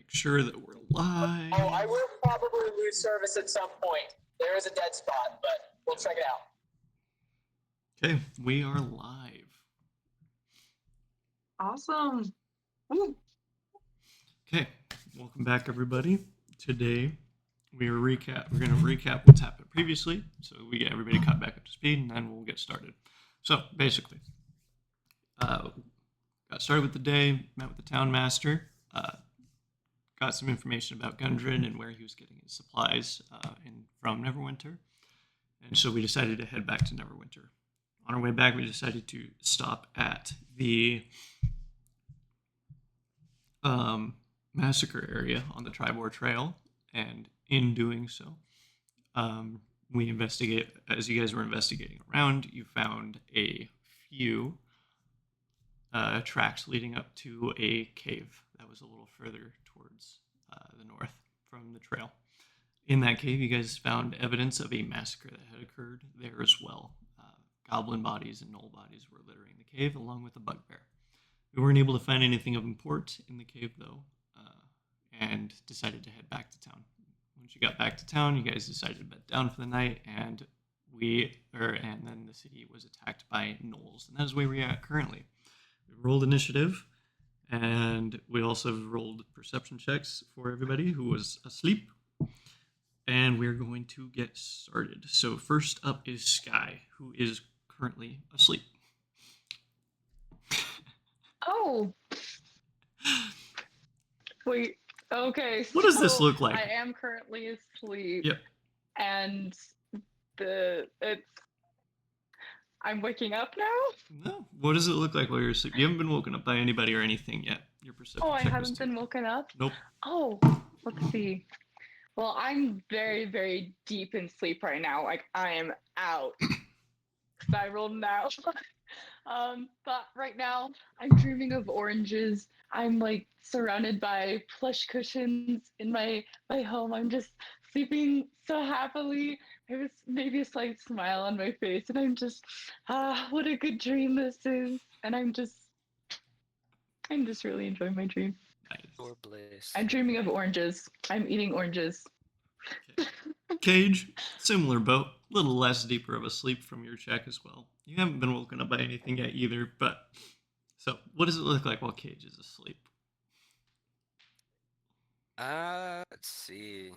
sure that we're live. Oh, I will probably lose service at some point. There is a dead spot, but we'll check it out. Okay, we are live. Awesome. Woo. Okay, welcome back, everybody. Today we're going to recap what's happened previously, so we get everybody caught back up to speed, and then we'll get started. So basically, got started with the day, met with the town master, got some information about Gundren and where he was getting his supplies from Neverwinter, and so we decided to head back to Neverwinter. On our way back, we decided to stop at the massacre area on the Tribor Trail, and in doing so, we investigate. As you guys were investigating around, you found a few tracks leading up to a cave that was a little further towards the north from the trail. In that cave, you guys found evidence of a massacre that had occurred there as well. Goblin bodies and gnoll bodies were littering the cave, along with a bugbear. We weren't able to find anything of import in the cave, though, and decided to head back to town. Once you got back to town, you guys decided to bed down for the night, and then the city was attacked by gnolls, and that is where we're at currently. We rolled initiative, and we also rolled perception checks for everybody who was asleep. And we're going to get started. So first up is Sky, who is currently asleep. Oh. Wait. Okay. What does this look like? I am currently asleep. Yep. And I'm waking up now? No. What does it look like while you're asleep? You haven't been woken up by anybody or anything yet. Your perception Oh, I check haven't been woken up? Nope. Oh, let's see. Well, I'm very, very deep in sleep right now. Like, I am out. I rolled now. But right now, I'm dreaming of oranges. I'm like surrounded by plush cushions in my home. I'm just sleeping so happily. There's maybe a slight smile on my face, and I'm just, what a good dream this is. And I'm just really enjoying my dream. Nice. Or bliss. I'm dreaming of oranges. I'm eating oranges. Okay. Cage, similar boat, a little less deeper of a sleep from your check as well. You haven't been woken up by anything yet either, but so what does it look like while Cage is asleep? Let's see.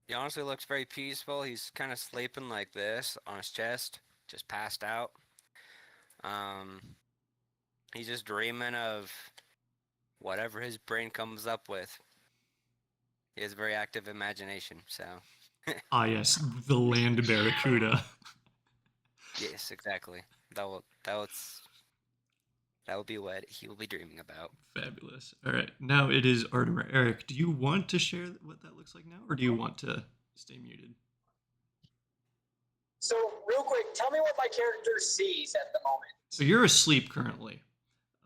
He honestly looks very peaceful. He's kind of sleeping like this on his chest, just passed out. He's just dreaming of whatever his brain comes up with. He has a very active imagination, so. Ah, yes, the land barracuda. Yes, exactly. That will be what he will be dreaming about. Fabulous. All right, now it is Artemer. Eric, do you want to share what that looks like now, or do you want to stay muted? So, real quick, tell me what my character sees at the moment. So you're asleep currently.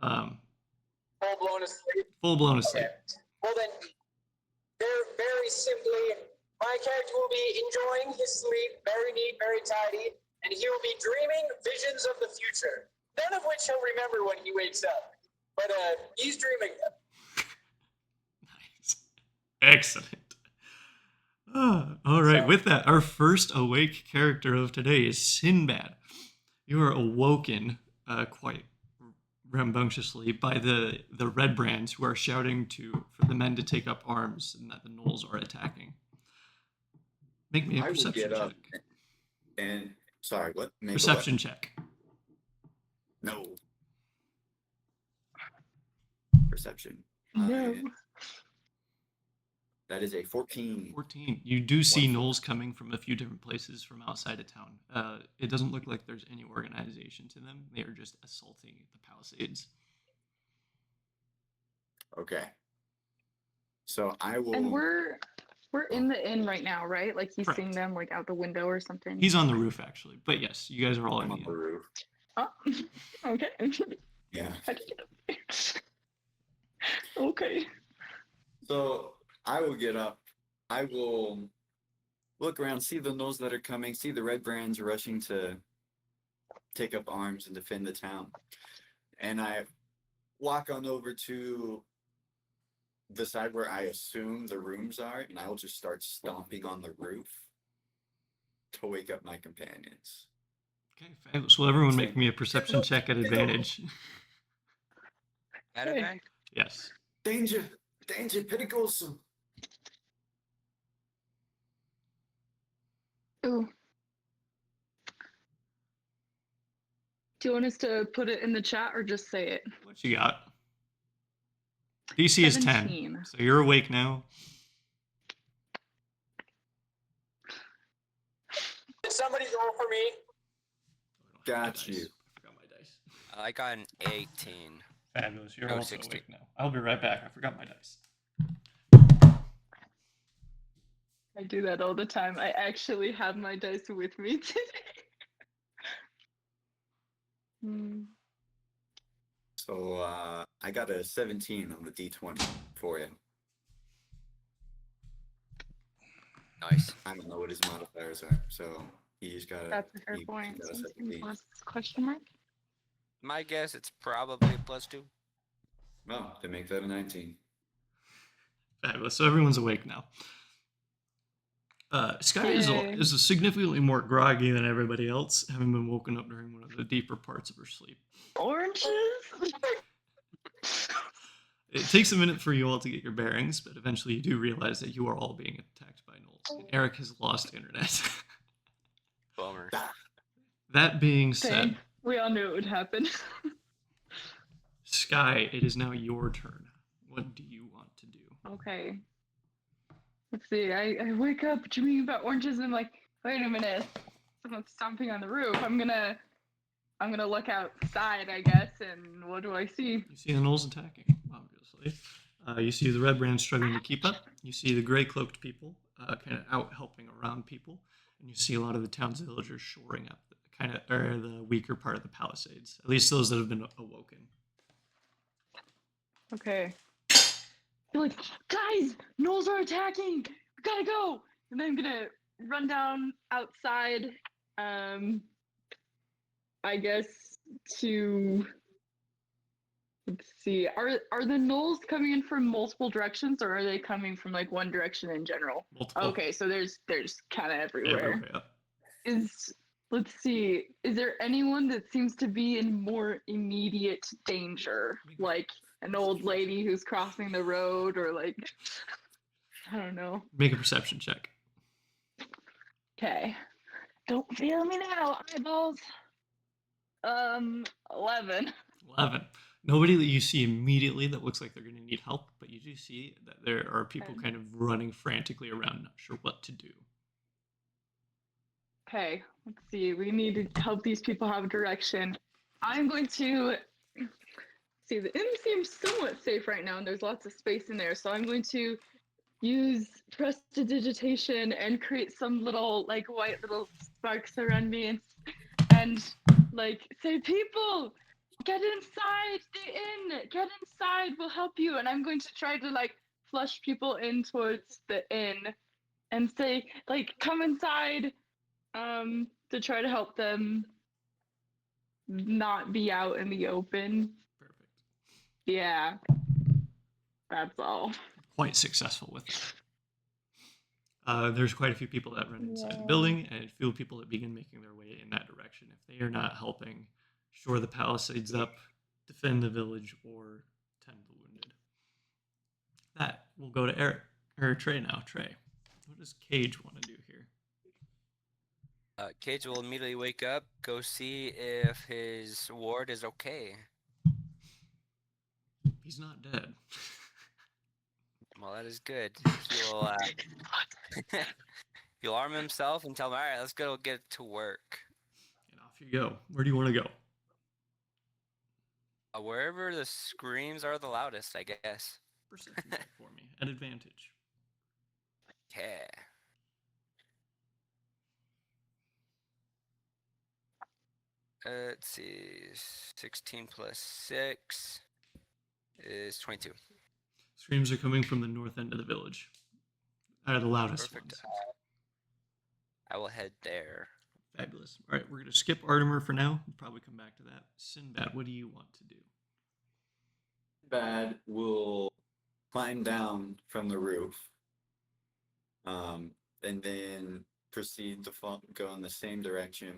Full-blown asleep? Full-blown asleep. Okay. Well then, very simply, my character will be enjoying his sleep, very neat, very tidy, and he will be dreaming visions of the future, none of which he'll remember when he wakes up. But he's dreaming them. Nice. Excellent. All right, with that, our first awake character of today is Sinbad. You are awoken quite rambunctiously by the red brands who are shouting for the men to take up arms and that the gnolls are attacking. Make me a perception check. And sorry, what? Perception check. No. Perception. No. That is a 14. 14. You do see gnolls coming from a few different places from outside of town. It doesn't look like there's any organization to them. They are just assaulting the palisades. Okay. So I will. And we're in the inn right now, right? Like he's Correct. seeing them like out the window or something. He's on the roof, actually. But yes, you guys are all I'm in on the roof. Oh, okay. Yeah. How did you get up there? Okay. So I will get up. I will look around, see the gnolls that are coming, see the red brands rushing to take up arms and defend the town. And I walk on over to the side where I assume the rooms are, and I'll just start stomping on the roof to wake up my companions. Okay, fabulous. Will everyone make Same. me a perception check at advantage? At Okay. event? Yes. Danger! Danger! Perigoso! Ooh. Do you want us to put it in the chat or just say it? What you got? DC is 10. 17. So you're awake now. Did somebody roll for me? I don't have my Got dice. you. I forgot my dice. I got an 18. Fabulous. You're Oh, also 16. awake now. I'll be right back. I forgot my dice. I do that all the time. I actually have my dice with me today. Hmm. So I got a 17 on the D20 for you. Nice. I don't know what his modifiers are, so he just got a. That's a fair he point. got a 17 17. plus question mark? My guess it's probably a +2. Well, they make that a 19. Fabulous. So everyone's awake now. Sky Yay. is significantly more groggy than everybody else, having been woken up during one of the deeper parts of her sleep. Oranges? It takes a minute for you all to get your bearings, but eventually you do realize that you are all being attacked by gnolls. And Eric has lost internet. Bummer. That being said, Dang. We all knew it would happen. Sky, it is now your turn. What do you want to do? Okay. Let's see. I wake up dreaming about oranges and I'm like, wait a minute. Someone's stomping on the roof. I'm gonna look outside, I guess, and what do I see? You see the gnolls attacking, obviously. You see the red brands struggling to keep up. You see the gray cloaked people kind of out helping around people. And you see a lot of the town's villagers shoring up the weaker part of the palisades. At least those that have been awoken. Okay. You're like, guys, gnolls are attacking. We gotta go. And then I'm gonna run down outside. I guess to let's see. Are the gnolls coming in from multiple directions, or are they coming from like one direction in general? Multiple. Okay, so there's kind of everywhere. Everywhere. Let's see. Is there anyone that seems to be in more immediate danger, like an old lady who's crossing the road, or like I don't know. Make a perception check. Okay. Don't fail me now, eyeballs. 11. 11. Nobody that you see immediately that looks like they're going to need help, but you do see that there are people Okay. kind of running frantically around, not sure what to do. Okay, let's see. We need to help these people have direction. I'm going to see the inn seems somewhat safe right now, and there's lots of space in there. So I'm going to use prestidigitation and create some little like white little sparks around me, and like say, people, get inside the inn. Get inside. We'll help you. And I'm going to try to like flush people in towards the inn, and say like, come inside. To try to help them not be out in the open. Perfect. Yeah. That's all. Quite successful with that. There's quite a few people that run inside the Yeah. building, and a few people that begin making their way in that direction. If they are not helping shore the palisades up, defend the village, or tend the wounded. That will go to Eric or Trey now. Trey, what does Cage want to do here? Cage will immediately wake up, go see if his ward is okay. He's not dead. Well, that is good. He'll he'll arm himself and tell him, all right, let's go get to work. And off you go. Where do you want to go? Wherever the screams are the loudest, I guess. Perception check for me at advantage. Yeah. Let's see. 16 plus 6 is 22. Screams are coming from the north end of the village. The loudest Perfect. ones. I will head there. Fabulous. All right, we're going to skip Artemer for now. We'll probably come back to that. Sinbad, what do you want to do? Bad will climb down from the roof, and then proceed to go in the same direction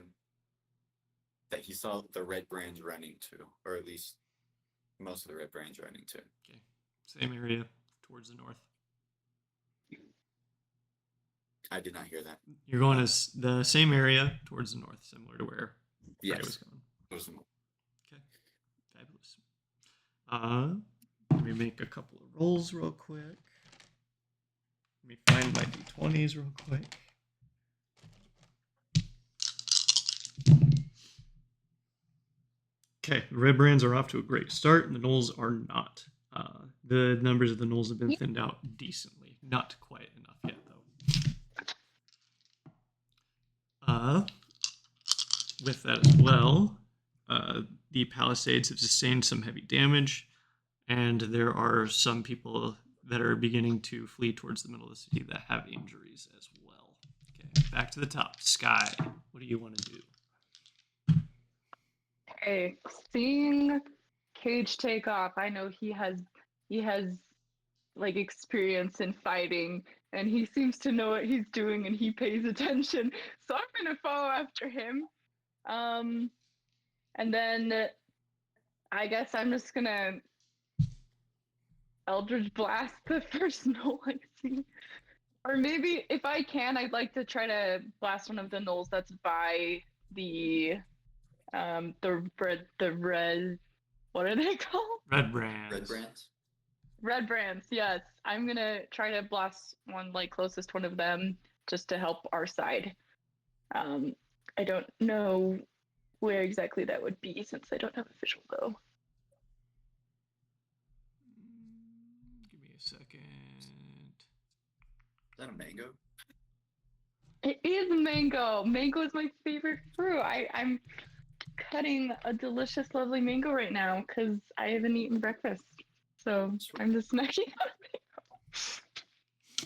that he saw the red brands running to, or at least most of the red brands running to. Okay. Same area towards the north. I did not hear that. You're going to the same area towards the north, similar to where Friday was Yes. going. It was- Okay. Fabulous. Let me make a couple of rolls real quick. Let me find my d20s real quick. Okay, the red brands are off to a great start, and the gnolls are not. The numbers of the gnolls have been thinned out decently. Not quite enough yet, though. With that as well, the palisades have sustained some heavy damage, and there are some people that are beginning to flee towards the middle of the city that have injuries as well. Okay, back to the top. Sky, what do you want to do? Okay, seeing Cage take off, I know he has like experience in fighting, and he seems to know what he's doing, and he pays attention. So I'm gonna follow after him. And then I guess I'm just gonna Eldritch Blast the first gnoll I see. Or maybe if I can, I'd like to try to blast one of the gnolls that's by the red, what are they called? Red brands. Red brands? Red brands, yes. I'm gonna try to blast one like closest one of them just to help our side. I don't know where exactly that would be since I don't have a visual though. Give me a second. Is that a mango? It is mango. Mango is my favorite fruit. I'm cutting a delicious, lovely mango right now because I haven't eaten breakfast. So I'm just snacking on mango.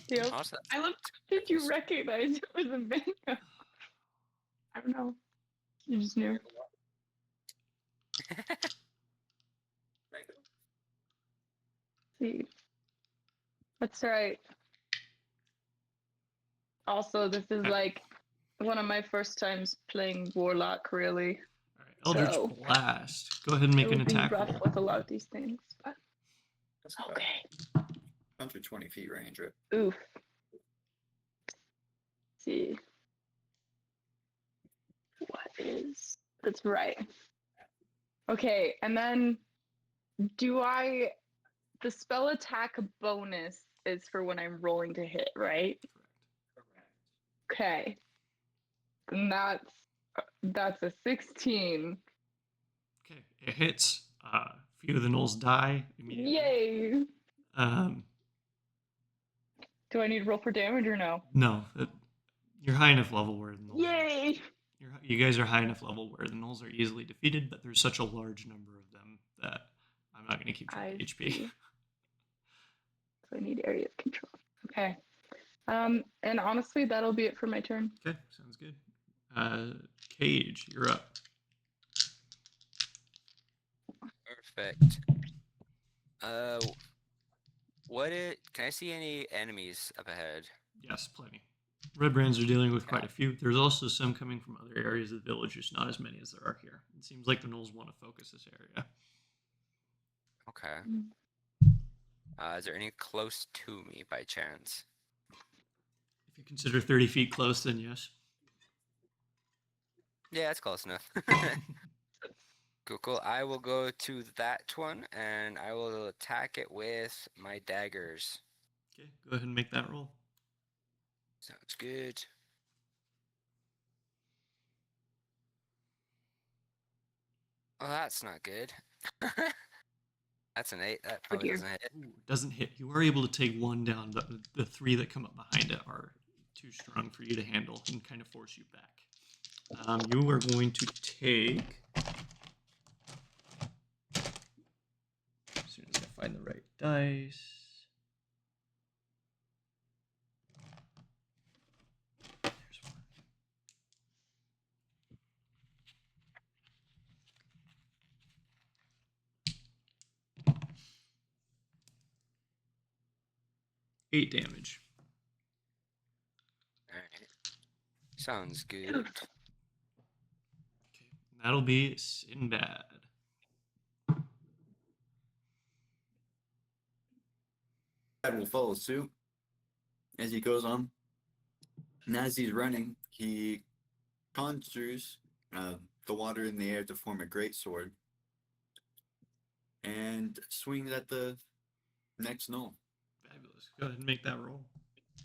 Yep. Awesome. I love. Did you recognize it was a mango? I don't know. You just knew. Mango. See. That's right. Also, this is like one of my first times playing Warlock, really. All right, Eldritch So, Blast. Go ahead and make it an would be attack rough roll. with a lot of these things. But That's about okay. 120 feet range, right? Oof. Let's see. What is. That's right. Okay, and then do I. The spell attack bonus is for when I'm rolling to hit, right? Okay. And that's a 16. Okay, it hits. A few of the gnolls die immediately. Yay! Um, Do I need to roll for damage or no? no, you're high enough level where the gnolls. Yay! You guys are high enough level where the gnolls are easily defeated, but there's such a large number of them that I'm not going to keep track of HP. See. So I need area of control. Okay. And honestly, that'll be it for my turn. Okay, sounds good. Cage, you're up. Perfect. Can I see any enemies up ahead? Yes, plenty. Red brands are dealing with quite a few. There's also some coming from other areas of the village, just not as many as there are here. It seems like the gnolls want to focus this area. Okay. Is there any close to me by chance? If you consider 30 feet close, then yes. Yeah, that's close enough. Cool. I will go to that one and I will attack it with my daggers. Okay, go ahead and make that roll. Sounds good. Oh, that's not good. That's an 8. That probably dear. doesn't hit. Ooh, doesn't hit. You are able to take one down, but the three that come up behind it are too strong for you to handle and kind of force you back. You are going to take. As soon as I find the right dice. There's one. 8 damage. Alright. Sounds good. Okay. That'll be Sinbad. Dad will follow suit as he goes on. And as he's running, he conjures the water in the air to form a great sword and swings at the next gnoll. Fabulous. Go ahead and make that roll.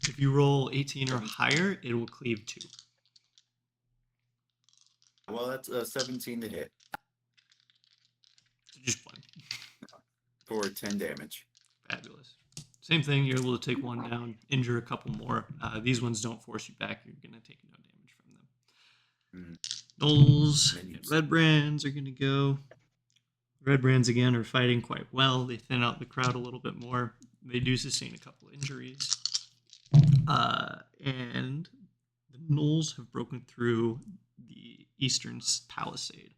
If you roll 18 or higher, it will cleave 2. Well, that's a 17 to hit So just 1. for 10 damage. Fabulous. Same thing, you're able to take 1 down, injure a couple more. These ones don't force you back. You're going to take no damage from them. Gnolls and Minions. red brands are going to go. Red brands, again, are fighting quite well. They thin out the crowd a little bit more. They do sustain a couple injuries. And the gnolls have broken through the eastern palisade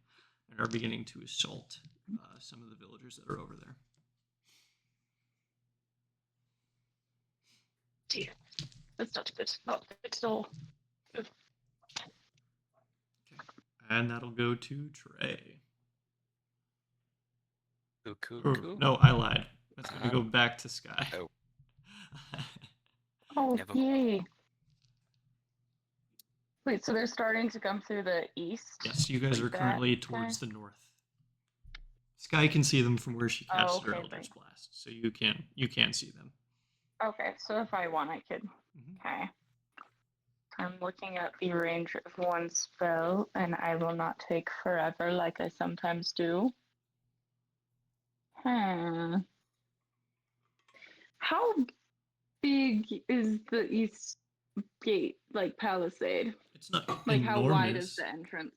and are beginning to assault some of the villagers that are over there. Dear. That's not good. Not good at all. And that'll go to Trey. Cool. No, I lied. That's going to go back to Sky. Oh. Oh, Never- yay. Wait, so they're starting to come through the east? Yes, you guys Like are that, currently towards the north. Sky can see them from where she casts her okay, Eldritch right. Blast, so you can see them. Okay, so if I want, I could. Mhm. Okay. I'm looking at the range of one spell, and I will not take forever like I sometimes do. How big is the east gate, like palisade? It's not Like enormous. how wide is the entrance?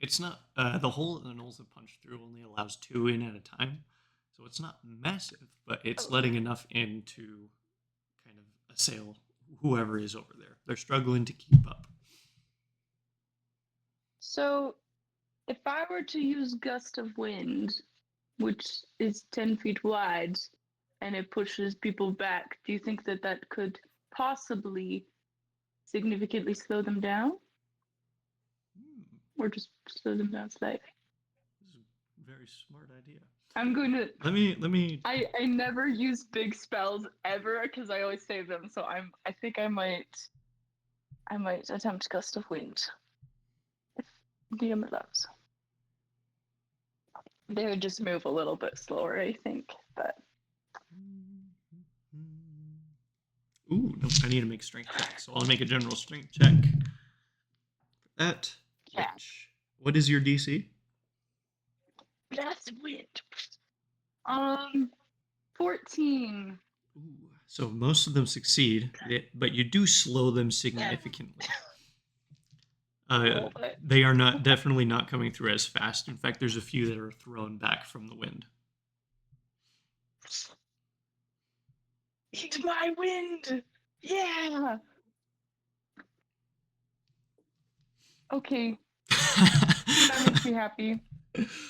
It's not the hole that the gnolls have punched through only allows 2 in at a time, so it's not massive, but it's Oh. letting enough in to kind of assail whoever is over there. They're struggling to keep up. So, if I were to use Gust of Wind, which is 10 feet wide, and it pushes people back, do you think that that could possibly significantly slow them down? Or just slow them down slightly? This is a very smart idea. I'm going to. Let me. I never use big spells ever because I always save them. So I think I might attempt Gust of Wind if DM allows. They would just move a little bit slower, I think. But Ooh, no, I need to make strength check, so I'll make a general strength check. For that. Yeah. What is your DC? Gust of Wind. 14. Ooh, so most of them succeed, but you do slow them significantly. They are definitely not coming through as fast. In fact, there's a few that are thrown back from the wind. Eat my wind! Yeah! Okay, that makes me happy.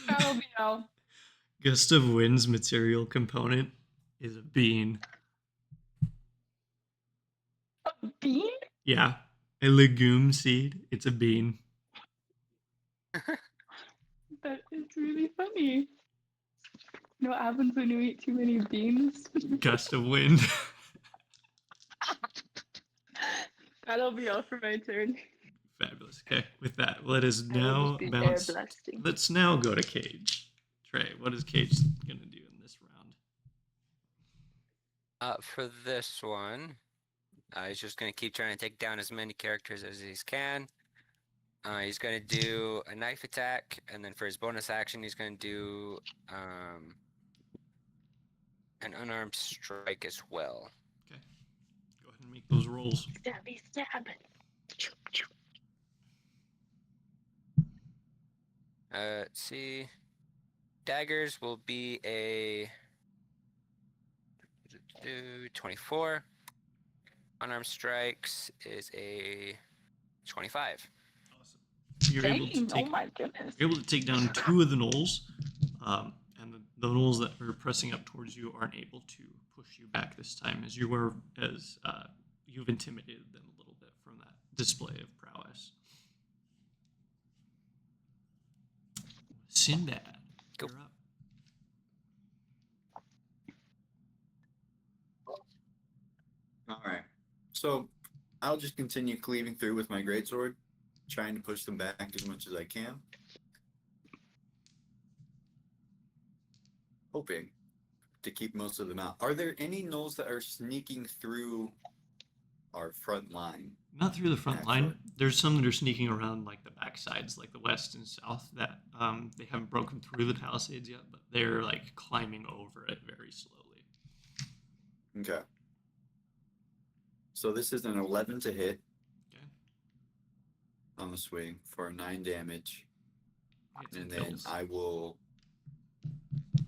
That'll be all. Gust of Wind's material component is a bean. A bean? Yeah, a legume seed. It's a bean. That is really funny. You know what happens when you eat too many beans? Gust of Wind. That'll be all for my turn. Fabulous. Okay, with that, let us I will now just be bounce. air blasting. Let's now go to Cage. Trey, what is Cage gonna do in this round? For this one, he's just gonna keep trying to take down as many characters as he can. He's gonna do a knife attack, and then for his bonus action, he's gonna do an unarmed strike as well. Okay, go ahead and make those rolls. Stabby stab. Let's see. Daggers will be a 24. Unarmed strikes is a 25. Awesome. You're able to Dang, take. oh my goodness. You're able to take down 2 of the gnolls, and the gnolls that are pressing up towards you aren't able to push you back this time, as you were as you've intimidated them a little bit from that display of prowess. Sinbad, Go. you're up. All right. So I'll just continue cleaving through with my greatsword, trying to push them back as much as I can. Hoping to keep most of them out. Are there any gnolls that are sneaking through our front line? Not through the front line. Actually. There's some that are sneaking around like the back sides, like the west and south, that they haven't broken through the palisades yet, but they're like climbing over it very slowly. Okay. So this is an 11 to hit Okay. on the swing for 9 damage. Hits and And then kills. I will,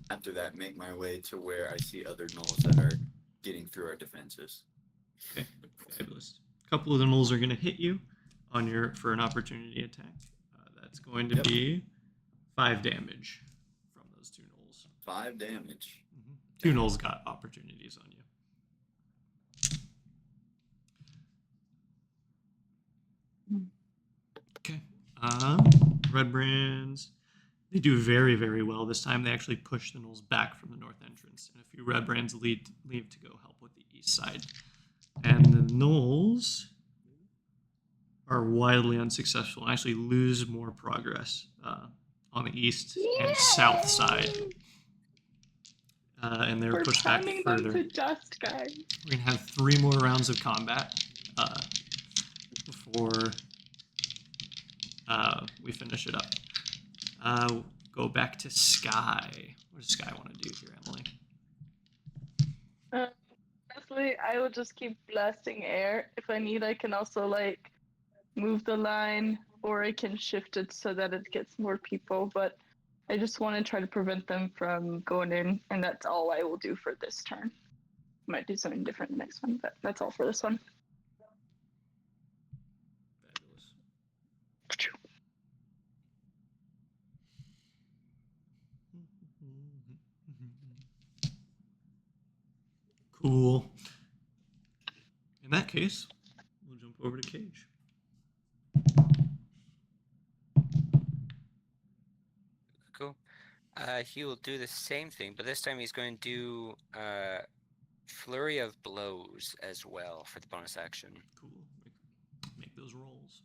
after that, make my way to where I see other gnolls that are getting through our defenses. Okay, fabulous. A couple of the gnolls are going to hit you on your for an opportunity attack. That's going to Yep. be 5 damage from those 2 gnolls. 5 damage. 2 gnolls got opportunities on you. Okay. Red brands. They do very, very well this time. They actually push the gnolls back from the north entrance, and a few red brands leave to go help with the east side. And the gnolls are wildly unsuccessful and actually lose more progress on the east and south side. And they're We're pushed back turning them further. to dust, guys. We're going to have 3 more rounds of combat before we finish it up. Go back to Sky. What does Sky want to do here, Emily? Honestly, I will just keep blasting air. If I need, I can also like move the line, or I can shift it so that it gets more people. But I just want to try to prevent them from going in, and that's all I will do for this turn. Might do something different next one, but that's all for this one. Fabulous. Cool. In that case, we'll jump over to Cage. Cool. He will do the same thing, but this time he's going to do Flurry of Blows as well for the bonus action. Cool. Make those rolls.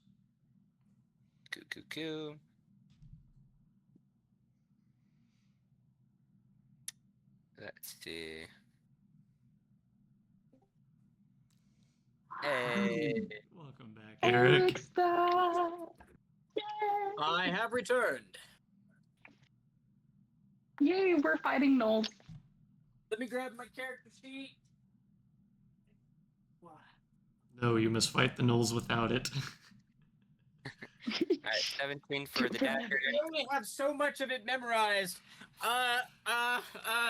Coo. Let's see. Hey. Welcome back, Eric. Eric's back. Yay! I have returned. Yay, we're fighting gnolls. Let me grab my character sheet. No, you must fight the gnolls without it. Alright, 17 for the dagger. I only have so much of it memorized. I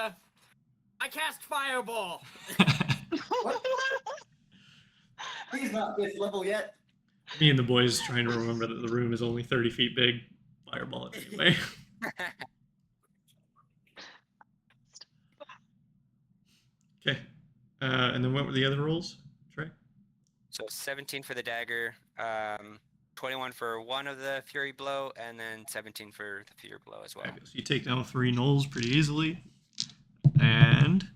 cast Fireball. He's not this level yet. Me and the boys trying to remember that the room is only 30 feet big. Fireball it anyway. Okay. And then what were the other rolls, Trey? So 17 for the dagger, 21 for one of the Fury Blow, and then 17 for the Fury Blow as well. Fabulous. You take down 3 gnolls pretty easily. And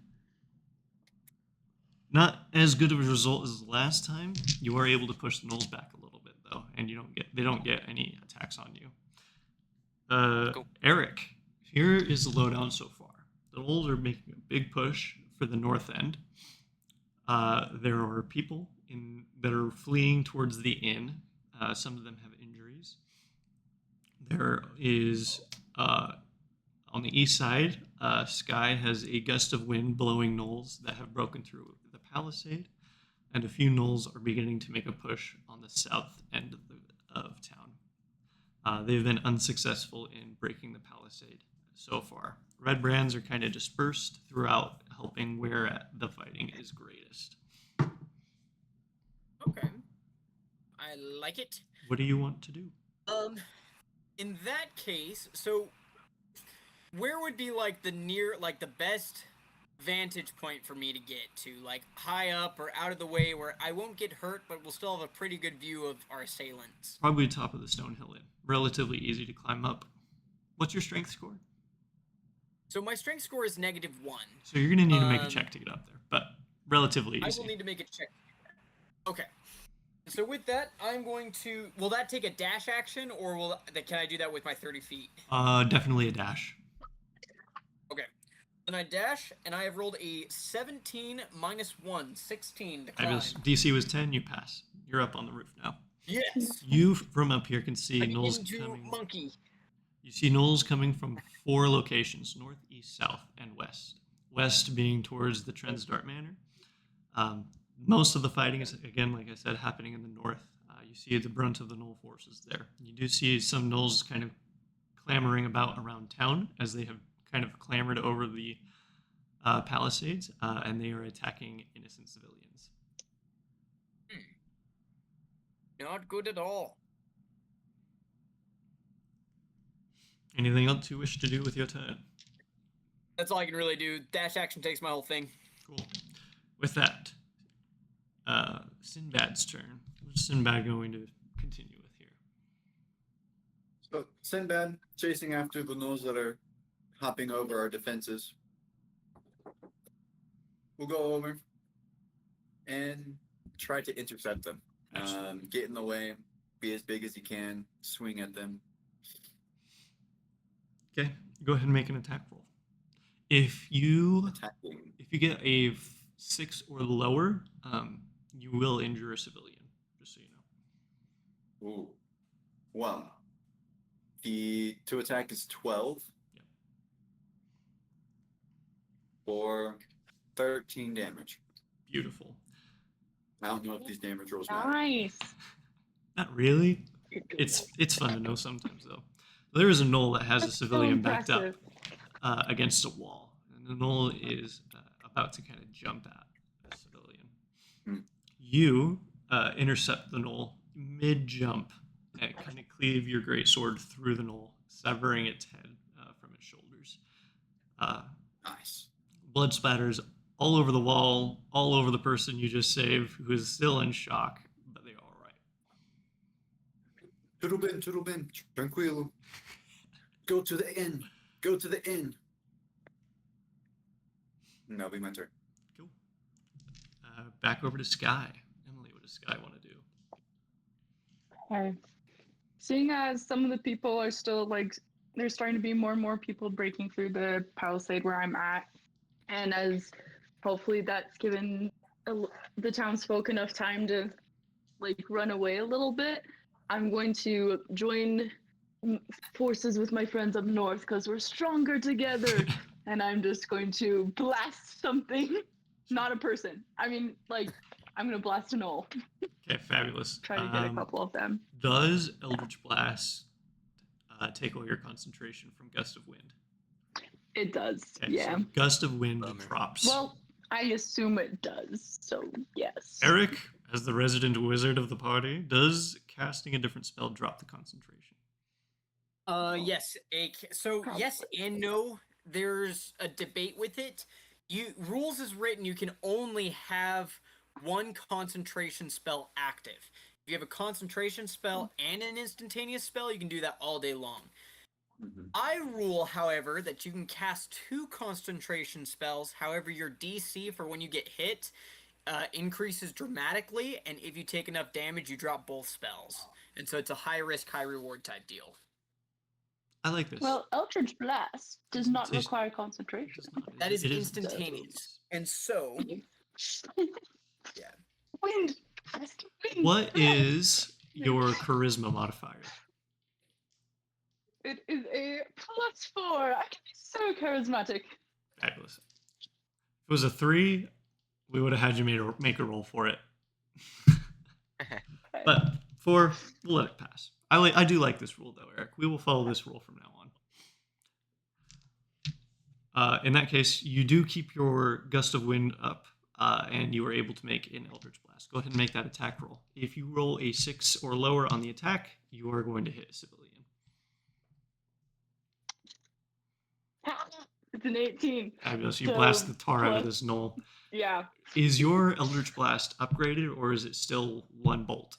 not as good of a result as last time. You are able to push the gnolls back a little bit though, and they don't get any attacks on you. Cool. Eric, here is the lowdown so far. The gnolls are making a big push for the north end. There are people that are fleeing towards the inn. Some of them have injuries. There is on the east side, Sky has a gust of wind blowing gnolls that have broken through the palisade, and a few gnolls are beginning to make a push on the south end of town. They've been unsuccessful in breaking the palisade so far. Red brands are kind of dispersed throughout, helping where the fighting is greatest. Okay. I like it. What do you want to do? In that case, so where would be like the best vantage point for me to get to, like high up or out of the way where I won't get hurt, but we'll still have a pretty good view of our assailants? Probably top of the stone hill inn. Relatively easy to climb up. What's your strength score? So my strength score is -1. So you're gonna need to make a check to get up there, but relatively I easy. will need to make a check. Okay. So with that, I'm going to. Will that take a dash action, or can I do that with my 30 feet? Definitely a dash. Okay. Then I dash, and I have rolled a 17 minus 1, 16 to climb. Fabulous. DC was 10. You pass. You're up on the roof now. Yes. You from up here can see I begin Knowles to coming. monkey. You see Knowles coming from 4 locations: north, east, south, and west. West being towards the Trensdart Manor. Most of the fighting is, again, like I said, happening in the north. You see the brunt of the Knoll forces there. You do see some Knolls kind of clamoring about around town as they have kind of clambered over the palisades, and they are attacking innocent civilians. Not good at all. Anything else you wish to do with your turn? That's all I can really do. Dash action takes my whole thing. Cool. With that, Sinbad's turn. What's Sinbad going to continue with here? So Sinbad chasing after the gnolls that are hopping over our defenses. We'll go over and try to intercept them. Get in the way, be as big as you can, swing at them. Okay, go ahead and make an attack roll. If you Attacking. get a 6 or lower, you will injure a civilian. Just so you know. Ooh. Well, the to attack is 12. Yep. For 13 damage. Beautiful. I don't know if these damage rolls matter. Nice. Not really. It's fun to know sometimes though. There is a Knoll that has a That's so civilian backed up impressive. against a wall, and the Knoll is about to kind of jump at a civilian. Hmm. You intercept the Knoll mid-jump and kind of cleave your greatsword through the Knoll, severing its head from its shoulders. Nice. Blood splatters all over the wall, all over the person you just saved, who is still in shock, but they are all right. Tudo bem, tranquilo. Go to the inn. Go to the inn. And that'll be my turn. Cool. Back over to Sky. Emily, what does Sky want to do? Okay. Seeing as some of the people are still there's starting to be more and more people breaking through the palisade where I'm at, and as hopefully that's given the townsfolk enough time to run away a little bit, I'm going to join forces with my friends up north because we're stronger together, and I'm just going to blast something, not a person. I mean, I'm going to blast a Knoll. Okay, fabulous. Try to get a couple of them. Does Eldritch Blast take all your concentration from Gust of Wind? It does, Okay, yeah. So Gust of Wind Bummer. drops. Well, I assume it does, so yes. Eric, as the resident wizard of the party, does casting a different spell drop the concentration? Yes. So yes and no. There's a debate with it. Rules is written. You can only have one concentration spell active. If you have a concentration spell and an instantaneous spell, you can do that all day long. Mm-hmm. I rule, however, that you can cast 2 concentration spells. However, your DC for when you get hit increases dramatically, and if you take enough damage, you drop both spells. And so it's a high risk, high reward type deal. I like this. Well, Eldritch Blast does not It's- require concentration. It does not. That is It instantaneous. And so, yeah. Wind. What is your charisma modifier? It is a +4. I can be so charismatic. Fabulous. If it was a 3, we would have had you make a roll for it. But 4, we'll let it pass. I do like this rule, though, Eric. We will follow this rule from now on. In that case, you do keep your Gust of Wind up, and you are able to make an Eldritch Blast. Go ahead and make that attack roll. If you roll a 6 or lower on the attack, you are going to hit a civilian. It's an 18. Fabulous. You So, blast the tar out of plus- this knoll. Yeah. Is your Eldritch Blast upgraded, or is it still one bolt?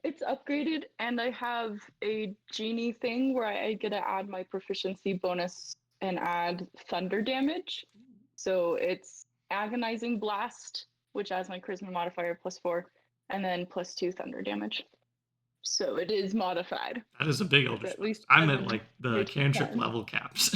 It's upgraded, and I have a genie thing where I get to add my proficiency bonus and add thunder damage. So it's agonizing blast, which adds my charisma modifier +4, and then +2 thunder damage. So it is modified. That is a big Eldritch at least Blast. I meant 7 like the makes it cantrip 10. level caps.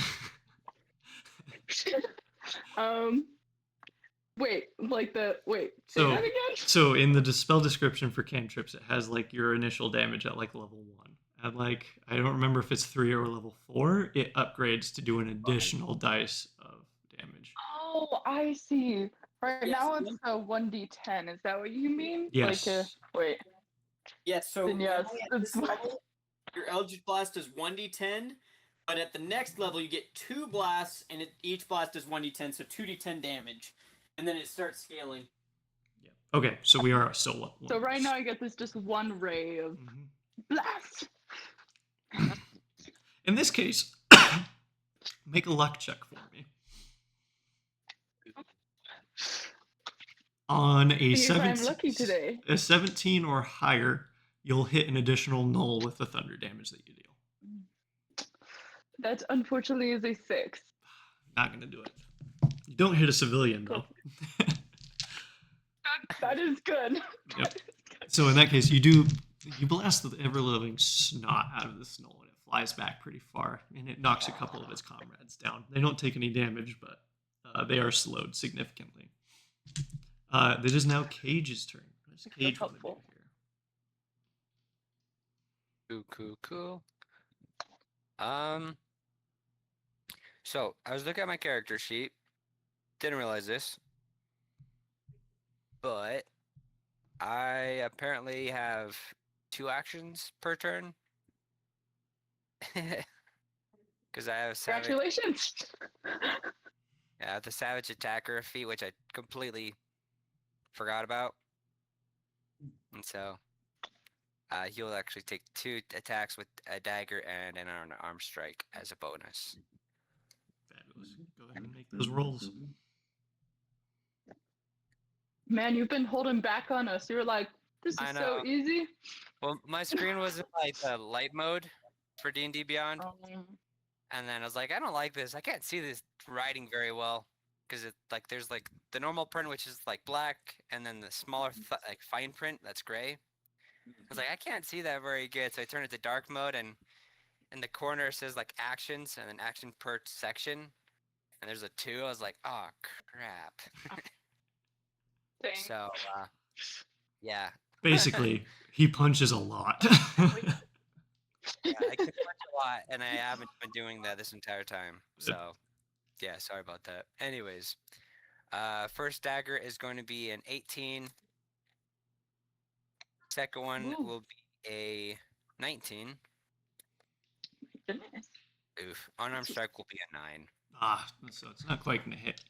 Wait, like the wait. Say So- that again. So in the spell description for cantrips, it has like your initial damage at like level 1. At like, I don't remember if it's 3 or level 4, it upgrades to do an additional dice of damage. Oh, I see. Right Yes, now it's a 1d10. Is that what you mean? Yes. Like wait. Yeah, so Then yes, normally at this it's- level, your Eldritch Blast is 1d10, but at the next level you get 2 blasts, and each blast is 1d10, so 2d10 damage, and then it starts scaling. Yeah. Okay, so we are still one. So right now I get this just one ray of Mhm. blast. In this case, make a luck check for me. On a See if I'm 17, lucky today. a 17 or higher, you'll hit an additional null with the thunder damage that you deal. That unfortunately is a 6. Not gonna do it. You don't hit a civilian though. That is good. Yep. So in that case, you blast the ever-living snot out of the snow, and it flies back pretty far, and it knocks a couple of its comrades down. They don't take any damage, but they are slowed significantly. It is now Cage's turn. What does Cage want to do helpful. here? Cool. So I was looking at my character sheet. Didn't realize this, but I apparently have 2 actions per turn. Because I have savage. Congratulations. Yeah, I have the savage attacker feat, which I completely forgot about, and so he'll actually take 2 attacks with a dagger and an arm strike as a bonus. Fabulous. Go ahead and make those rolls. Man, you've been holding back on us. You're like, this I is so know. easy. Well, my screen was in like the light mode for D&D Beyond, and then I was like, I don't like this. I can't see this writing very well because it like there's like the normal print, which is like black, and then the smaller like fine print that's gray. I was like, I can't see that very good, so I turned it to dark mode, and in the corner it says like actions and then action per section, and there's a 2. I was like, oh crap. Dang. So yeah. Basically, he punches a lot. Yeah, I can punch a lot, and I haven't been doing that this entire time. So, yeah, sorry about that. Anyways, first dagger is going to be an 18. Second one Ooh. will be a 19. Goodness. Oof. Unarmed strike will be a 9. So it's not quite going to hit.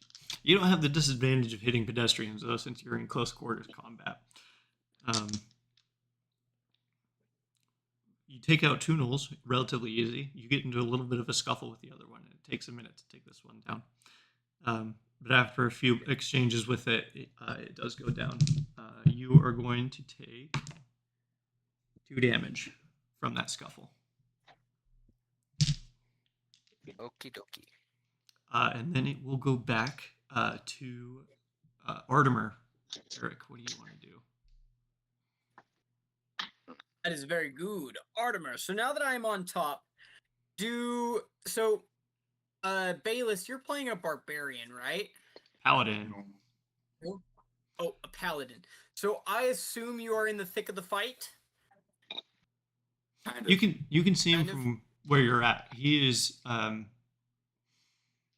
You don't have the disadvantage of hitting pedestrians, though, since you're in close quarters combat. You take out 2 gnolls, relatively easy. You get into a little bit of a scuffle with the other one, and it takes a minute to take this one down. But after a few exchanges with it, it does go down. You are going to take 2 damage from that scuffle. Okie dokie. And then it will go back to Artemer. Eric, what do you want to do? That is very good. Artemer, so now that I'm on top, Bayless, you're playing a barbarian, right? Paladin. Oh, a paladin. So I assume you are in the thick of the fight? Kind of. You can see him Kind of. from where you're at. He is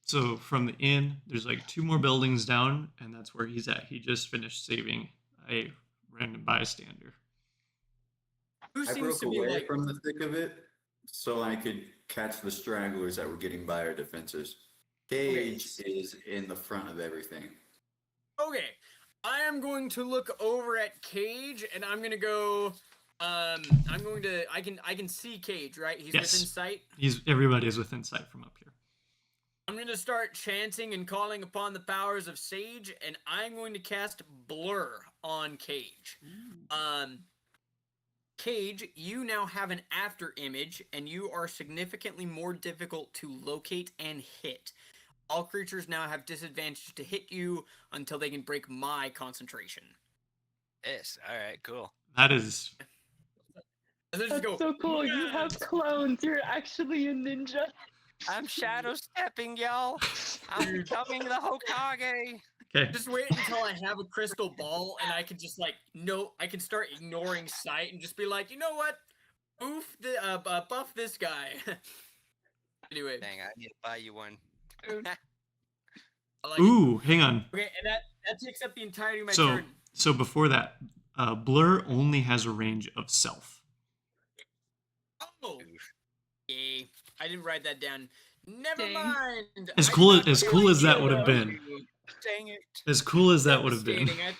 so from the inn, there's like 2 more buildings down, and that's where he's at. He just finished saving a random bystander. Who I seems broke to be away like from the thick of it so I could catch the stragglers that were getting by our defenses. Cage is in the front of everything. Okay, I am going to look over at Cage, and I'm gonna go. I can see Cage, right? He's Yes. within sight. Everybody is within sight from up here. I'm going to start chanting and calling upon the powers of Sage, and I'm going to cast Blur on Cage. Cage, you now have an after image, and you are significantly more difficult to locate and hit. All creatures now have disadvantage to hit you until they can break my concentration. Yes. All right. Cool. That is. That's so cool. You have clones. You're actually a ninja. I'm shadow stepping, y'all. I'm Dude. becoming the Hokage. Okay. Just wait until I have a crystal ball and I can just I can start ignoring sight and just be like, you know what? Buff this guy. Anyway. Dang, I need to buy you one. I like Ooh, hang on. Okay, and that takes up the entirety of my So, turn. so before that, Blur only has a range of self. Oh, yay! I didn't write that down. Never Dang. mind. As I cool did not as write cool as that down. would have been. Dang it. As cool as that would have been. Devastating.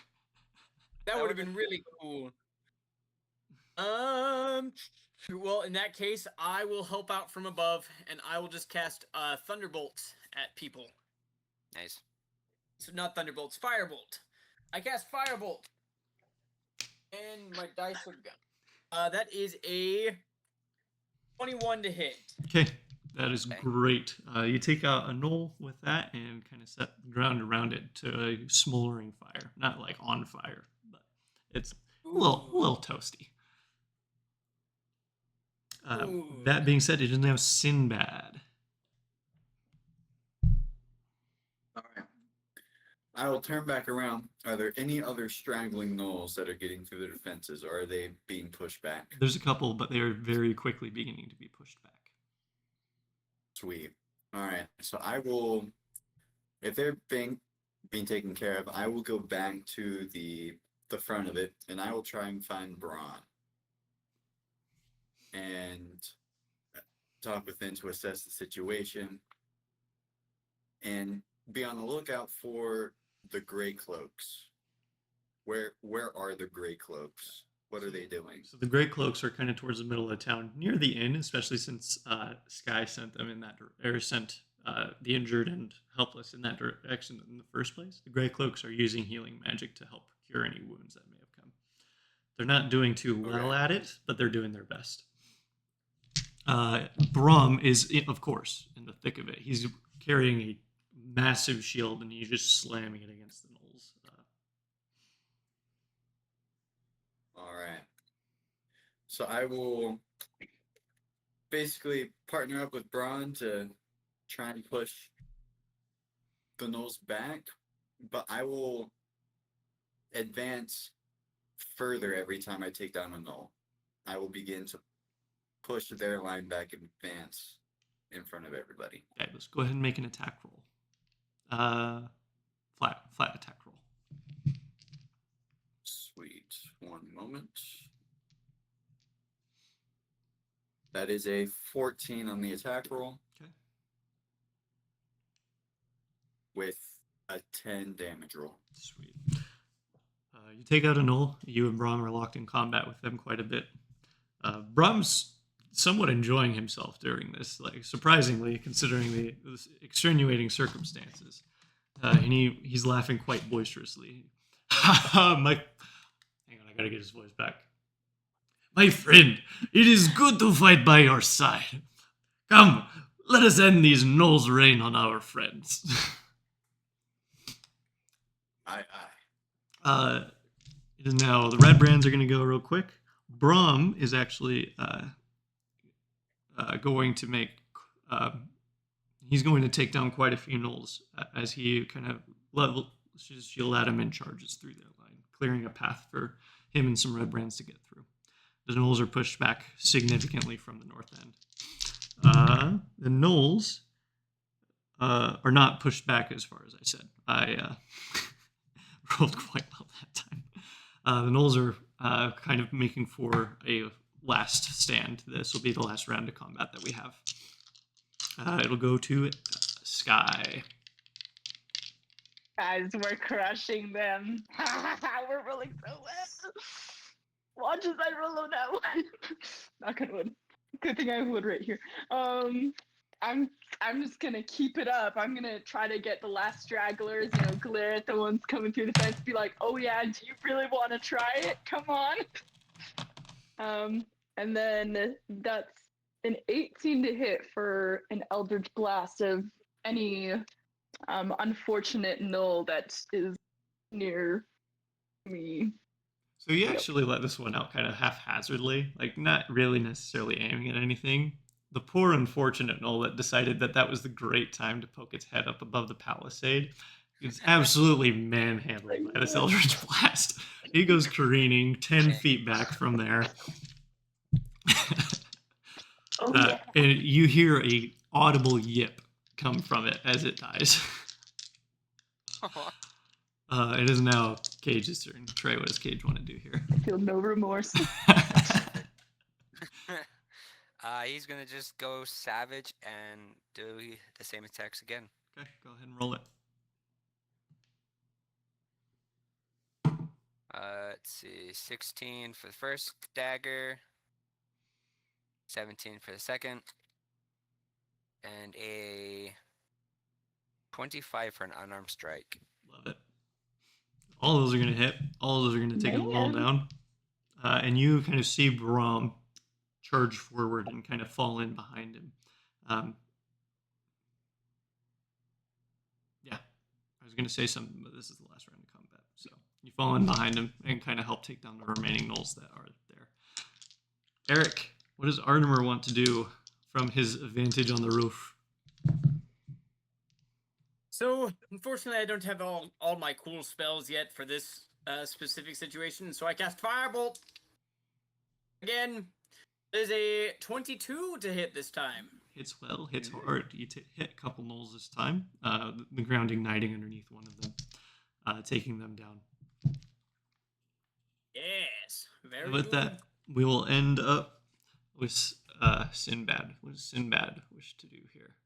That would have been really cool. Well, in that case, I will help out from above, and I will just cast Thunderbolt at people. Nice. So not Thunderbolts, Firebolt. I cast Firebolt, and my dice are gone. That is a 21 to hit. Okay, that is great. You take out a knoll with that and kind of set the ground around it to a smoldering fire. Not like on fire, but it's a little toasty. That being said, it is now Sinbad. All right. I will turn back around. Are there any other straggling gnolls that are getting through the defenses, or are they being pushed back? There's a couple, but they are very quickly beginning to be pushed back. Sweet. All right. So I will, if they're being taken care of, I will go back to the front of it, and I will try and find Braun and talk with him to assess the situation and be on the lookout for the gray cloaks. Where are the gray cloaks? What are they doing? So the gray cloaks are kind of towards the middle of town, near the inn, especially since Sky sent them in that or sent the injured and helpless in that direction in the first place. The gray cloaks are using healing magic to help cure any wounds that may have come. They're not doing too well at it, but they're doing their best. Brum is, of course, in the thick of it. He's carrying a massive shield and he's just slamming it against the gnolls. All right. So I will basically partner up with Braun to try and push the gnolls back, but I will advance further every time I take down a gnoll. I will begin to push their line back and advance in front of everybody. Okay, let's go ahead and make an attack roll. Flat attack roll. Sweet. One moment. That is a 14 on the attack roll. Okay. With a 10 damage roll. Sweet. You take out a gnoll. You and Brom are locked in combat with them quite a bit. Brom's somewhat enjoying himself during this, like surprisingly, considering the extenuating circumstances. And he's laughing quite boisterously. Hang on, I gotta get his voice back. My friend, it is good to fight by your side. Come, let us end these gnolls' reign on our friends. Aye. It is now the red brands are going to go real quick. Brom is actually going to make. He's going to take down quite a few gnolls as he kind of levels his shield at him and charges through that line, clearing a path for him and some red brands to get through. The gnolls are pushed back significantly from the north end. The gnolls are not pushed back as far as I said. I rolled quite well that time. The gnolls are kind of making for a last stand. This will be the last round of combat that we have. It'll go to Sky. Guys, we're crushing them. We're rolling so well. Watch as I roll on that one. Knock on wood. Good thing I have wood right here. I'm just gonna keep it up. I'm gonna try to get the last stragglers, glare at the ones coming through the fence, be like, oh yeah, do you really want to try it? Come on. And then that's an 18 to hit for an Eldritch Blast of any unfortunate null that is near me. So you actually let this one out kind of haphazardly, like not really necessarily aiming at anything. The poor unfortunate knoll that decided that that was the great time to poke its head up above the palisade is absolutely manhandled by this Eldritch Blast. He goes careening 10 feet back from there. And you hear a audible yip come from it as it dies. It is now Cage's turn. Trey, what does Cage want to do here? I feel no remorse. He's gonna just go savage and do the same attacks again. Okay, go ahead and roll it. Let's see, 16 for the first dagger, 17 for the second, and a 25 for an unarmed strike. Love it. All those are going to hit. All those are going to take a ball down. And you kind of see Braum charge forward and kind of fall in behind him. Yeah, I was going to say something, but this is the last round of combat. So you fall in behind him and kind of help take down the remaining gnolls that are there. Eric, what does Artemer want to do from his vantage on the roof? So, unfortunately, I don't have all my cool spells yet for this specific situation, so I cast Firebolt. Again, there's a 22 to hit this time. Hits well, hits hard. You hit a couple gnolls this time. The ground igniting underneath one of them, taking them down. Yes, very With good. that, we will end up with Sinbad. What does Sinbad wish to do here?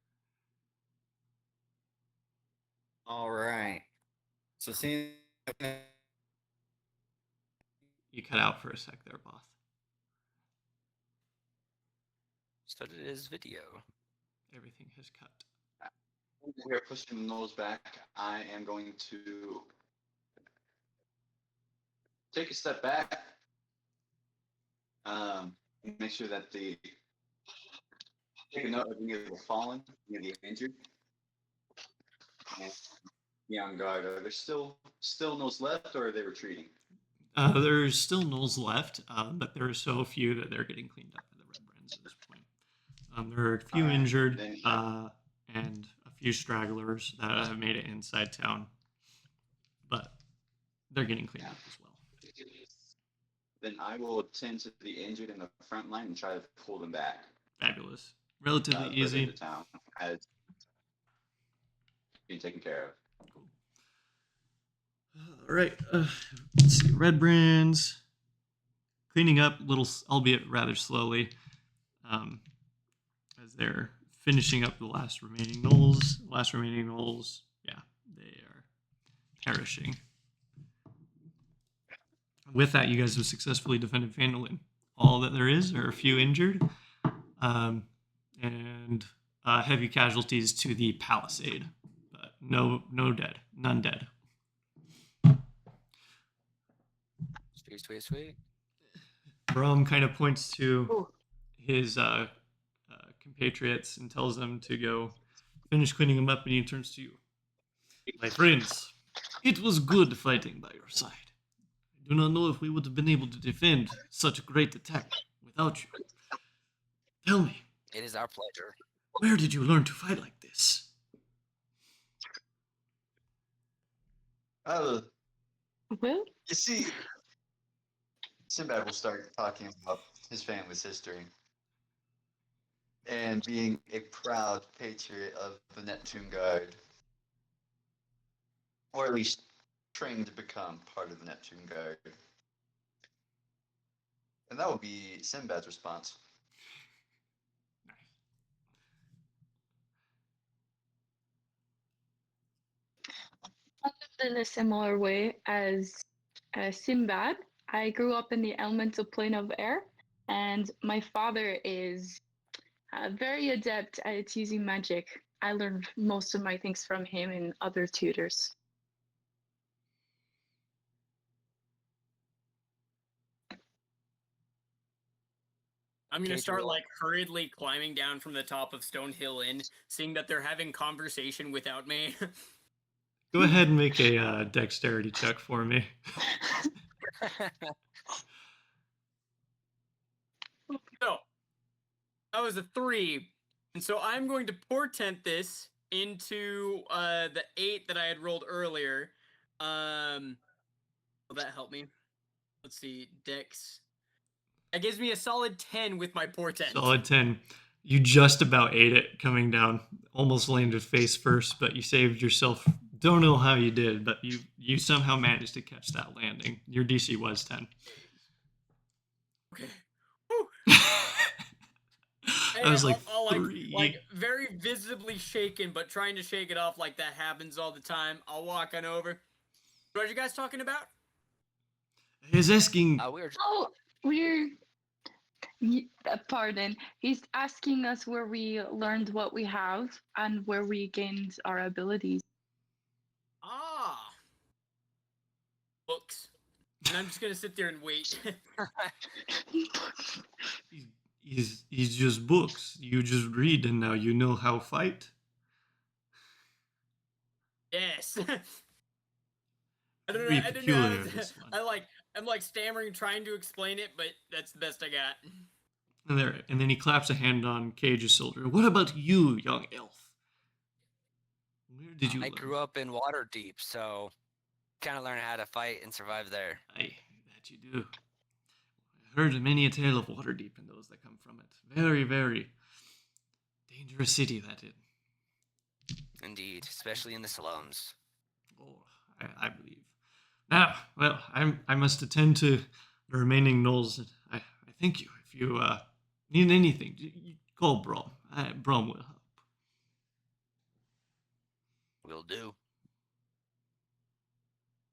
All right. So seeing You cut out for a sec there, Both. Started his video. Everything has cut. We are pushing the nose back. I am going to take a step back. Make sure that take a note of any of the fallen, any of the injured. And be on guard. Are there still nose left, or are they retreating? There's still gnolls left, but there are so few that they're getting cleaned up by the Red Brands at this point. There are a few injured and a few stragglers that have made it inside town, but they're getting cleaned up as well. Then I will attend to the injured in the front line and try to pull them back. Fabulous. Relatively further easy. into town as being taken care of. All right. Let's see. Red Brands cleaning up, albeit rather slowly, as they're finishing up the last remaining gnolls. Yeah, they are perishing. With that, you guys have successfully defended Phandalin. All that there is are a few injured, and heavy casualties to the palisade, but no dead, none dead. Sweet. Braum kind of points to his compatriots and tells them to go finish cleaning them up, and he turns to you. My friends, it was good fighting by your side. I do not know if we would have been able to defend such a great attack without you. Tell me. It is our pleasure. Where did you learn to fight like this? Well, Well, you see, Sinbad will start talking about his family's history and being a proud patriot of the Neptune Guard, or at least trained to become part of the Neptune Guard. And that will be Sinbad's response. in a similar way as Sinbad, I grew up in the elemental plane of air, and my father is very adept at using magic. I learned most of my things from him and other tutors. I'm gonna Cage start roll. like hurriedly climbing down from the top of Stone Hill Inn, seeing that they're having conversation without me. Go ahead and make a dexterity check for me. So that was a 3, and so I'm going to portent this into the 8 that I had rolled earlier. Will that help me? Let's see, Dex. That gives me a solid 10 with my portent. Solid 10. You just about ate it coming down. Almost landed face first, but you saved yourself. Don't know how you did, but you somehow managed to catch that landing. Your DC was 10. Okay. Woo. I was like I'll, 3. like very visibly shaken, but trying to shake it off like that happens all the time. I'll walk on over. What are you guys talking about? He's asking. We were just, Oh, pardon. He's asking us where we learned what we have and where we gained our abilities. Ah. Books. And I'm just gonna sit there and wait. He's just books. You just read, and now you know how fight. Yes. I don't know. Very I don't know. How peculiar, to, this one. I'm like stammering, trying to explain it, but that's the best I got. And then he claps a hand on Cage's shoulder. What about you, young elf? Where did you I learn? grew up in Waterdeep, so kind of learned how to fight and survive there. Aye, that you do. I heard many a tale of Waterdeep and those that come from it. Very, very dangerous city that is. Indeed, especially in the slums. Oh, I believe. Now, well, I must attend to the remaining gnolls. I thank you. If you need anything, you call Brom. Brom will help. Will do.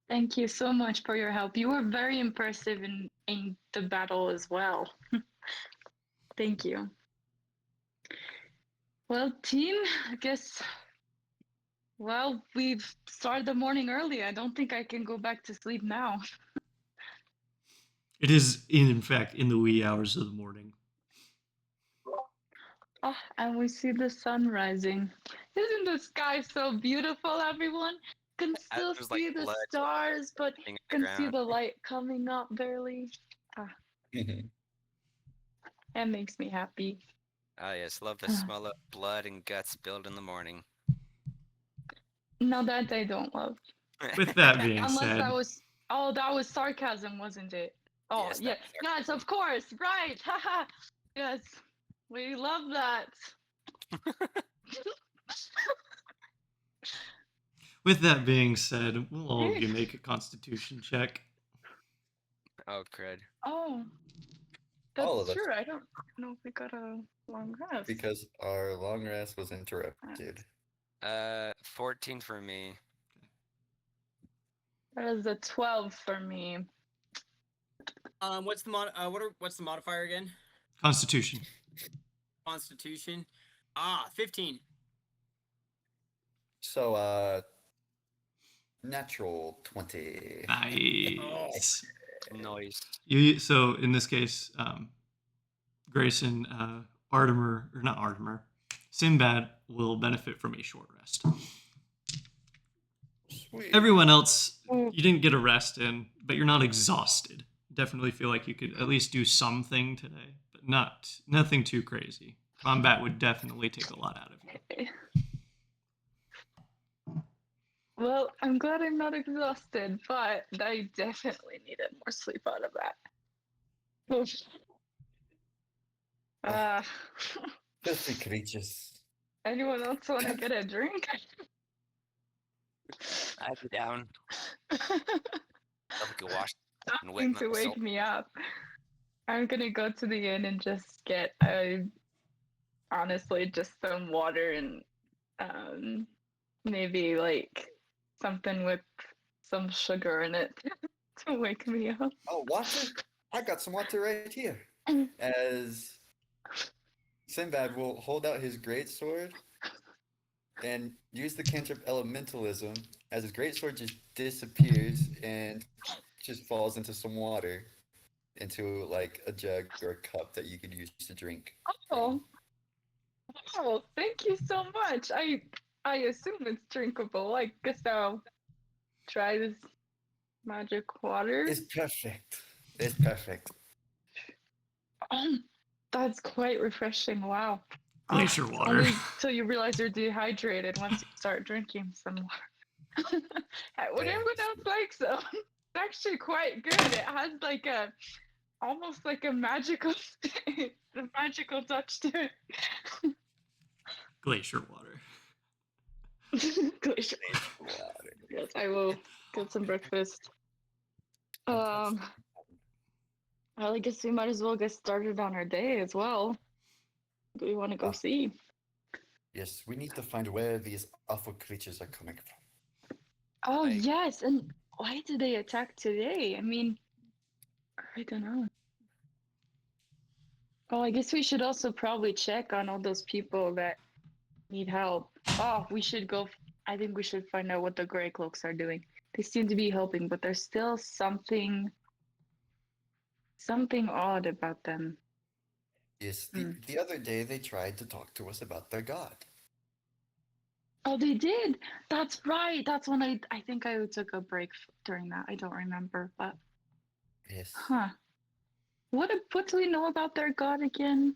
Thank you so much for your help. You were very impressive in the battle as well. Thank you. Well, team, I guess, well, we've started the morning early. I don't think I can go back to sleep now. It is, in fact, in the wee hours of the morning. Oh, and we see the sun rising. Isn't the sky so beautiful, everyone? Can still There's, see like, the blood stars, but dripping on the can see ground. the light coming up barely. That makes me happy. Oh yes, love the smell of blood and guts spilled in the morning. No, that I don't love. With that being Unless said, that was sarcasm, wasn't it? Oh, Yes, that yeah. was Yes, sarcasm. of course. Right. Haha. Yes. We love that. with that being said, we'll all of you make a Constitution check. Oh crud. Oh. All of That's us. true. I don't know if we got a long rest. Because our long rest was interrupted. 14 for me. That is a 12 for me. What's the modifier again? Constitution. Constitution. 15. So, natural 20. Nice. Noise. So in this case, Grayson, Sinbad will benefit from a short rest. Sweet. Everyone else, you didn't get a rest in, but you're not exhausted. Definitely feel like you could at least do something today, but nothing too crazy. Combat would definitely take a lot out of you. Well, I'm glad I'm not exhausted, but I definitely needed more sleep out of that. Oof. Filthy creatures. Anyone else want to get a drink? I'd be down. I'll go wash and wet Something to myself. wake me up. I'm gonna go to the inn and just get honestly just some water and maybe like something with some sugar in it to wake me up. Oh, water? I got some water right here. As Sinbad will hold out his great sword and use the cantrip elementalism as his great sword just disappears and just falls into some water, into like a jug or a cup that you could use to drink from. Oh, thank you so much. I assume it's drinkable. I guess I'll try this magic water. It's perfect. It's perfect. That's quite refreshing. Wow. Glacier water. Only till you realize you're dehydrated once you start drinking some water. Would everyone else like some? It's actually quite good. It has like a almost like a magical a magical touch to it. Glacier water. Glacier. Water. Yes, I will get some breakfast. Well, I guess we might as well get started on our day as well. Do we want to go Ah. see? Yes, we need to find where these awful creatures are coming from. Oh, Like- yes. And why did they attack today? I mean, I don't know. Oh, I guess we should also probably check on all those people that need help. Oh, we should go. I think we should find out what the Grey Cloaks are doing. They seem to be helping, but there's still something odd about them. Yes, Hmm. the other day they tried to talk to us about their god. Oh, they did. That's right. That's when I think I took a break during that. I don't remember, but Yes. huh. What do we know about their god again?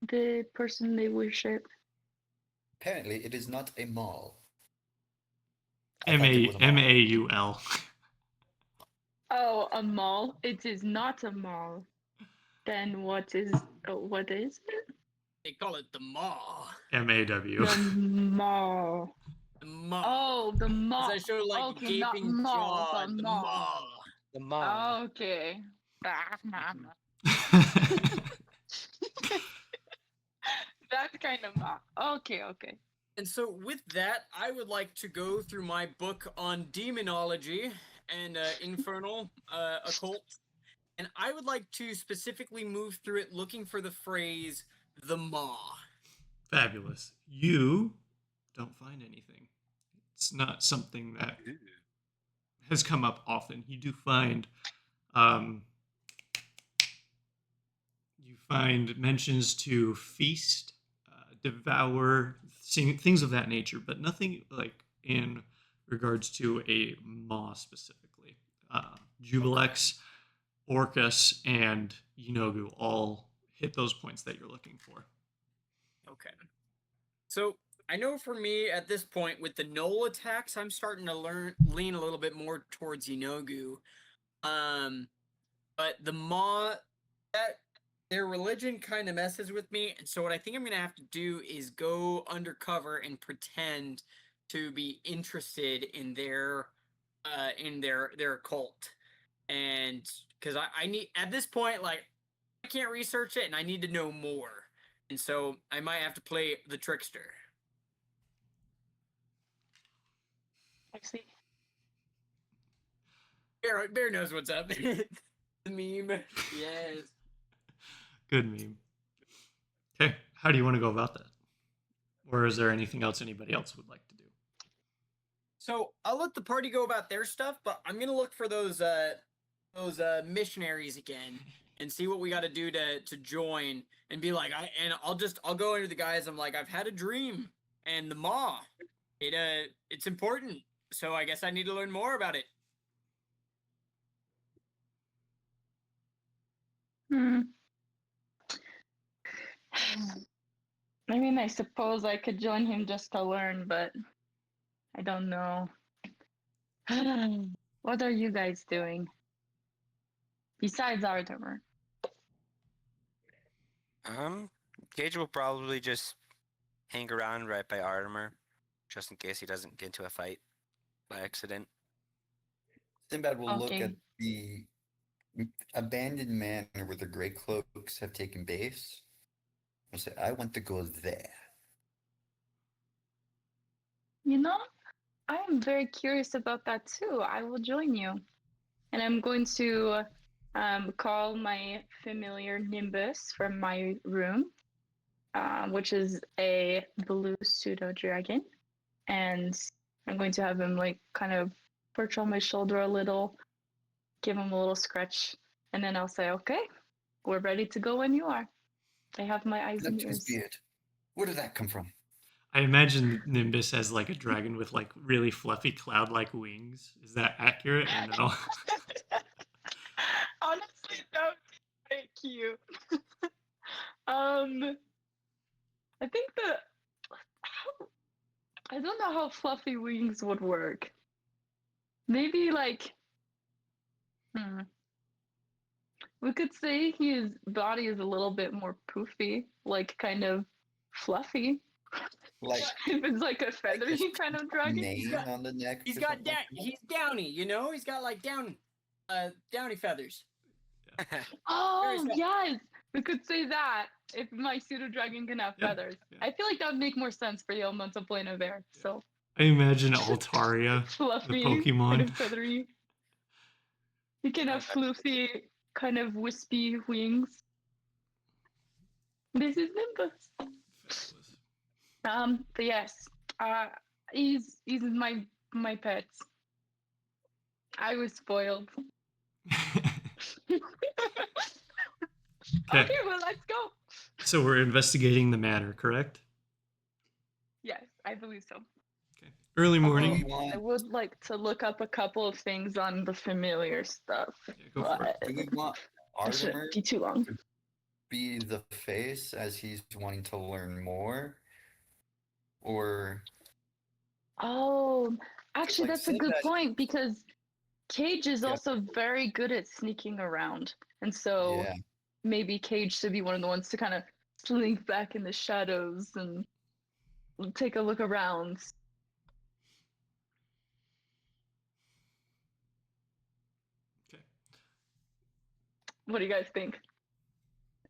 The person they worship. Apparently, it is not a mall. I thought it was a mall. Maul. Oh, a mall. It is not a mall. Then what is it? They call it the maw. MAW. The mall. The maw. Oh, the mall. As I show like Okay, not gaping mall, jaw. but The mall. maw. The mom. Okay. That kind of mall. Okay, okay. And so, with that, I would like to go through my book on demonology and infernal occult. And I would like to specifically move through it looking for the phrase the maw. Fabulous. You don't find anything. It's not something that has come up often. You do find you find mentions to feast, devour, things of that nature, but nothing like in regards to a maw specifically. Jubilex, Orcus, and Yinogu all hit those points that you're looking for. Okay. So I know for me at this point with the Knoll attacks, I'm starting to lean a little bit more towards Yinogu. But the Maw, that their religion kind of messes with me, and so what I think I'm gonna have to do is go undercover and pretend to be interested in their cult, and because I need at this point like I can't research it and I need to know more, and so I might have to play the trickster. Actually, Bear knows what's up. The meme, yes. Good meme. Okay, how do you want to go about that? Or is there anything else anybody else would like to do? So I'll let the party go about their stuff, but I'm gonna look for those missionaries again and see what we got to do to join and be like I'll go into the guys. I'm like, I've had a dream and the maw, it's important. So I guess I need to learn more about it. I mean, I suppose I could join him just to learn, but I don't know. What are you guys doing? Besides Artemer. Gage will probably just hang around right by Artemer, just in case he doesn't get into a fight by accident. Sinbad will look Okay. at the abandoned manor where the Grey Cloaks have taken base and say, I want to go there. You know, I am very curious about that too. I will join you. And I'm going to call my familiar Nimbus from my room which is a blue pseudo dragon, and I'm going to have him like kind of perch on my shoulder a little, give him a little scratch, and then I'll say, "Okay, we're ready to go when you are." I have my eyes and Neptune's ears. beard. Where did that come from? I imagine Nimbus as like a dragon with like really fluffy cloud-like wings. Is that accurate or no? Honestly, that would be very cute. I think that I don't know how fluffy wings would work. Maybe like, hmm, we could say his body is a little bit more poofy, like kind of fluffy. Like If it's like a feathery this kind of dragon. mane got- on the neck. He's or got something like that? he's downy, you know. He's got like downy feathers. Oh soft. yes, we could say that if my pseudo dragon can have Yeah, feathers. yeah. I feel like that would make more sense for the elemental plane of air. So I imagine Altaria, the fluffy, kind Pokemon. of feathery. He can have fluffy, kind of wispy wings. This is Nimbus. Fabulous. But yes, he's my pet. I was spoiled. Okay. Okay, well let's go. So we're investigating the matter, correct? Yes, I believe so. Okay. Early morning. we I want? would like to look up a couple of things on the familiar stuff, Yeah, go for it. but Do we want it shouldn't Artemer be too long. to be the face as he's wanting to learn more, or Oh, actually, like that's a good Sinbad- point because Cage is Yeah. also very good at sneaking around, and so yeah, maybe Cage should be one of the ones to kind of slink back in the shadows and take a look around. Okay. What do you guys think?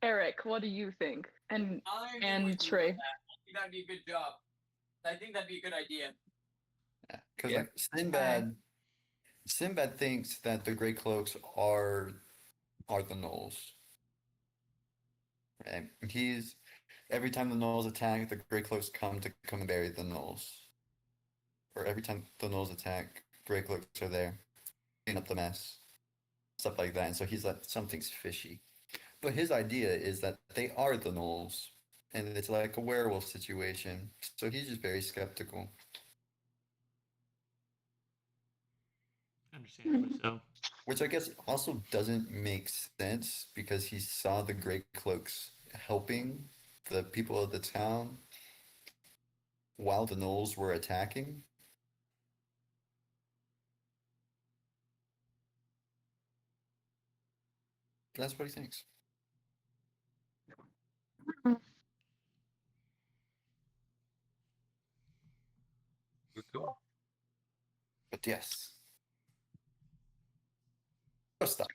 Eric, what do you think? And Trey. I think that'd be a good job. I think that'd be a good idea. because Yeah. like Sinbad thinks that the Grey Cloaks are the Gnolls, and he's every time the Gnolls attack, the Grey Cloaks come to come and bury the Gnolls, or every time the Gnolls attack, Grey Cloaks are there, clean up the mess, stuff like that. And so he's like, something's fishy. But his idea is that they are the Gnolls, and it's like a werewolf situation. So he's just very skeptical. Understandably so. Which I guess also doesn't make sense because he saw the Grey Cloaks helping the people of the town while the Gnolls were attacking. That's what he thinks. Cool. But yes. First up,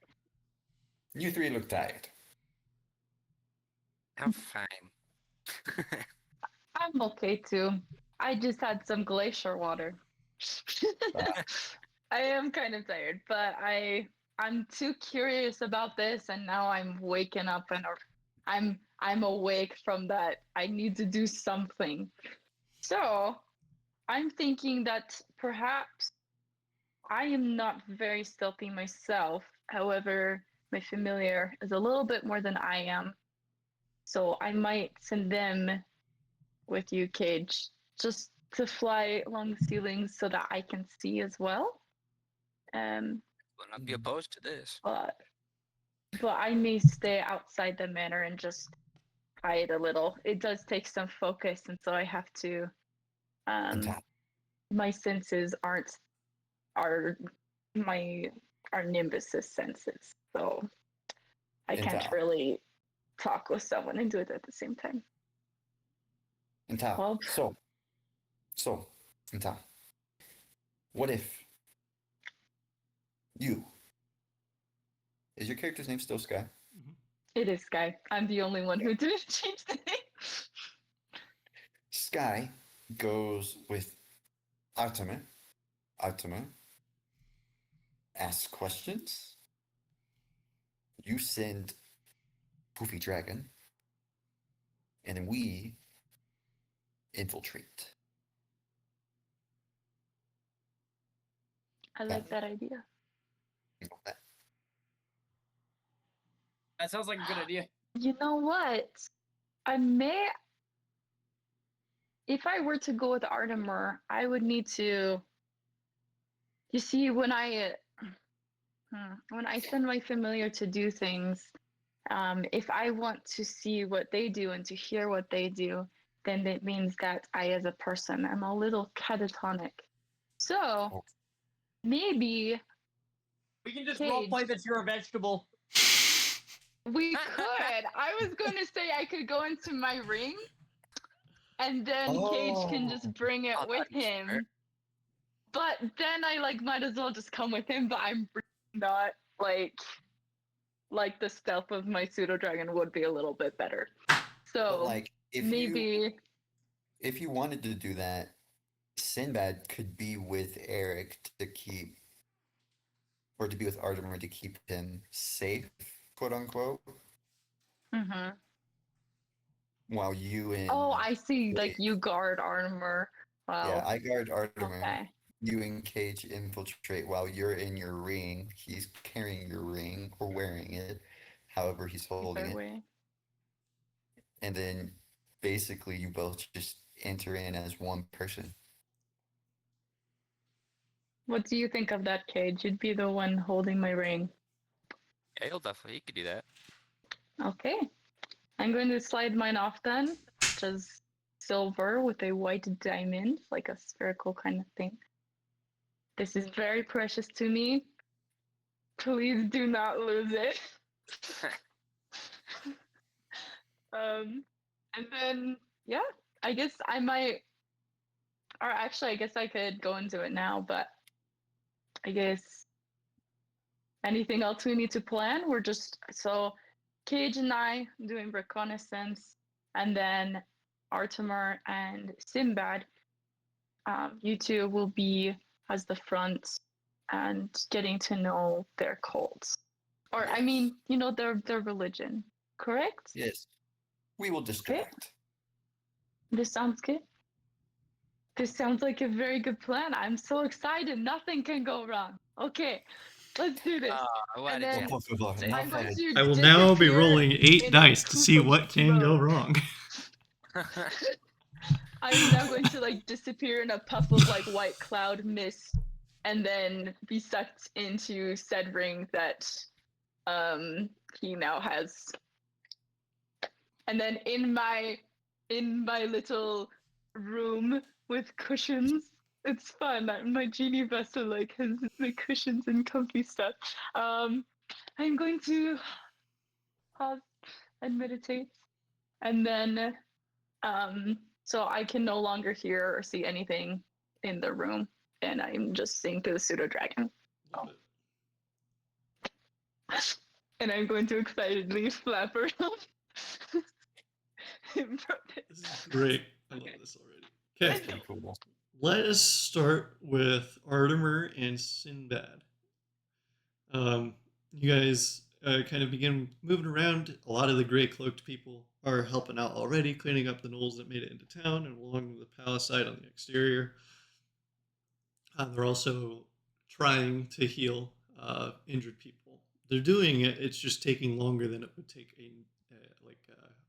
you three look tired. I'm fine. I'm okay too. I just had some glacier water. I am kind of tired, but I'm too curious about this, and now I'm waking up and I'm awake from that. I need to do something. So I'm thinking that perhaps I am not very stealthy myself. However, my familiar is a little bit more than I am. So I might send them with you, Cage, just to fly along the ceilings so that I can see as well. Will not be opposed to this. But I may stay outside the manor and just hide a little. It does take some focus, and so I have to. My senses aren't are my are Nimbus's senses, so I can't Intel. really talk with someone and do it at the same time. Intel. Well- So, Intel. What if you is your character's name still Sky? It is Sky. I'm the only one who didn't change the name. Sky goes with Artemis. Asks questions. You send Poofy Dragon. and then we infiltrate. I like that idea. That sounds like a good idea. You know what? I may, if I were to go with Artemer, I would need to. You see, when I send my familiar to do things, if I want to see what they do and to hear what they do, then it means that I, as a person, am a little catatonic. So maybe We can just Cage. roleplay that you're a vegetable. we could. I was going to say I could go into my ring, and then Cage can just bring it with him. Smart. But then I might as well just come with him. But I'm not like the stealth of my pseudo dragon would be a little bit better. So But like, maybe if you wanted to do that, Sinbad could be with Eric to keep, or to be with Artemer to keep him safe, quote unquote. Mm-hmm. While you and Oh, I see. Cage- Like you guard Artemer. Wow. Yeah, I guard Artemer. Okay. You and Cage infiltrate while you're in your ring. He's carrying your ring or wearing it, however he's holding it. Way. And then basically you both just enter in as one person. What do you think of that, Cage? You'd be the one holding my ring. Yeah, he could do that. Okay. I'm going to slide mine off then, just silver with a white diamond, like a spherical kind of thing. This is very precious to me. Please do not lose it. And then, yeah, I guess I might, or actually, I guess I could go into it now, but I guess anything else we need to plan? We're just, so Cage and I doing reconnaissance, and then Artemer and Sinbad, you two will be as the front and getting to know their cults. Or, I Yes. mean, their religion, correct? Yes. We will distract. This sounds good. This sounds like a very good plan. I'm so excited. Nothing can go wrong. Okay, let's do this. What And did then you Por favor, say? no I'm going fun. to I will now be disappear rolling 8 in a dice to see poop of what can go smoke. wrong. I'm now going to disappear in a puff of white cloud mist, and then be sucked into said ring that he now has. And then in my little room with cushions, it's fun. My genie vessel has the cushions and comfy stuff. I'm going to pause and meditate, and then so I can no longer hear or see anything in the room, and I'm just seeing through the pseudo dragon. Love it. And I'm going to excitedly flap around. This is great. I love this already. That's Okay, pretty cool. let us start with Artemer and Sinbad. You guys kind of begin moving around. A lot of the gray cloaked people are helping out already, cleaning up the knolls that made it into town and along the palace side on the exterior. They're also trying to heal injured people. They're doing it. It's just taking longer than it would take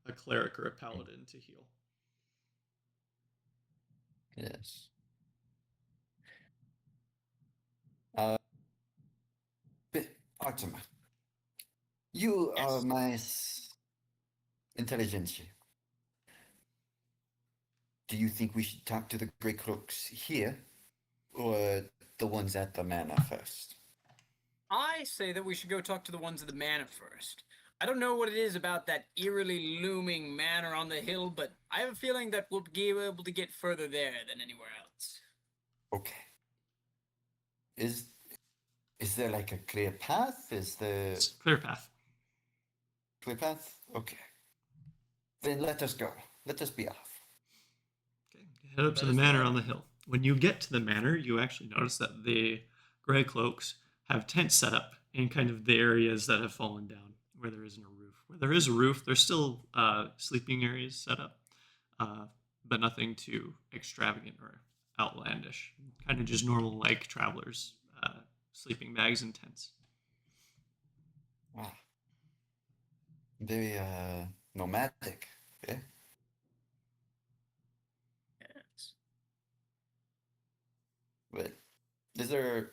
a cleric or a paladin to heal. Yes. Artemer, you are my intelligentsia. Do you think we should talk to the Grey Cloaks here, or the ones at the manor first? I say that we should go talk to the ones at the manor first. I don't know what it is about that eerily looming manor on the hill, but I have a feeling that we'll be able to get further there than anywhere else. Okay. Is there a clear path? Is there It's a clear path. clear path? Okay. Then let us go. Let us be off. Okay, head up to the manor on the hill. When you get to the manor, you actually notice that the Grey Cloaks have tents set up in kind of the areas that have fallen down. where there isn't a roof. Where there is a roof, there's still sleeping areas set up, but nothing too extravagant or outlandish. Kind of just normal like travelers, sleeping bags and tents. Wow. Very nomadic. Yeah. Yes. But is there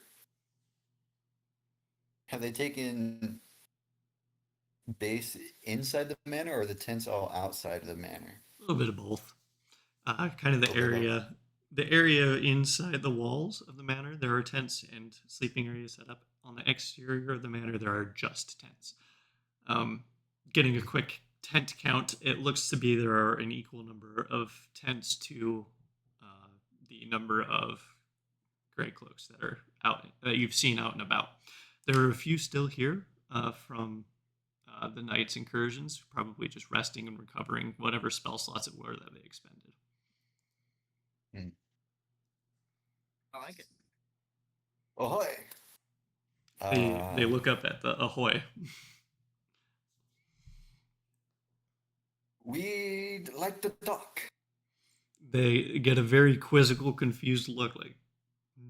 have they taken base inside the manor or are the tents all outside of the manor? A little bit of both. Kind of the Okay, go. area inside the walls of the manor, there are tents and sleeping areas set up. On the exterior of the manor, there are just tents. Getting a quick tent count, it looks to be there are an equal number of tents to the number of gray cloaks that are out that you've seen out and about. There are a few still here from the night's incursions, probably just resting and recovering whatever spell slots it were that they expended. I like it. Ahoy! They look up at the ahoy. We'd like to talk. They get a very quizzical, confused look, like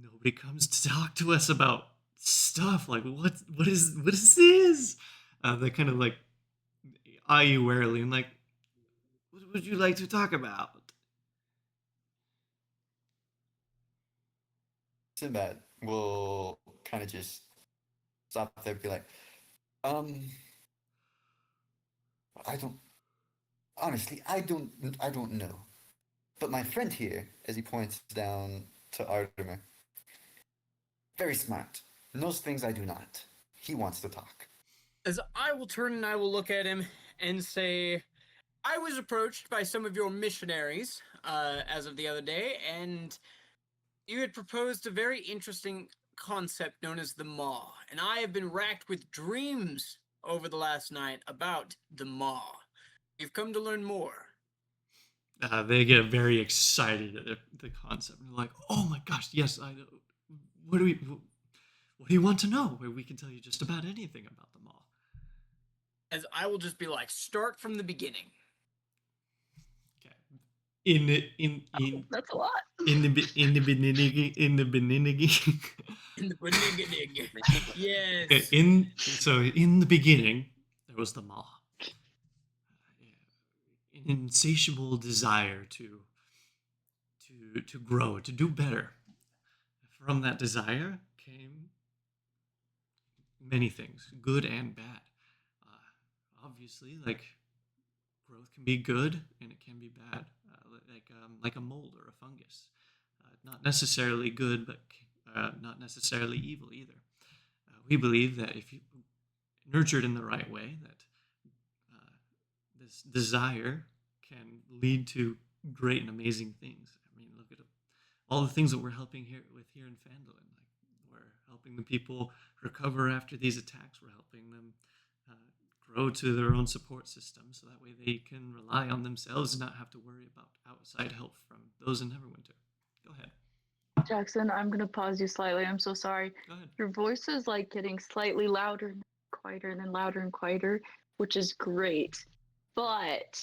nobody comes to talk to us about stuff. Like what is this? They kind of like eye you warily and like, what would you like to talk about? Sinbad will kind of just stop there and be like, I don't honestly, I don't know. But my friend here, as he points down to Artemis, very smart, knows things I do not. He wants to talk. As I will turn and I will look at him and say, I was approached by some of your missionaries as of the other day, and you had proposed a very interesting concept known as the Maw, and I have been racked with dreams over the last night about the Maw. You've come to learn more. They get very excited at the concept. They're like, "Oh my gosh, yes! What do you want to know? We can tell you just about anything about the Maw." As I will just be like, start from the beginning. Okay. In That's a lot. in the beginning In the beginning. Yes. Okay, in the beginning, there was the Maw. An insatiable desire to grow, to do better. From that desire came many things, good and bad. Obviously, like growth can be good and it can be bad, like a mold or a fungus. Not necessarily good, but not necessarily evil either. We believe that if you nurtured in the right way, that this desire can lead to great and amazing things. I mean, look at all the things that we're helping here in Phandalin. Like we're helping the people recover after these attacks. We're helping them grow to their own support system, so that way they can rely on themselves and not have to worry about outside help from those in Neverwinter. Go ahead. Jackson, I'm gonna pause you slightly. I'm so sorry. Go ahead. Your voice is like getting slightly louder and quieter and then louder and quieter, which is great. But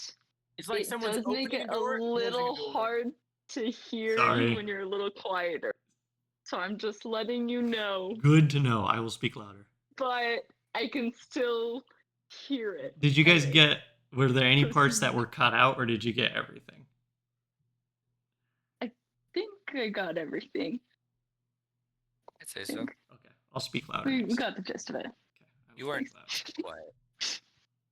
It's like it someone's does make opening it a door, a little closing a door. hard to hear Sorry. you when you're a little quieter. So I'm just letting you know. Good to know. I will speak louder. But I can still hear it. Did you guys Okay. were there any parts that were cut out, or did you get everything? I think I got everything. I'd say so. Think. Okay, I'll speak louder. We next. got the gist of it. Okay, I will You weren't speak louder. quiet.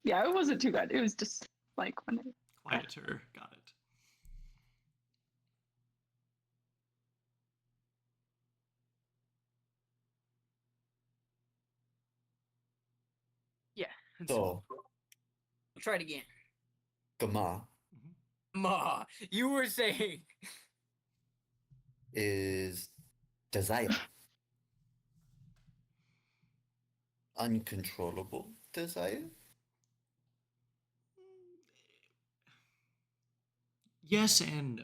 Yeah, it wasn't too bad. It was just like when Quieter. Got it. Yeah. So, I'll try it again. Gama Ma, you were saying. is desire. Uncontrollable desire? Yes and no.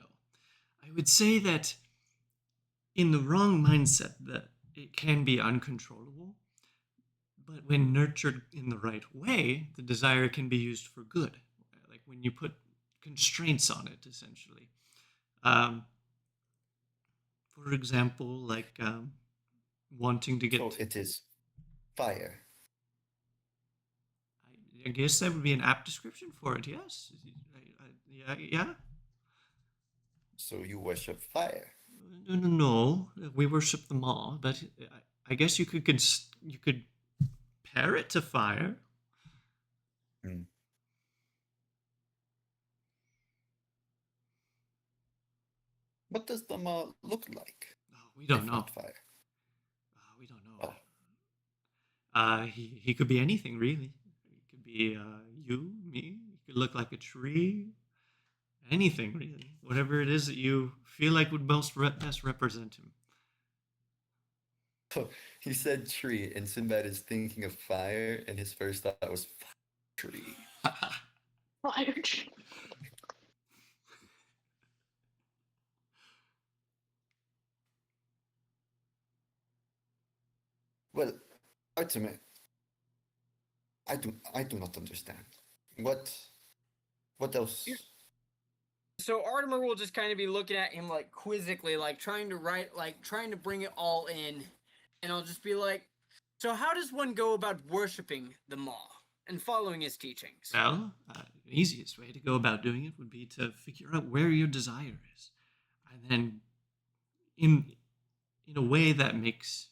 I would say that in the wrong mindset that it can be uncontrollable, But when nurtured in the right way, the desire can be used for good. Like when you put constraints on it, essentially. Um, for example, like wanting to get. So it is fire. I guess that would be an apt description for it. Yes. Yeah. Yeah. So you worship fire. No. We worship them all, but I guess you could pair it to fire. Hmm. What does the maw look like? Oh, we don't if know. not fire. We don't know. Oh. He could be anything really. He could be you, me. He could look like a tree. Anything really. Whatever it is that you feel like would best represent him. So he said tree, and Sinbad is thinking of fire, and his first thought was tree. Fire tree. Well, Artemis, I do not understand. What else? So Artemis will just kind of be looking at him like quizzically, like trying to bring it all in, and I'll just be like, so how does one go about worshiping the Maw and following his teachings? Well, the easiest way to go about doing it would be to figure out where your desire is, and then, in a way that makes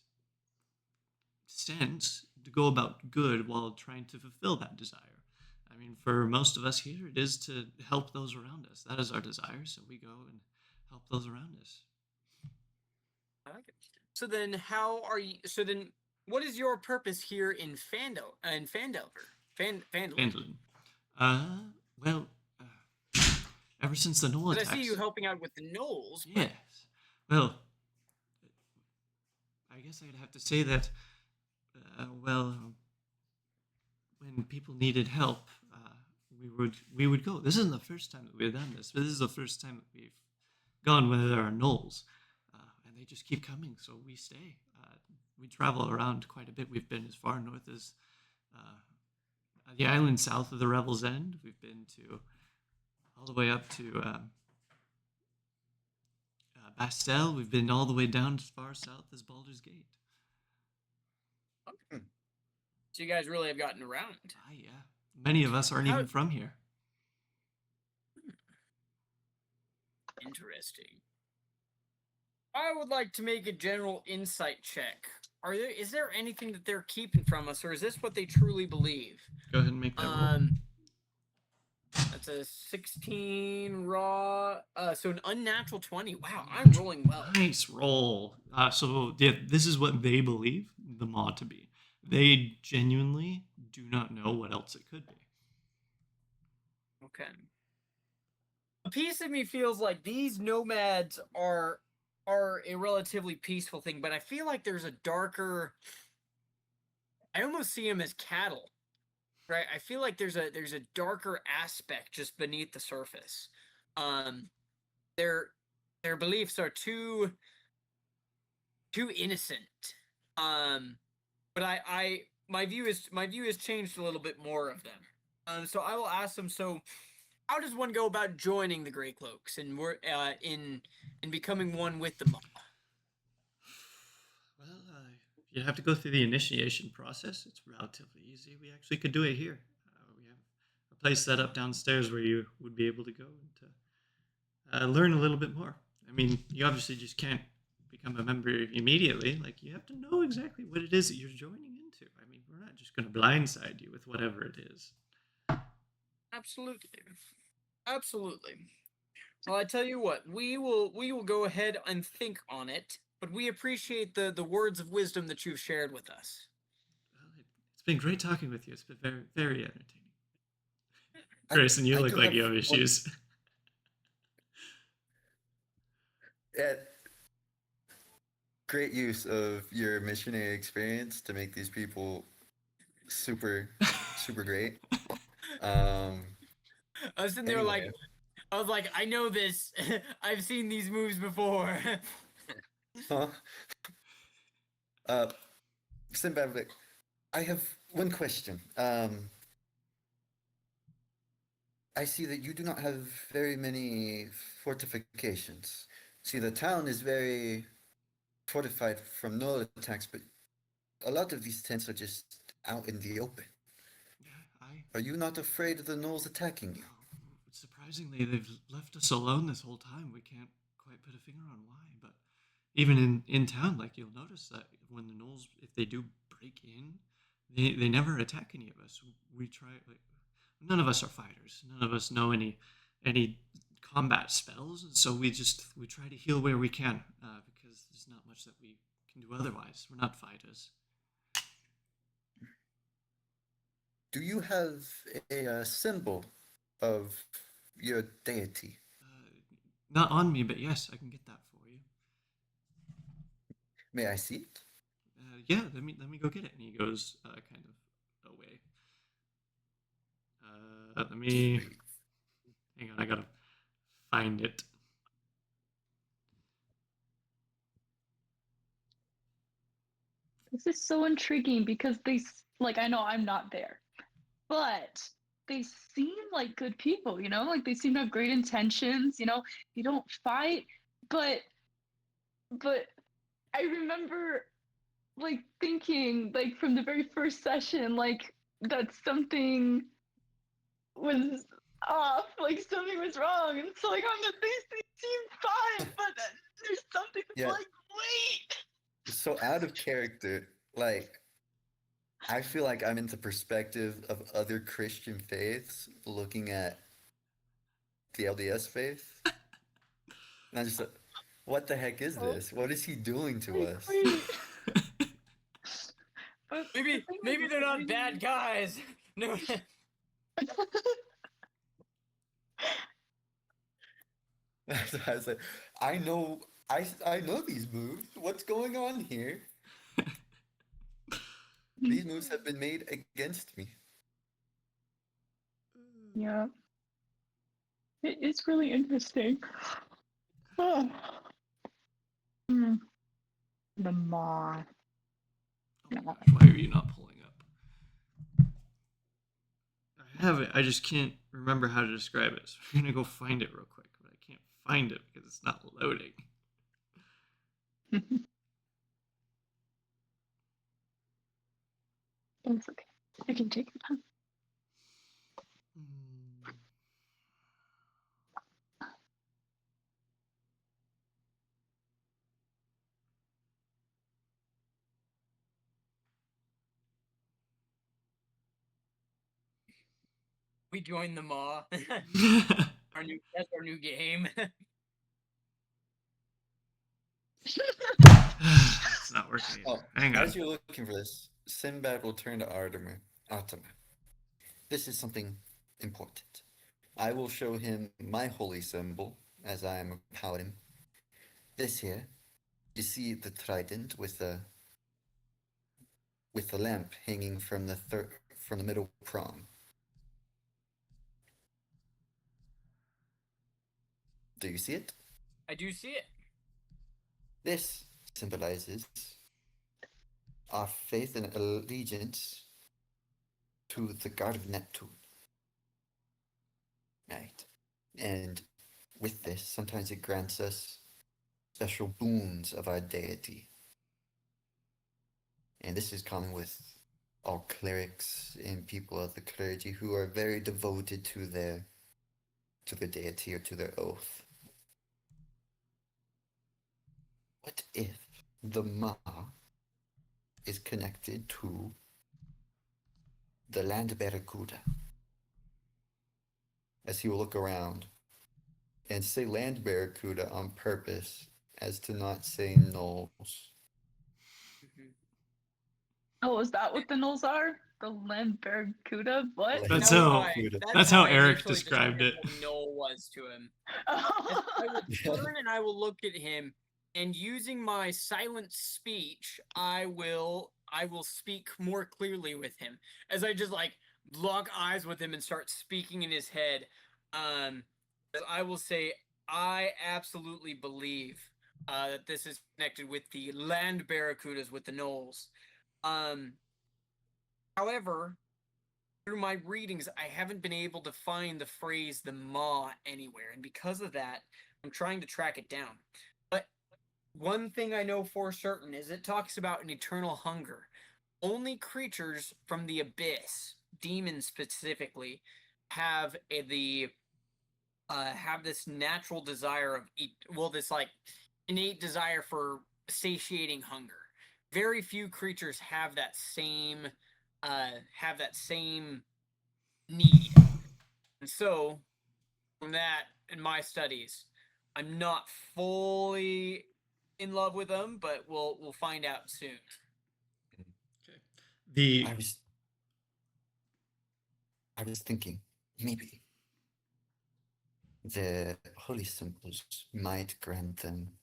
sense, to go about good while trying to fulfill that desire. I mean, for most of us here, it is to help those around us. That is our desire, so we go and help those around us. I like it. So then, how are you? So then, what is your purpose here in Fandelver? Phandalin. Well, ever since the Knoll But I attacks. see you helping out with the Knolls. Yes. Well, I guess I'd have to say that, when people needed help, we would go. This isn't the first time that we've done this, but this is the first time that we've gone when there are Knolls, and they just keep coming, so we stay. We travel around quite a bit. We've been as far north as the island south of the Revel's End. We've been to all the way up to Bastel. We've been all the way down as far south as Baldur's Gate. Okay. So you guys really have gotten around. Yeah. Many of us aren't even from here. Interesting. I would like to make a general insight check. Is there anything that they're keeping from us, or is this what they truly believe? Go ahead and make that roll. That's a 16 raw. So an unnatural 20. Wow, I'm rolling well. Nice roll. So yeah, this is what they believe the Maw to be. They genuinely do not know what else it could be. Okay. A piece of me feels like these nomads are a relatively peaceful thing, but I feel like there's a darker. I almost see them as cattle, right? I feel like there's a darker aspect just beneath the surface. Their beliefs are too innocent. But my view has changed a little bit more of them. So I will ask them. So, how does one go about joining the Grey Cloaks and we're in becoming one with the Maw? Well, you have to go through the initiation process. It's relatively easy. We actually could do it here. We have a place set up downstairs where you would be able to go and learn a little bit more. I mean, you obviously just can't become a member immediately. Like, you have to know exactly what it is that you're joining into. I mean, we're not just going to blindside you with whatever it is. Absolutely. Well, I tell you what, we will go ahead and think on it, but we appreciate the words of wisdom that you've shared with us. Well, it's been great talking with you. It's been very, very entertaining. Grayson, you look like you have issues. Yeah. Great use of your missionary experience to make these people super great. I was sitting there Anyway. I was like, I know this. I've seen these moves before. Huh? Sinbad, I have one question. I see that you do not have very many fortifications. See, the town is very fortified from no attacks, but a lot of these tents are just out in the open. Yeah, I. Are you not afraid of the gnolls attacking you? Surprisingly, they've left us alone this whole time. We can't quite put a finger on why, but even in town, like you'll notice that when the gnolls, if they do break in, they never attack any of us. We try like none of us are fighters. None of us know any combat spells, and so we try to heal where we can because there's not much that we can do otherwise. We're not fighters. Do you have a symbol of your deity? Not on me, but yes, I can get that for you. May I see it? Yeah, let me go get it. And he goes kind of away. Let me Sweet. hang on. I gotta find it. This is so intriguing because like I know I'm not there, but they seem like good people, you know? Like they seem to have great intentions, you know? You don't fight, but I remember like thinking like from the very first session like that something was off, like something was wrong. And so like on the they seem fine, but there's something that's Yeah. like wait. So out of character, like I feel like I'm in the perspective of other Christian faiths looking at the LDS faith. And I'm just like, what the heck is this? What is he doing to Like, us? wait. But Maybe the thing maybe is, they're not really- bad guys. No. So I was like, I know, I know these moves. What's going on here? These moves have been made against me. Yeah. It's really interesting. Oh. Hmm. The maw. Oh my gosh, why are you not pulling up? I have it. I just can't remember how to describe it. So I'm gonna go find it real quick, but I can't find it because it's not loading. It's okay. I can take your time. Hmm. We joined the Maw. That's our new game. It's not working either. Oh, Hang on. as you're looking for this, Sinbad will turn to Artemis. This is something important. I will show him my holy symbol, as I am a paladin. This here, you see the trident with the lamp hanging from the middle prong. Do you see it? I do see it. This symbolizes our faith and allegiance to the god of Neptune. Right. And with this, sometimes it grants us special boons of our deity. And this is common with all clerics and people of the clergy who are very devoted to their deity or to their oath. What if the Ma is connected to the land barracuda? As he will look around and say land barracuda on purpose as to not say gnolls. Oh, is that what the nulls are? The land barracuda? What? That's That was how- I- that's how I Eric initially described it. What Noel was to him. I will turn and I will look at him, and using my silent speech, I will speak more clearly with him as I just like lock eyes with him and start speaking in his head. I will say I absolutely believe that this is connected with the land barracudas with the gnolls. However, through my readings, I haven't been able to find the phrase "the maw" anywhere, and because of that, I'm trying to track it down. But one thing I know for certain is it talks about an eternal hunger. Only creatures from the abyss, demons specifically, have have this natural desire of this like innate desire for satiating hunger. Very few creatures have that same need. And so, from that in my studies, I'm not fully in love with them, but we'll find out soon. Okay. The I was thinking maybe the holy symbols might grant them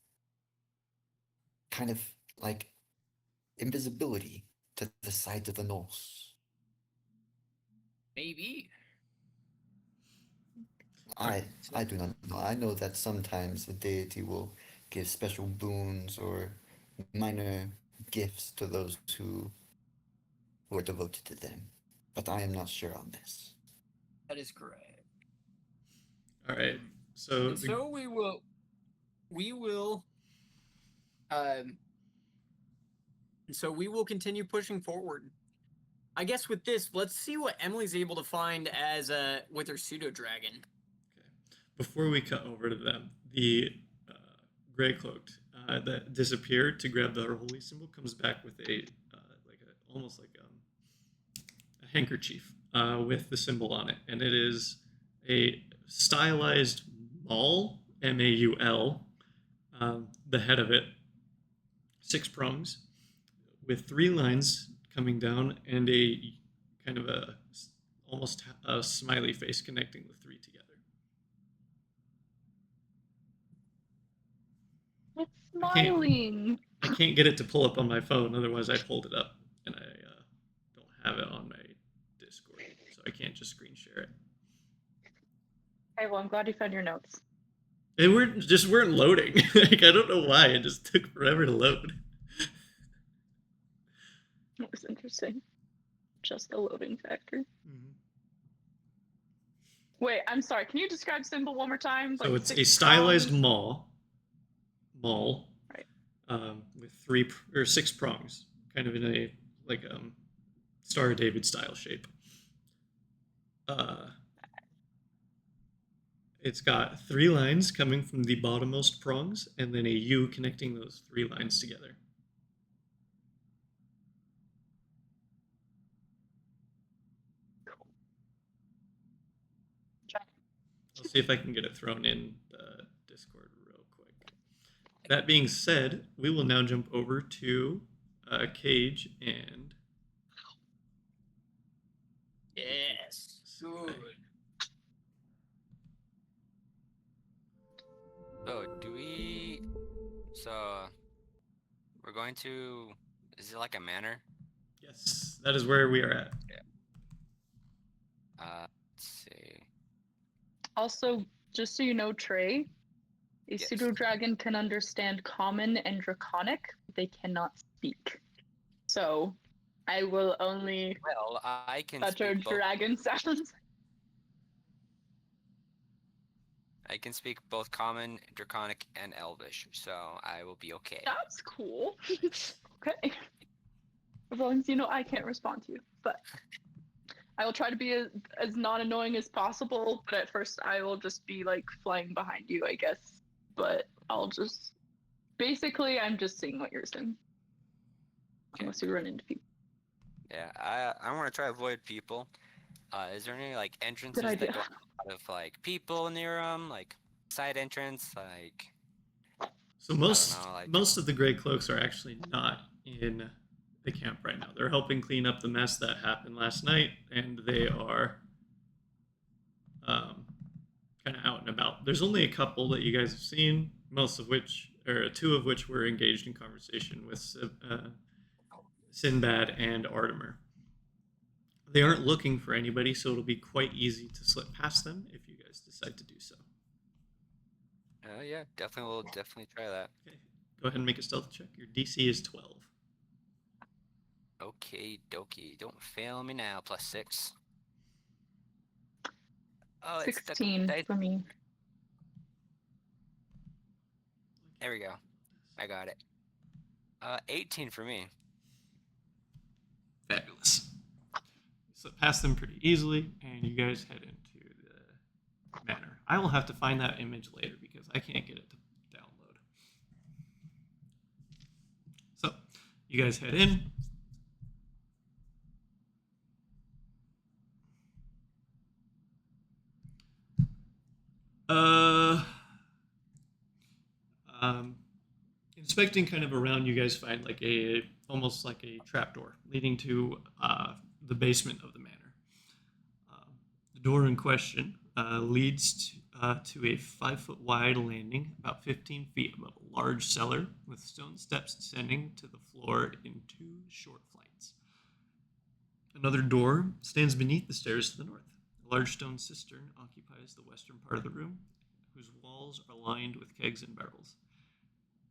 kind of like invisibility to the sight of the Norse. Maybe. I do not know. I know that sometimes the deity will give special boons or minor gifts to those who are devoted to them, but I am not sure on this. That is correct. all right. So And so we will and so we will continue pushing forward. I guess with this, let's see what Emily's able to find as with her pseudo dragon. before we cut over to them, the gray cloaked that disappeared to grab the holy symbol comes back with almost like a handkerchief with the symbol on it, and it is a stylized maul, maul. The head of it, 6 prongs, with 3 lines coming down and a kind of almost a smiley face connecting the 3 together. It's smiling. I can't get it to pull up on my phone, otherwise I pulled it up, and I don't have it on my Discord, so I can't just screen share it. Okay, well, I'm glad you found your notes. They weren't loading. Like, I don't know why, it just took forever to load. That was interesting. Just the loading factor. Mm-hmm. Wait, I'm sorry. Can you describe symbol one more time? So it's a stylized maul, right? With 3 or 6 prongs, kind of in a Star of David style shape. It's got 3 lines coming from the bottommost prongs, and then a U connecting those 3 lines together. I'll see if I can get it thrown in the Discord real quick. That being said, we will now jump over to Cage and... Yes. Good. So, we're going to... Is it like a manor? Yes, that is where we are at. Yeah. Let's see. Also, just so you know, Trey, a pseudo dragon can understand common and draconic, but they cannot speak. So, I will only I can utter speak both. dragon sounds. I can speak both common, draconic, and elvish, so I will be okay. That's cool. Okay. As long as you know I can't respond to you, but I will try to be as not annoying as possible, but at first I will just be like flying behind you, I guess. But I'm just seeing what you're saying. Okay. Unless you run into people. Yeah, I want to try to avoid people. Is there any like entrances Good idea. that go out of like people near them, like side entrance, like? So most of the gray cloaks are actually not in the camp right now. They're helping clean up the mess that happened last night, and they are kind of out and about. There's only a couple that you guys have seen, most of which, or 2 of which were engaged in conversation with Sinbad and Artemer. They aren't looking for anybody, so it'll be quite easy to slip past them if you guys decide to do so. Yeah, we'll try that. Okay, go ahead and make a stealth check. Your DC is 12. Okay, dokie. Don't fail me now. +6. Oh, it's the 16 dice. for me. There we go. I got it. 18 for me. Fabulous. So pass them pretty easily, and you guys head into the manor. I will have to find that image later because I can't get it to download. So you guys head in. Uh, um, Inspecting kind of around, you guys find like almost like a trapdoor leading to the basement of the manor. The door in question leads to a 5 foot wide landing, about 15 feet above a large cellar, with stone steps descending to the floor in 2 short flights. Another door stands beneath the stairs to the north. A large stone cistern occupies the western part of the room, whose walls are lined with kegs and barrels.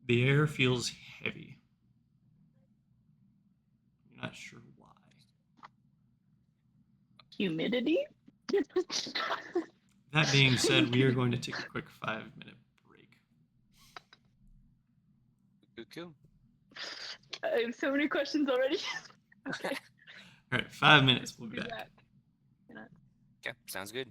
The air feels heavy. You're not sure why. Humidity? That being said, we are going to take a quick 5-minute break. Cool. I have so many questions already. Okay. All right, 5 minutes. We'll We'll be do back. that. Okay, sounds good.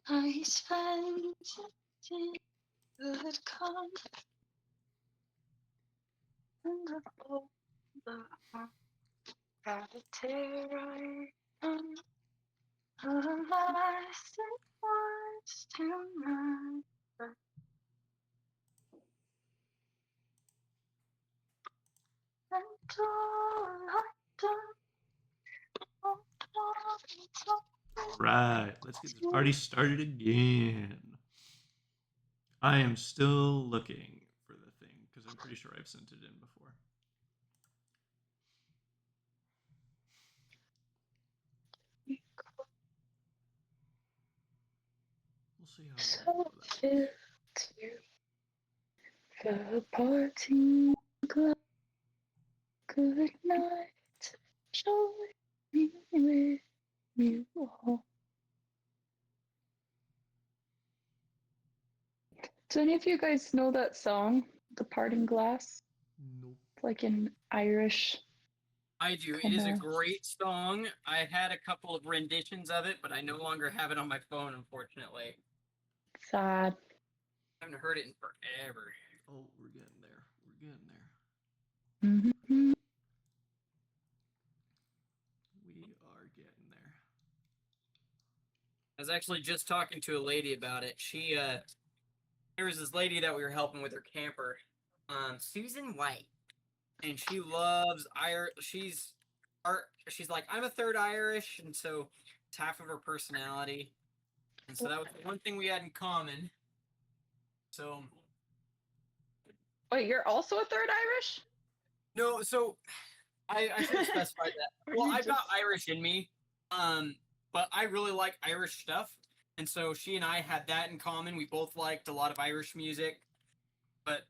I spent it would come and the terror alas it was tonight. And all I've done, All right, let's get this party started again. I am still looking for the thing because I'm pretty sure I've sent it in before. We'll see how so that works. the party club. Good night, joy be with you all. Do any of you guys know that song, The Parting Glass? Nope. It's like an Irish. I do. It is a great song. I had a couple of renditions of it, but I no longer have it on my phone, unfortunately. Sad. I haven't heard it in forever. Oh, we're getting there. We're getting there. Mm-hmm. We are getting there. I was actually just talking to a lady about it. There was this lady that we were helping with her camper, Susan White, and she loves She's like, I'm a third Irish, and so it's half of her personality, and so that was the one thing we had in common. So. Wait, you're also a third Irish? No, so I should have specified that. Well, I've got Irish in me, but I really like Irish stuff, and so she and I had that in common. We both liked a lot of Irish music, but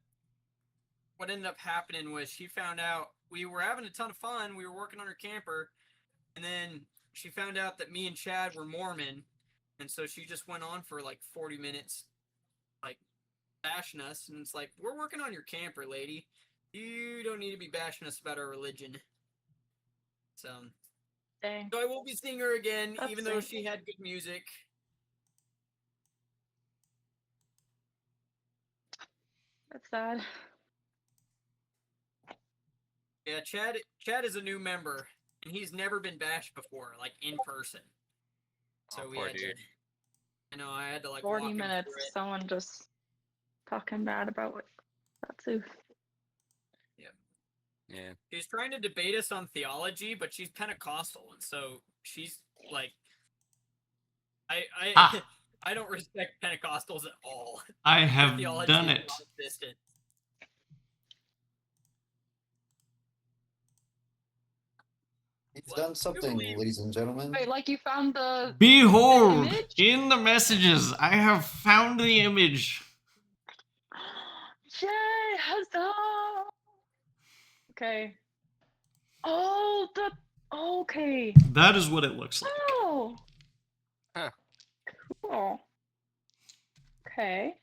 what ended up happening was she found out we were having a ton of fun. We were working on her camper, and then she found out that me and Chad were Mormon, and so she just went on for like 40 minutes, like bashing us, and it's like, we're working on your camper, lady. You don't need to be bashing us about our religion. So, Dang. so I won't be seeing her again, That's even though sweet. she had good music. That's sad. Yeah, Chad is a new member, and he's never been bashed before, like in person. So we poor had dude. I know I had to like 40 walk him minutes, through it. someone just talking bad about it. That's oof. Yeah. She's trying to debate us on theology, but she's Pentecostal, and so she's like, I don't respect Pentecostals at all. I Their have theology done is it. non-existent. He's done something, ladies and gentlemen. Wait, like you found the Behold, image? in the messages, I have found the image. Yay, huzzah! Okay. Oh, okay. That is what it looks like. Oh. Huh. Cool. Okay.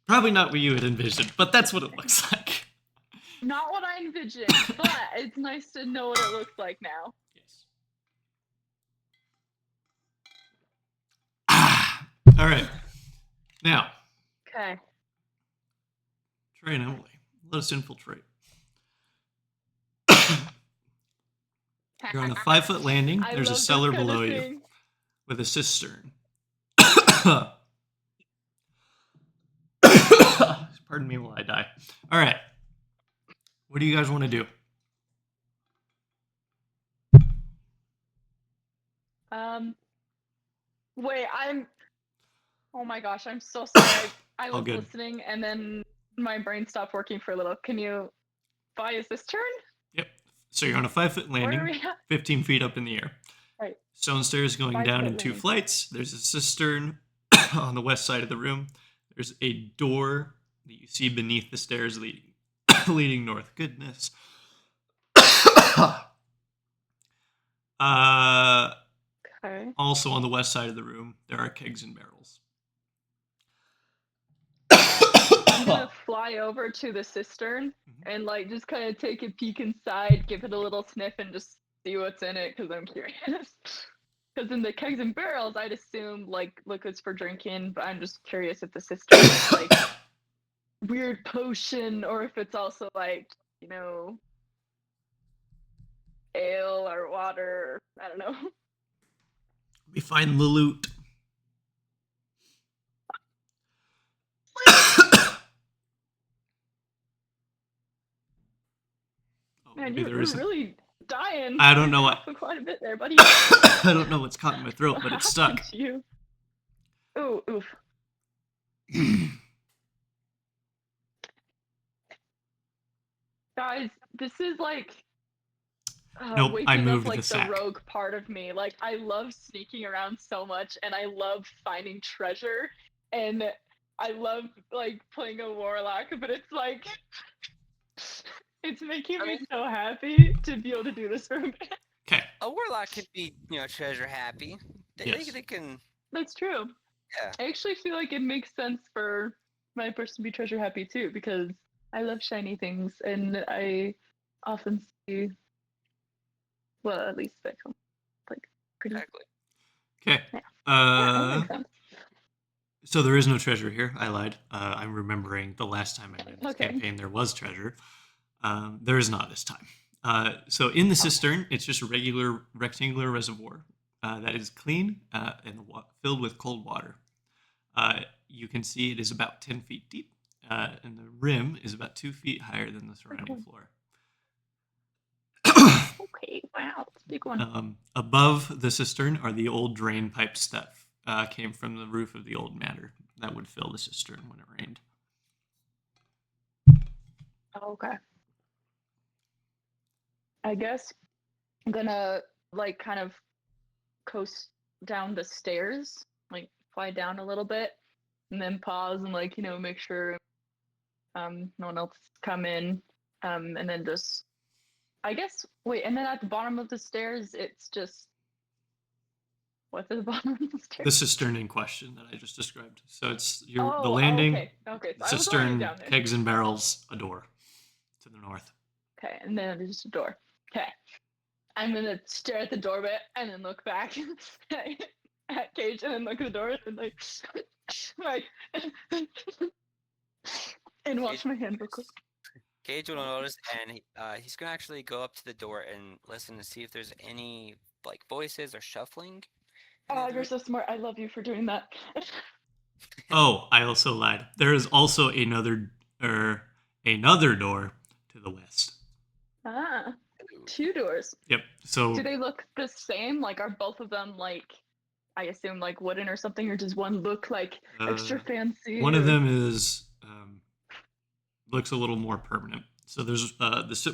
Probably not what you had envisioned, but that's what it looks like. Not what I envisioned, but it's nice to know what it looks like now. Yes. All right. Now, Okay. Trey and Emily, let us infiltrate. You're on a 5-foot landing. I There's a love this cellar kind of below you thing. with a cistern. Pardon me while I die. All right. What do you guys want to do? Wait, oh my gosh, I'm so sorry. I All was good. listening and then my brain stopped working for a little. Is this turn? Yep. So you're on a 5-foot landing, Where are we at? 15 feet up in the air. Right. Stone stairs going down 5-foot in 2 landing. flights. There's a cistern on the west side of the room. There's a door that you see beneath the stairs leading north. Goodness. Okay. Also on the west side of the room, there are kegs and barrels. I'm gonna fly over to the cistern and like just kind of take a peek inside, give it a little sniff, and just see what's in it because I'm curious. Because in the kegs and barrels, I'd assume like liquids for drinking, but I'm just curious if the cistern is like weird potion or if it's also like, you know, ale or water. I don't know. We find the loot. Man, Maybe you're there isn't. really dying. I don't know You're what. coughing quite a bit there, buddy. I don't know what's caught in my throat, but it's stuck. Happened to you? Oh, oof. Guys, this is like Nope, I waking up moved the like the sack. rogue part of me. Like I love sneaking around so much, and I love finding treasure, and I love like playing a warlock. But it's like it's making me so happy to be able to do this for a bit. Okay. A warlock can be, treasure happy. They can. That's true. Yeah. I actually feel like it makes sense for my person to be treasure happy too, because I love shiny things, and I often see, well, at least back home, like pretty. Exactly. Okay. Yeah. That makes sense. So there is no treasure here. I lied. I'm remembering the last time I ran this Okay. campaign, there was treasure. There is not this time. So in the cistern, it's just a regular rectangular reservoir that is clean and filled with cold water. You can see it is about 10 feet deep, and the rim is about 2 feet higher than the surrounding floor. Okay, wow, it's a big one. Above the cistern are the old drain pipes that came from the roof of the old manor that would fill the cistern when it rained. Okay. I guess I'm gonna like kind of coast down the stairs, like fly down a little bit, and then pause and like make sure no one else come in, and then just I guess wait, and then at the bottom of the stairs, it's just what's at the bottom of the stairs? The cistern in question that I just described. So it's the Oh, landing, okay. So I was already cistern, down there. kegs and barrels, a door to the north. Okay, and then there's just a door. Okay. I'm gonna stare at the door bit and then look back at Cage and then look at the door and like and wash my hand real quick. Cage will notice, and he's gonna actually go up to the door and listen to see if there's any like voices or shuffling. Oh, you're so smart. I love you for doing that. Oh, I also lied. There is also another door to the west. Ah, 2 doors. Yep. So do they look the same? Like, are both of them like, I assume like wooden or something, or does one look like extra fancy? One of them is looks a little more permanent. So there's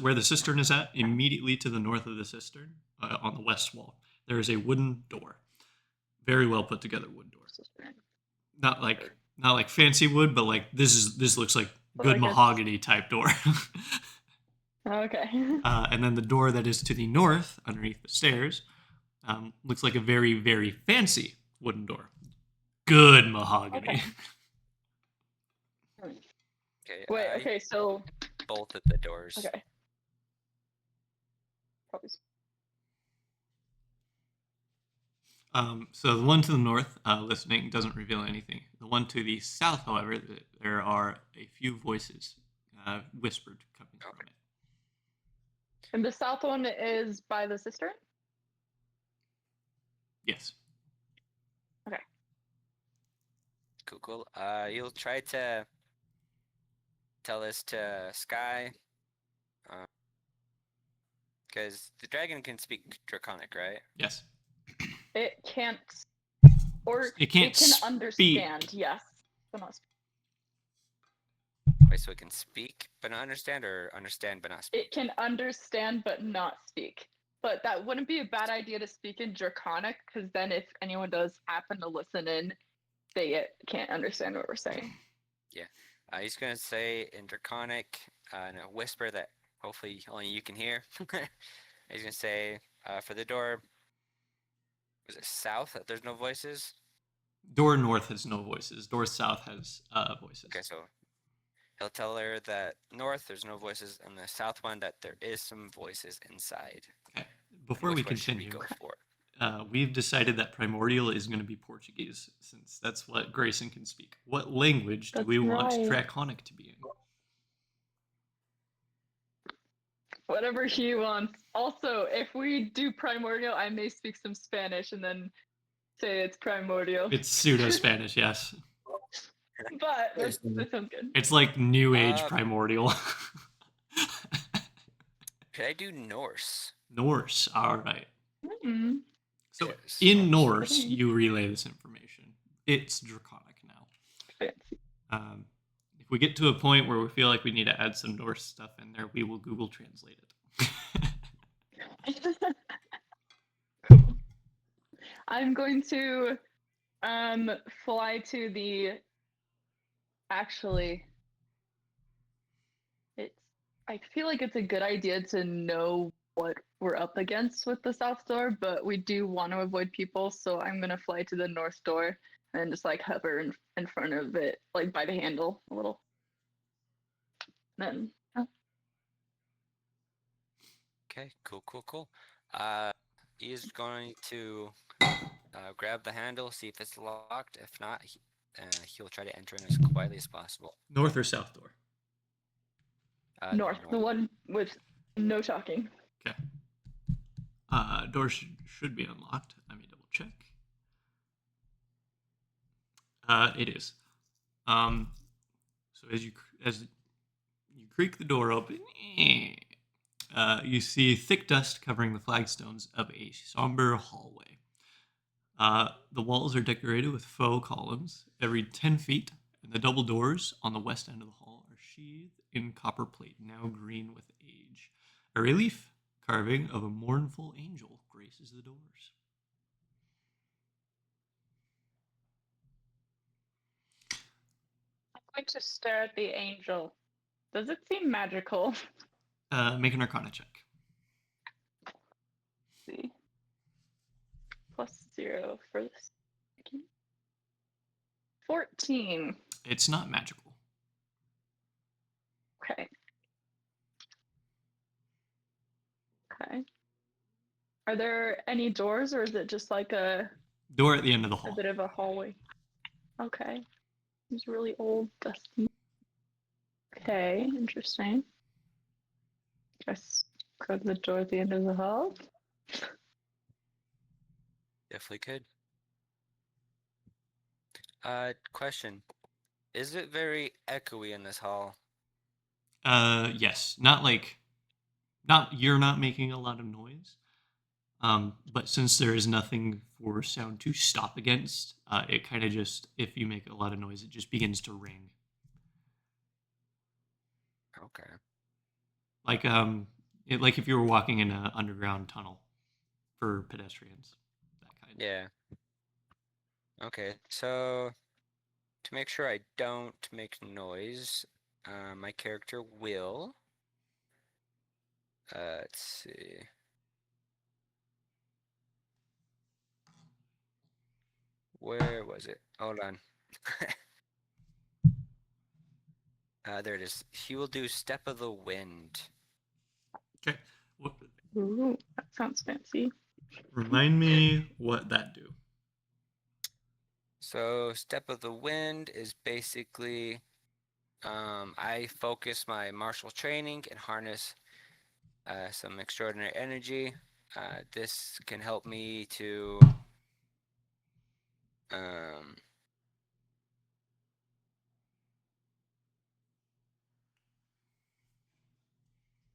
where the cistern is at, immediately to the north of the cistern, on the west wall. There is a wooden door, very well put together wooden door. Not like fancy wood, but like this looks like good like mahogany type door. Okay. And then the door that is to the north, underneath the stairs, looks like a very, very fancy wooden door. Good mahogany. Okay. Wait. Okay. So. Both of the doors. Okay. Probably. So the one to the north, listening, doesn't reveal anything. The one to the south, however, there are a few voices whispered coming from it. And the south one is by the cistern? Yes. Okay. Cool. You'll try to tell this to Sky, because the dragon can speak Draconic, right? Yes. It can't, or it can understand. Yes, but not speak. Wait, so it can speak but not understand, or understand but not speak? It can understand but not speak. But that wouldn't be a bad idea to speak in Draconic, because then if anyone does happen to listen in, they can't understand what we're saying. Yeah. He's going to say in Draconic, in a whisper that hopefully only you can hear. He's going to say, for the door, was it south that there's no voices? Door north has no voices. Door south has voices. Okay, so He'll tell her that north there's no voices, and the south one that there is some voices inside. Okay. Before we Which one should continue, go for? we've decided that primordial is going to be Portuguese, since that's what Grayson can speak. What language do That's we want right. Draconic to be in? Whatever he wants. Also, if we do primordial, I may speak some Spanish and then say it's primordial. It's pseudo-Spanish, yes. But that sounds good. It's like New Age primordial. Could I do Norse? Norse, all right. Mm-hmm. So Yes, in Norse. Norse, you relay this information. It's Draconic now. Fancy. If we get to a point where we feel like we need to add some Norse stuff in there, we will Google Translate it. I'm going to fly to the actually I feel like it's a good idea to know what we're up against with the south door, but we do want to avoid people, so I'm gonna fly to the north door and just like hover in front of it, like by the handle a little. Then Okay, cool. He's going to grab the handle, see if it's locked. If not, he'll try to enter in as quietly as possible. North or south door? north, the one with no talking. Okay. Door should be unlocked. Let me double check. It is. So as you creak the door open, you see thick dust covering the flagstones of a somber hallway. The walls are decorated with faux columns every 10 feet, and the double doors on the west end of the hall are sheathed in copper plate, now green with age. A relief carving of a mournful angel graces the doors. I'm going to stare at the angel. Does it seem magical? Make an Arcana check. Let's see. +0 for this. 14. It's not magical. Okay. Are there any doors, or is it just like a Door at the end of the hall. bit of a hallway? Okay. It's really old, dusty. Okay, interesting. Guess go to the door at the end of the hall. Definitely could. Question. Is it very echoey in this hall? Yes. You're not making a lot of noise. But since there is nothing for sound to stop against, it kind of just, if you make a lot of noise, it just begins to ring. Okay. Like if you were walking in an underground tunnel for pedestrians, that kind. Yeah. Okay, so to make sure I don't make noise, my character will. Let's see. Where was it? Hold on. There it is. He will do Step of the Wind. Okay. Ooh, that sounds fancy. Remind me what that do. So Step of the Wind is basically I focus my martial training and harness some extraordinary energy. This can help me to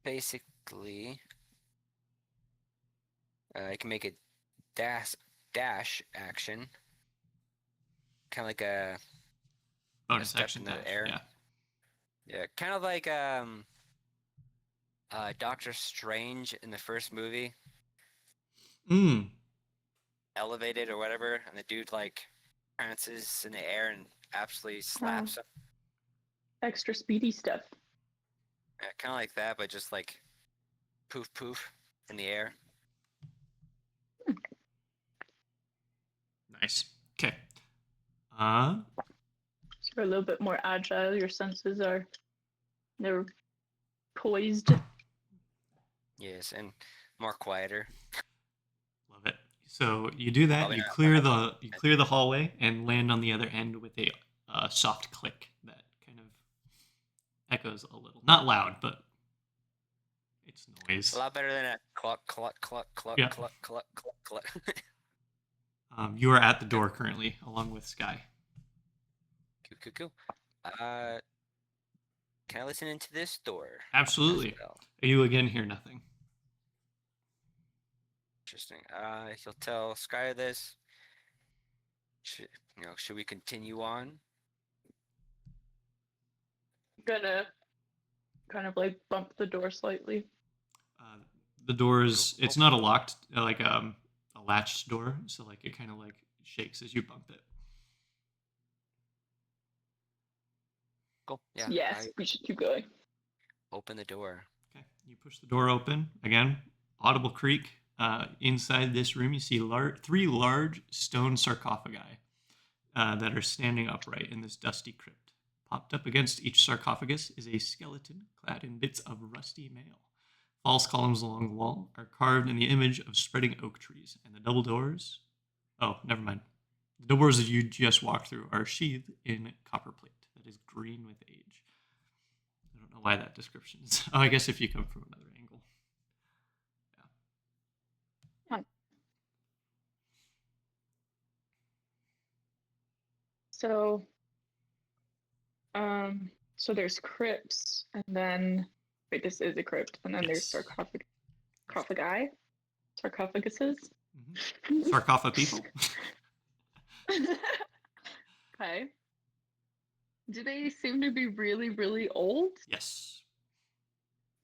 basically I can make a dash action, kind of like a Bonus step action in the dash. air. Yeah. Yeah, kind of like Doctor Strange in the first movie. Elevated or whatever, and the dude like prances in the air and absolutely slaps him. Extra speedy stuff. Yeah, kind of like that, but just like poof poof in the air. Nice. Okay. So you're a little bit more agile. Your senses are They're poised. Yes, and more quieter. Love it. So you do that. Probably You not clear the hallway and land on the other end with a soft click that kind of echoes a little. Not loud, but it's noise. A lot better than a cluck, cluck, cluck, cluck, Yeah. cluck, cluck, cluck, cluck. You are at the door currently, along with Sky. Cool. Can I listen into this door? Absolutely. as well? You again hear nothing. Interesting. He'll tell Sky this. Should we continue on? Gonna kind of like bump the door slightly. The doors. It's not a locked, like a latched door, so like it kind of like shakes as you bump it. Cool. Yeah. Yes, I we should keep going. open the door. Okay. You push the door open again. Audible creak. Inside this room, you see three large stone sarcophagi that are standing upright in this dusty crypt. Popped up against each sarcophagus is a skeleton clad in bits of rusty mail. False columns along the wall are carved in the image of spreading oak trees, and the double doors. Oh, never mind. The doors that you just walked through are sheathed in copper plate that is green with age. I don't know why that description is. Oh, I guess if you come from another angle. So, so there's crypts, and then wait, this is a crypt, and then there's Yes. sarcophagi, sarcophaguses. Sarcopha people. Okay. Do they seem to be really, really old? Yes.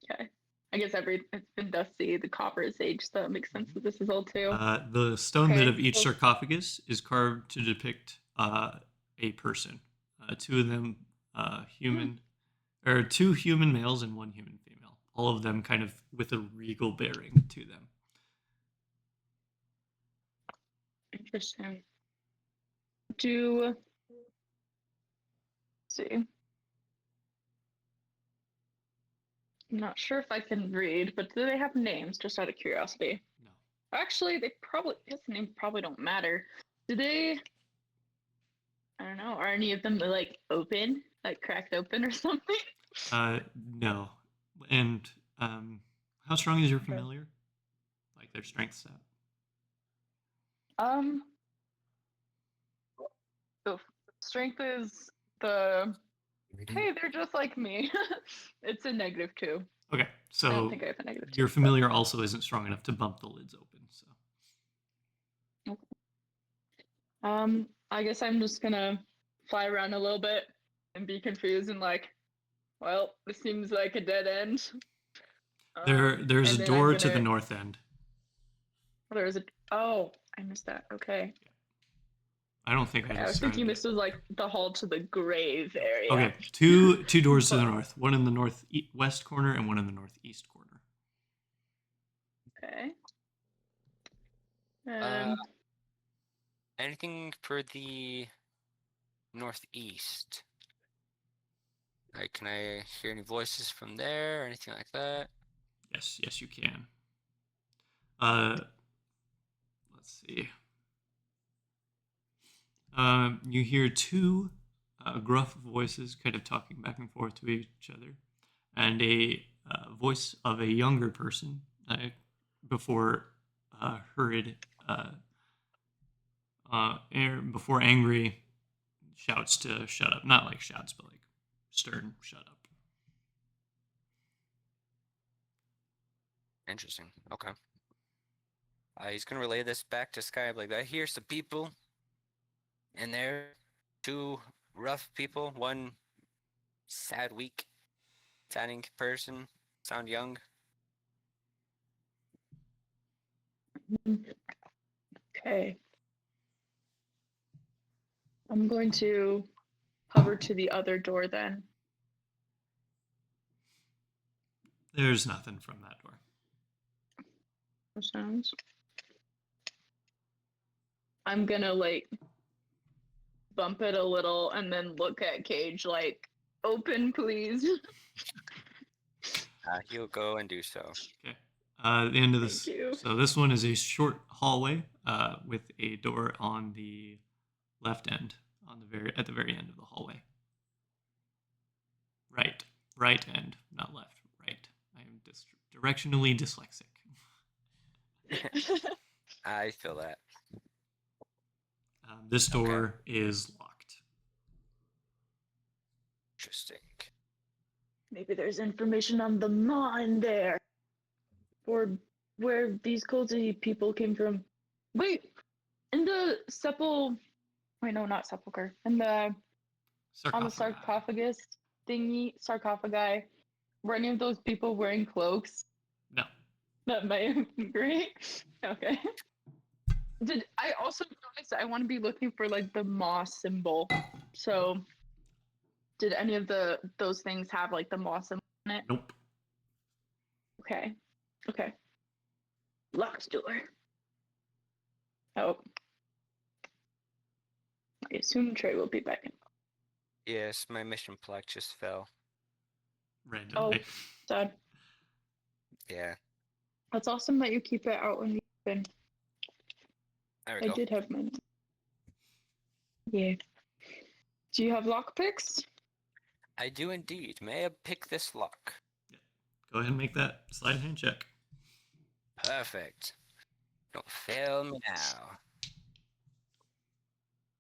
Okay. I guess it's been dusty. The copper is aged, so it makes sense that this is old too. The stone bit Okay, of each so- sarcophagus is carved to depict a person. Two of them human, or two human males and one human female. All of them kind of with a regal bearing to them. Interesting. Let's see. I'm not sure if I can read, but do they have names? Just out of curiosity. No. Actually, his names probably don't matter. Do they? I don't know. Are any of them like open, like cracked open or something? No. And how strong is your familiar? Like their strength stat? So strength is hey, they're just like me. It's a -2. Okay, I don't so think I have a -2. your familiar also isn't strong enough to bump the lids open. So I guess I'm just gonna fly around a little bit and be confused and like, well, this seems like a dead end. there's and a then door to the north end. Oh, I missed that. Okay. I don't think I was thinking this was like the hall to the grave area. Okay, two doors to the north. One in the northwest corner and one in the northeast corner. Okay. Anything for the northeast? Like, can I hear any voices from there or anything like that? Yes, you can. Let's see. You hear two gruff voices kind of talking back and forth to each other, and a voice of a younger person before hurried, before angry shouts to shut up. Not like shouts, but like stern shut up. Interesting. Okay. He's gonna relay this back to Sky. Like, I hear some people in there. Two rough people. One sad, weak sounding person. Sound young. Okay. I'm going to hover to the other door then. There's nothing from that door. Sounds. I'm gonna like bump it a little and then look at Cage like, Open, please. He'll go and do so. Okay. The end of Thank this. you. So this one is a short hallway with a door on the left end, at the very end of the hallway. Right end, not left. Right. I am directionally dyslexic. I feel that. This door is locked. Interesting. Maybe there's information on the maw in there. Or where these culty people came from. Wait, in the wait, no, not sepulcher. In the on the sarcophagus thingy, sarcophagi, were any of those people wearing cloaks? No. That might have been great. Okay. Did I also notice I want to be looking for like the moss symbol? So, did any of those things have like the moss symbol on it? Nope. Okay. Okay. Locked door. Oh. I assume Trey will be back in. Yes, my mission plaque just fell. Randomly. Sad. Yeah. That's awesome that you keep it out when you open. There we I go. did have mine. Yeah. Do you have lockpicks? I do indeed. May I pick this lock? Go ahead and make that sleight of hand check. Perfect. Don't fail me now.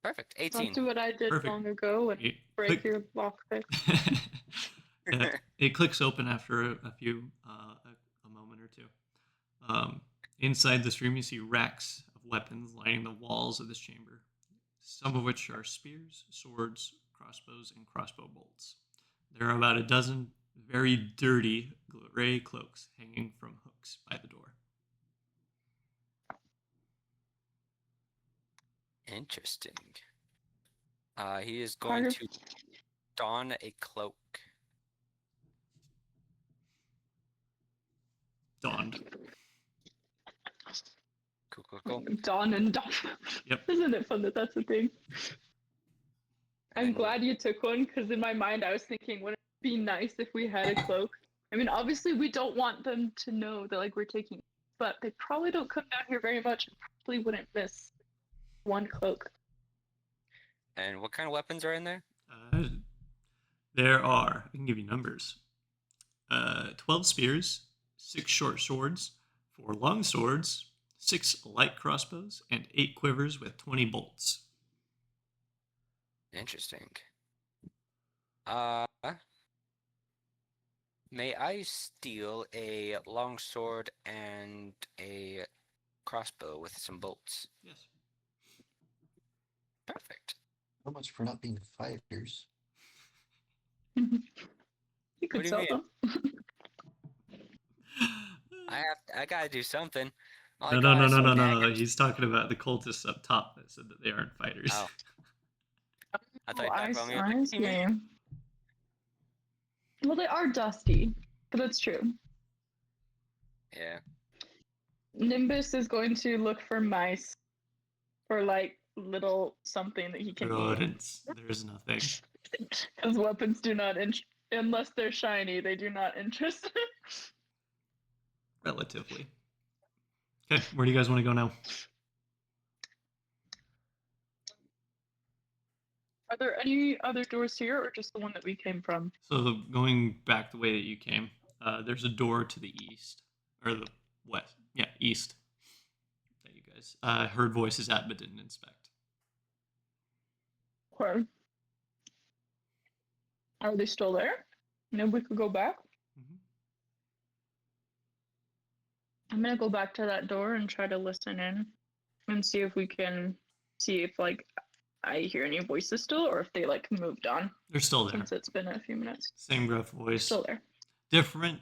Perfect. 18. Don't do what I did Perfect. long ago and You break click- your lockpick. It clicks open after a moment or two. Inside this room, you see racks of weapons lining the walls of this chamber, some of which are spears, swords, crossbows, and crossbow bolts. There are about a dozen very dirty gray cloaks hanging from hooks by the door. Interesting. He is going to don a cloak. Donned. Cool. Dawn and Dawn. Yep. Isn't it fun that that's a thing? I'm And- glad you took one because in my mind I was thinking, wouldn't it be nice if we had a cloak? I mean, obviously we don't want them to know that like we're taking, but they probably don't come down here very much and probably wouldn't miss one cloak. And what kind of weapons are in there? There are, I can give you numbers, 12 spears, 6 short swords, 4 long swords, 6 light crossbows, and 8 quivers with 20 bolts. Interesting. May I steal a long sword and a crossbow with some bolts? Yes. Perfect. So much for not being fighters. You What could do you sell mean? them. I gotta do something. All I No. got is some daggers. He's talking about the cultists up top that said that they aren't fighters. Oh. I thought you I talked about me. I Like, see. Well, they are dusty, but that's true. yeah. Nimbus is going to look for mice, for like little something that he can eat. Rodents. There's nothing. Because weapons do not, unless they're shiny, they do not interest. Relatively. Okay, where do you guys want to go now? Are there any other doors here, or just the one that we came from? So going back the way that you came, there's a door to the east, or the west. Yeah, east. That you guys heard voices at but didn't inspect. Or are they still there? Maybe we could go back. Mhm. I'm gonna go back to that door and try to listen in, and see if we can see if like I hear any voices still, or if they like moved on They're still there. since it's been a few minutes. Same gruff voice. Still there. Different.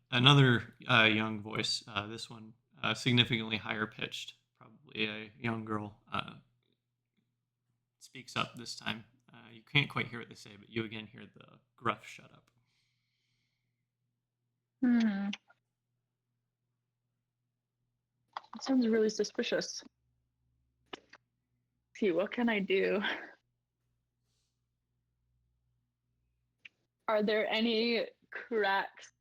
Another young voice. This one significantly higher pitched. Probably a young girl speaks up this time. You can't quite hear what they say, but you again hear the gruff "shut up." That sounds really suspicious. See, what can I do? Are there any cracks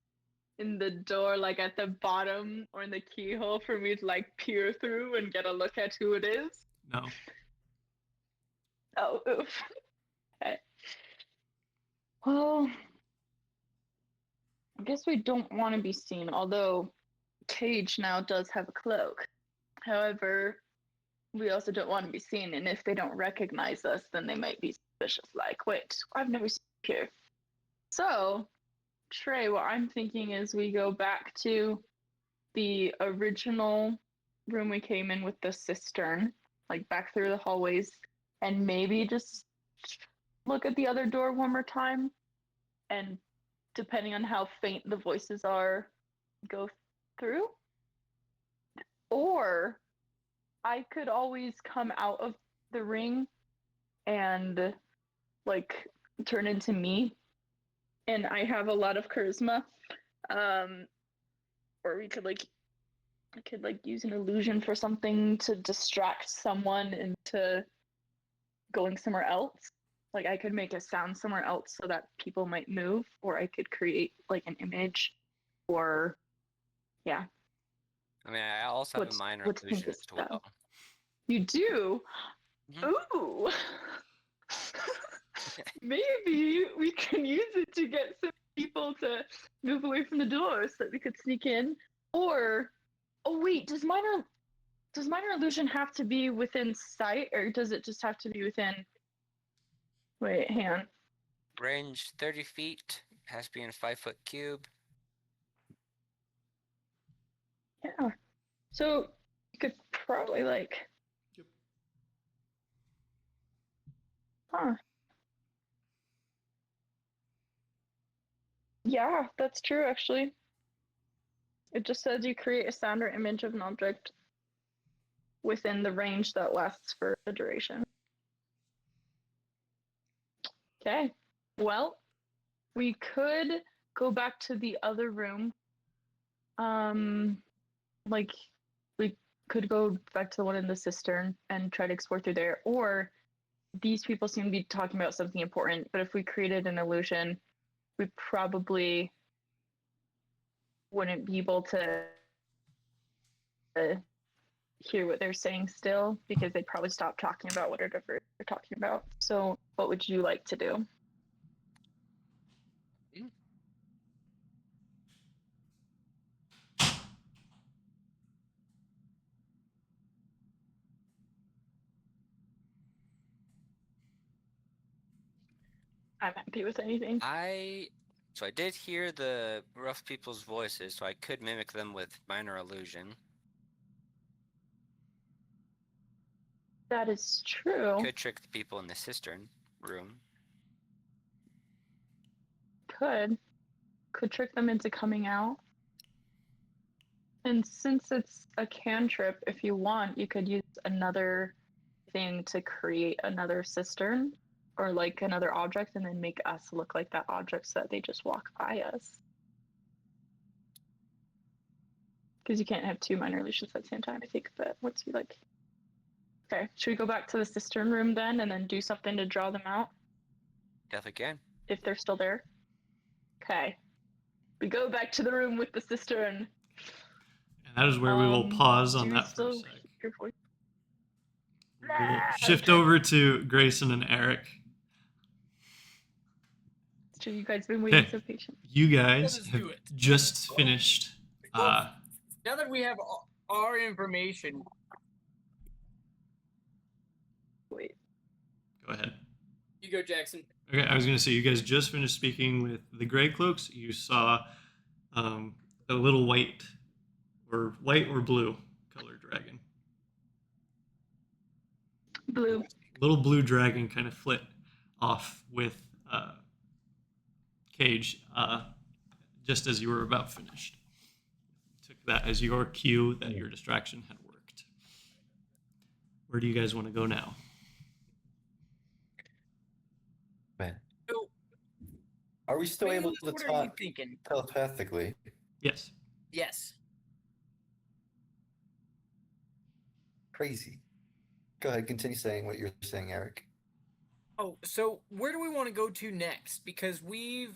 in the door, like at the bottom or in the keyhole, for me to like peer through and get a look at who it is? No. Oh, oof. Okay. Well, I guess we don't want to be seen, although Cage now does have a cloak. However, we also don't want to be seen, and if they don't recognize us, then they might be suspicious, like, wait, I've never seen you here. So, Trey, what I'm thinking is we go back to the original room we came in with the cistern, like back through the hallways, and maybe just look at the other door one more time, and depending on how faint the voices are, go through. Or I could always come out of the ring and like turn into me, and I have a lot of charisma. Or we could like I could like use an illusion for something to distract someone into going somewhere else. Like I could make a sound somewhere else so that people might move, or I could create like an image, or yeah. I mean, I also have a minor What's illusion as well. You do? Mhm. Ooh. Maybe we can use it to get some people to move away from the door so that we could sneak in. Or oh wait, does minor illusion have to be within sight, or does it just have to be within? Wait, hang on. Range 30 feet. Has to be in a 5-foot cube. Yeah. So you could probably like. Yep. Huh. Yeah, that's true actually. It just says you create a sound or image of an object within the range that lasts for a duration. Okay. Well, we could go back to the other room. Like we could go back to the one in the cistern and try to explore through there, or these people seem to be talking about something important, but if we created an illusion, we probably wouldn't be able to hear what they're saying still, because they'd probably stop talking about whatever they're talking about. So what would you like to do? I'm happy with anything. So I did hear the rough people's voices, so I could mimic them with minor illusion. That is true. Could trick the people in the cistern room. Could trick them into coming out. And since it's a cantrip, if you want, you could use another thing to create another cistern or like another object, and then make us look like that object so that they just walk by us. Because you can't have two minor illusions at the same time, I think. But what's be like? Okay, should we go back to the cistern room then, and then do something to draw them out Definitely can. if they're still there? Okay, we go back to the room with the cistern. And that is where we will pause do on you that for a still sec. hear your voice? We'll shift over to Grayson and Eric. It's true, you guys have been waiting Okay. so patiently. You guys Let's have do it. just finished. Now that we have our information, Wait. Go ahead. you go, Jackson. Okay, I was going to say, you guys just finished speaking with the Gray Cloaks. You saw a little white or blue colored dragon. Blue. Little blue dragon kind of flit off with Cage just as you were about finished. Took that as your cue that your distraction had worked. Where do you guys want to go now? So, Are we still able Wayne, to what are you talk thinking? telepathically? Yes. Yes. Crazy. Go ahead, continue saying what you're saying, Eric. Oh, so where do we want to go to next? Because we've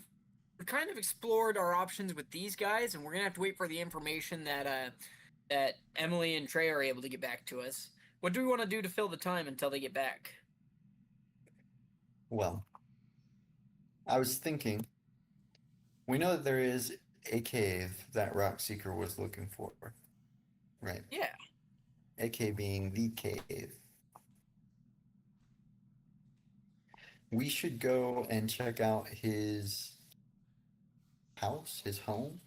kind of explored our options with these guys, and we're gonna have to wait for the information that that Emily and Trey are able to get back to us. What do we want to do to fill the time until they get back? Well, I was thinking, we know that there is a cave that Rockseeker was looking for, right? Yeah. A cave being the cave. We should go and check out his house, his home,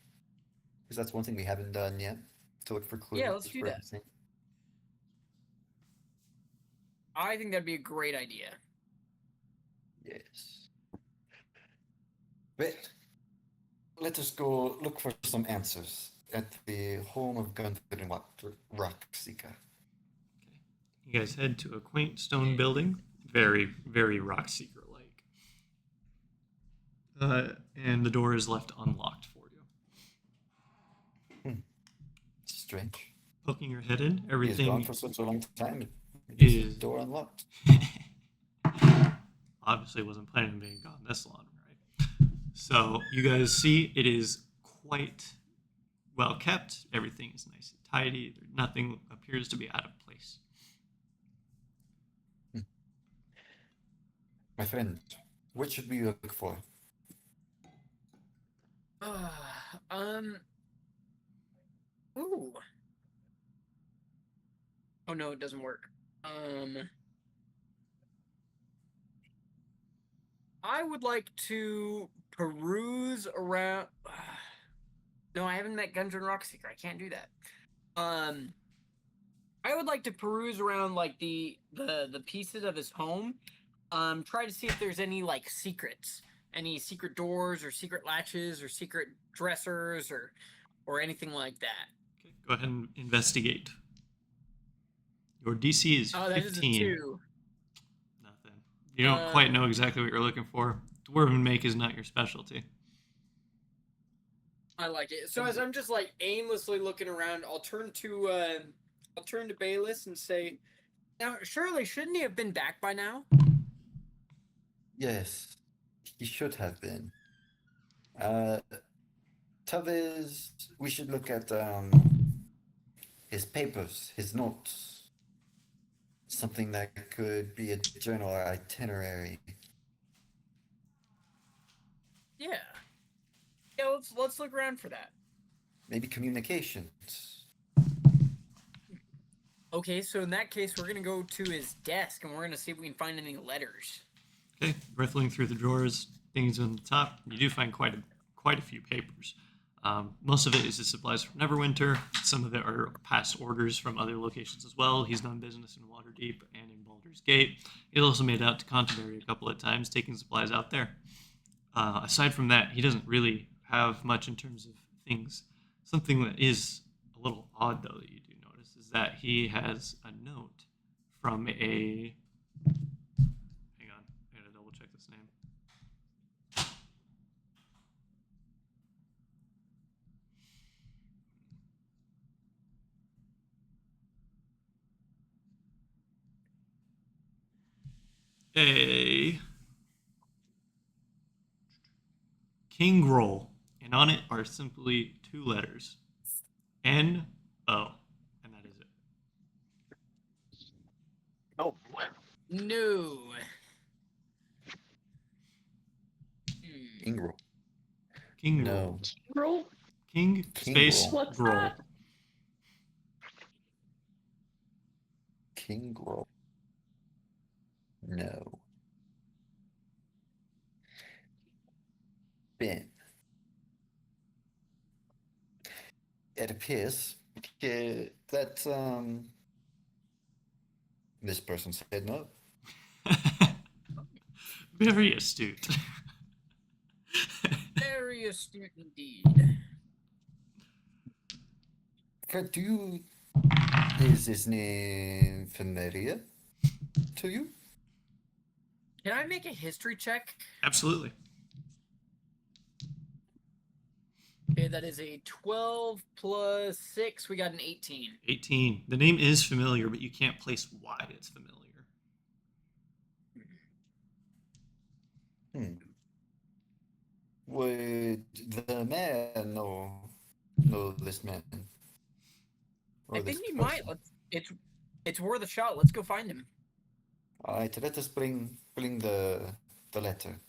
because that's one thing we haven't done yet, to look for clues Yeah, let's do for that. everything. I think that'd be a great idea. Yes. But let us go look for some answers at the home of Gunther and Rockseeker. You guys head to a quaint stone building, very, very rock seeker like. And the door is left unlocked for you. Strange. Poking your head in, He has everything gone for such a long time. is- The door unlocked. obviously wasn't planning on being gone this long, right? So you guys see it is quite well kept. Everything is nice and tidy. Nothing appears to be out of place. My friend, what should we look for? Ooh. Oh no, it doesn't work. I would like to peruse around. No, I haven't met Gunther and Rockseeker. I can't do that. I would like to peruse around like the pieces of his home. Try to see if there's any like secrets, any secret doors or secret latches or secret dressers or anything like that. Okay, go ahead and investigate. Your DC is Oh, that is a 15. 2. Nothing. You don't quite know exactly what you're looking for. Dwarven make is not your specialty. I like it. So as I'm just like aimlessly looking around, I'll turn to Bayless and say, "Now, surely shouldn't he have been back by now?" Yes, he should have been. Tavez, we should look at his papers, his notes. Something that could be a journal or itinerary. Yeah. Yeah, let's look around for that. Maybe communications. Okay, so in that case, we're gonna go to his desk and we're gonna see if we can find any letters. Okay, riffling through the drawers, things on the top, you do find quite a few papers. Most of it is his supplies from Neverwinter. Some of it are past orders from other locations as well. He's done business in Waterdeep and in Baldur's Gate. He's also made it out to Canterbury a couple of times, taking supplies out there. Aside from that, he doesn't really have much in terms of things. Something that is a little odd, though, that you do notice is that he has a note from a... Hang on, I gotta double check this name. A King roll, and on it are simply 2 letters, N-O, and that is it. Oh, No. Ingroll. King No. roll. Roll. King King space roll. What's roll. that? King roll. No. Ben. It appears that this person said no. Very astute. Very astute indeed. Fred, is his name familiar to you? Can I make a history check? Absolutely. Okay, that is a 12 plus 6. We got an 18. 18. The name is familiar, but you can't place why it's familiar. Would this man. I Or this think he might. person. It's worth a shot. Let's go find him. All right, let us bring the letter.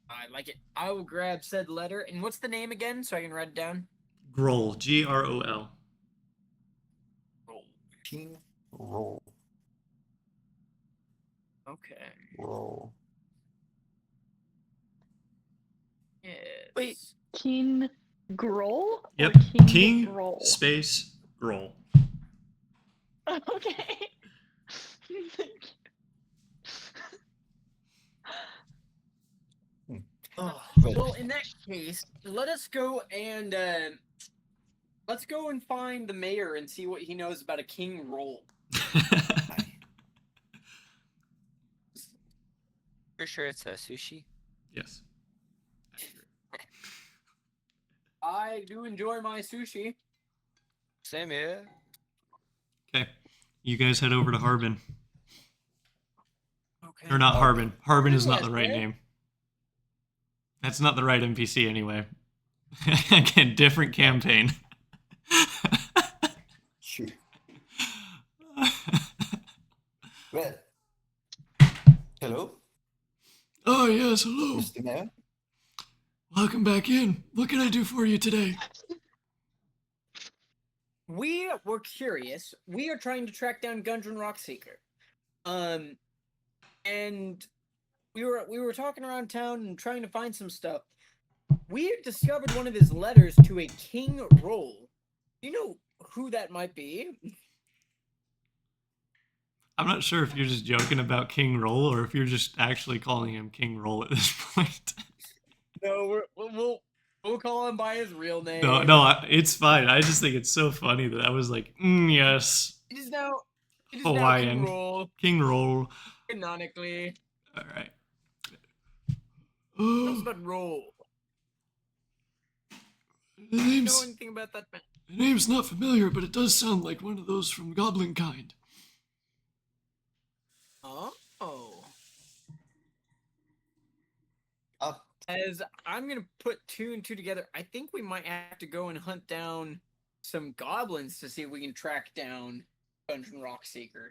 I like it. I will grab said letter. And what's the name again, so I can write it down? Groll. Grol. King roll. Okay. Roll. Yes. Wait. King Groll? Yep. Or King, King Groll? space Groll. Okay. Oh, Right. well, in that case, let us go and let's go and find the mayor and see what he knows about a king roll. Aye. For sure it's a sushi. Yes. Accurate. I do enjoy my sushi. Same here. Okay. You guys head over to Harbin. Okay. Or not Harbin. Harbin is not Yes, the right right? name. That's not the right NPC anyway. Again, different campaign. Shoot. Well, hello, Oh, yes, hello. Mr. Mayor. Welcome back in. What can I do for you today? We were curious. We are trying to track down Gundren Rockseeker. And we were talking around town and trying to find some stuff. We had discovered one of his letters to a king roll. Do you know who that might be? I'm not sure if you're just joking about King Roll or if you're just actually calling him King Roll at this point. No, we'll call him by his real name. No, it's fine. I just think it's so funny that I was like, yes, It is now King Hawaiian. Roll, King Roll. canonically. All right. Tell us Oh, about Roll. the Do you know name's, anything about that man? the name's not familiar, but it does sound like one of those from Goblin Kind. Oh. Up. As I'm gonna put two and two together, I think we might have to go and hunt down some goblins to see if we can track down Dungeon Rockseeker.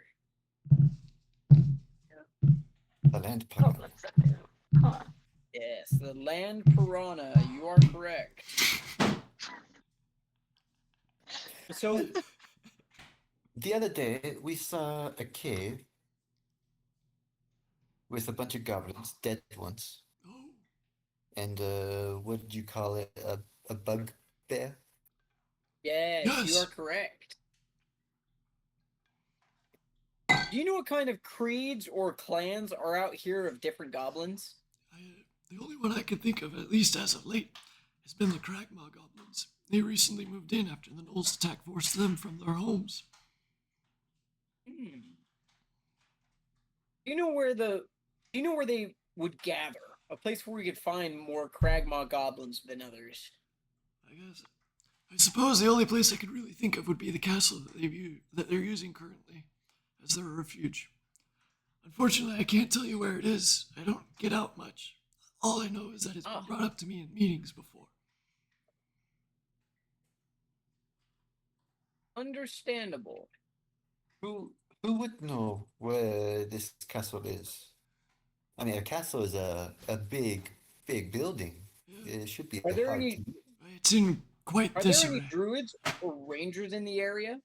The land plan. Huh. Yes, the land piranha. You are correct. So The other day, we saw a cave with a bunch of goblins, dead ones, Oh, and what did you call it? A bugbear? yes, you Yes. are correct. Do you know what kind of creeds or clans are out here of different goblins? the only one I can think of, at least as of late, has been the Kragmaw Goblins. They recently moved in after the Knolls attack forced them from their homes. Hmm. Do you know where they would gather? A place where we could find more Kragmaw goblins than others. I suppose the only place I could really think of would be the castle that they're using currently as their refuge. Unfortunately, I can't tell you where it is. I don't get out much. All I know is that it's been brought up to me in meetings before. Understandable. Who would know where this castle is? I mean, a castle is a big building. Yeah. It should be Are there hard any to. It's in quite Are there disarray. any druids or rangers in the area?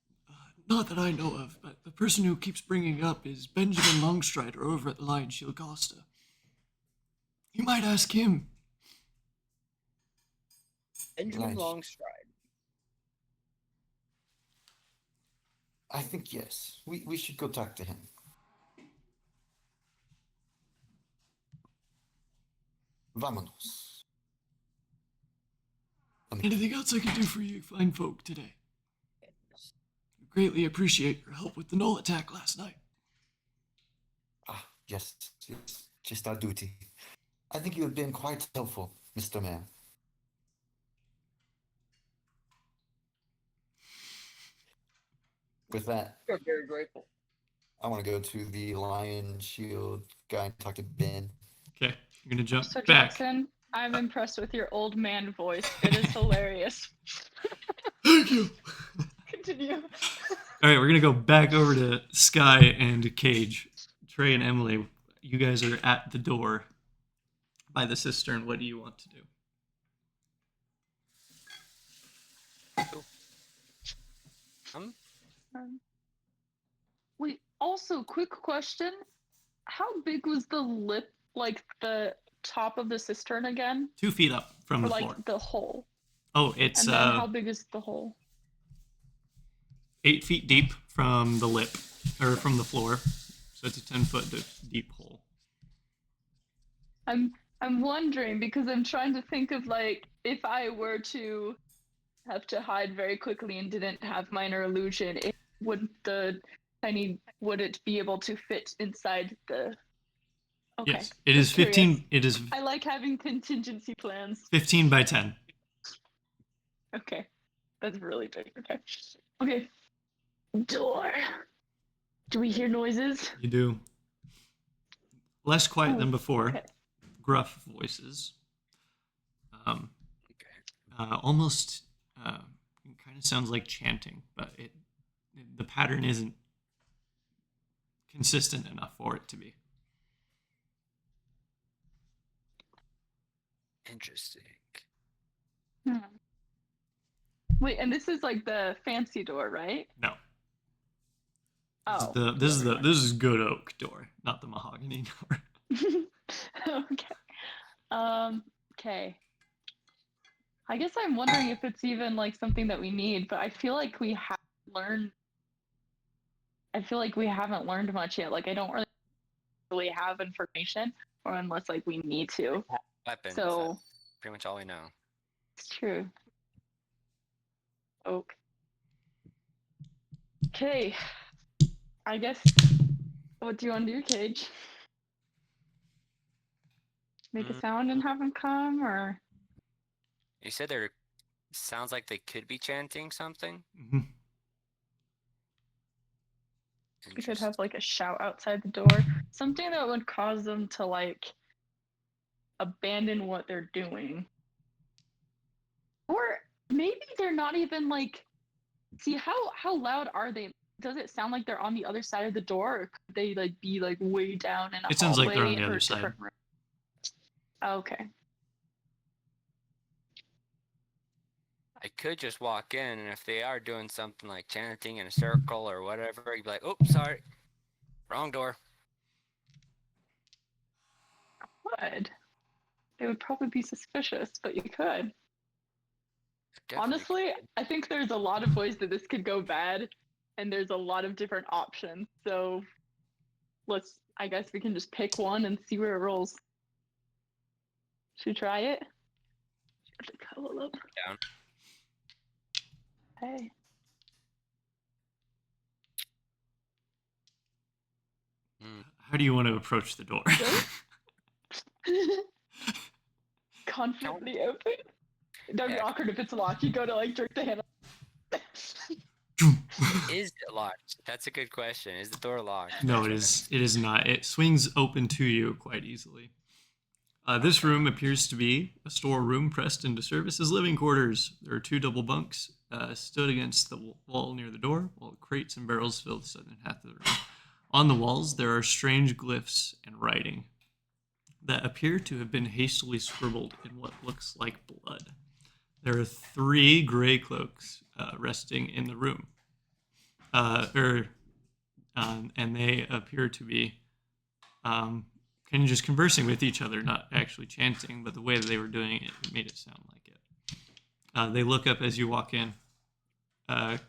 Not that I know of, but the person who keeps bringing it up is Benjamin Longstrider over at the Lion Shield Costa. You might ask him. Benjamin Nice. Longstride. I think yes. We should go talk to him. Vámonos. Anything else I can do for you fine folk today? We greatly appreciate your help with the Knoll attack last night. Ah, yes. Just our duty. I think you have been quite helpful, Mr. Mayor. With that, We're very grateful. I want to go to the Lion Shield guy and talk to Ben. Okay, I'm gonna jump So back. Jackson, I'm impressed with your old man voice. It is hilarious. Thank you. Continue. All right, we're gonna go back over to Sky and Cage. Trey and Emily, you guys are at the door by the cistern. What do you want to do? Wait, also, quick question. How big was the lip, like the top of the cistern again? 2 feet up from Or the like floor. the hole? Oh, it's And then how big is the hole? 8 feet deep from the lip, or from the floor. So it's a 10-foot deep hole. I'm wondering because I'm trying to think of like if I were to have to hide very quickly and didn't have minor illusion, would it be able to fit inside the? Okay. Yes, it is just curious. 15. It is I like having contingency plans. 15 by 10. Okay, that's really big. Okay. Door. Do we hear noises? You do. Less quiet than before. Okay. Gruff voices. Almost kind of sounds like chanting, but the pattern isn't consistent enough for it to be. Interesting. Wait, and this is like the fancy door, right? No. Oh. This is good oak door, not the mahogany door. Okay. Okay. I guess I'm wondering if it's even like something that we need, but I feel like we haven't learned. I feel like we haven't learned much yet. Like I don't really have information, or unless like we need to. Weapons. So pretty much all we know. it's true. Oak. Okay. I guess. What do you want to do, Cage? Make a sound and have him come, or? You said there sounds like they could be chanting something. Mm-hmm. We could have like a shout outside the door, something that would cause them to like abandon what they're doing, or maybe they're not even like. See how loud are they? Does it sound like they're on the other side of the door, or could they like be like way down in a It sounds like they're on hallway the or other side. different room? Okay. I could just walk in, and if they are doing something like chanting in a circle or whatever, you'd be like, "Oh, sorry, wrong door." Would. It would probably be suspicious, but you could. Definitely Honestly, I think there's a lot of ways that this could go bad, and there's a lot of different options. So I guess we can just pick one and see where it rolls. Should we try it? You have to cuddle up. Down. Hey. How do you want to approach the door? Confidently open. That'd be awkward if it's locked. You go to like jerk the handle. Is it locked? That's a good question. Is the door locked? No, it is. It is not. It swings open to you quite easily. This room appears to be a storeroom pressed into service as living quarters. There are 2 double bunks stood against the wall near the door, while crates and barrels fill the southern half of the room. On the walls, there are strange glyphs and writing that appear to have been hastily scribbled in what looks like blood. There are 3 gray cloaks resting in the room, and they appear to be kind of just conversing with each other, not actually chanting, but the way that they were doing it made it sound like it. They look up as you walk in,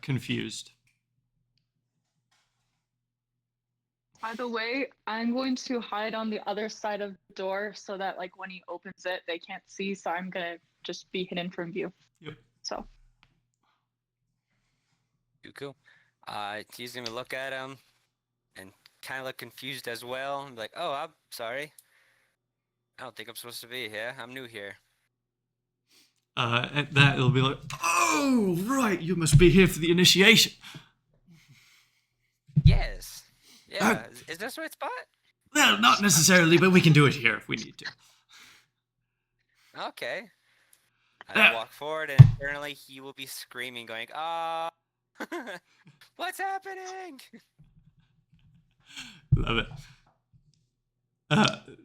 confused. By the way, I'm going to hide on the other side of the door so that like when he opens it, they can't see. So I'm gonna just be hidden from view. Yep. So. Cool. He's gonna look at him and kind of look confused as well. And be like, "Oh, I'm sorry. I don't think I'm supposed to be here. I'm new here." At that, it'll be like, "Oh, right, you must be here for the initiation." Yes. Yeah. Is this the right spot? Well, not necessarily, but we can do it here if we need to. Okay. I Ah. walk forward, and internally he will be screaming, going, "Ah, what's happening?" Love it.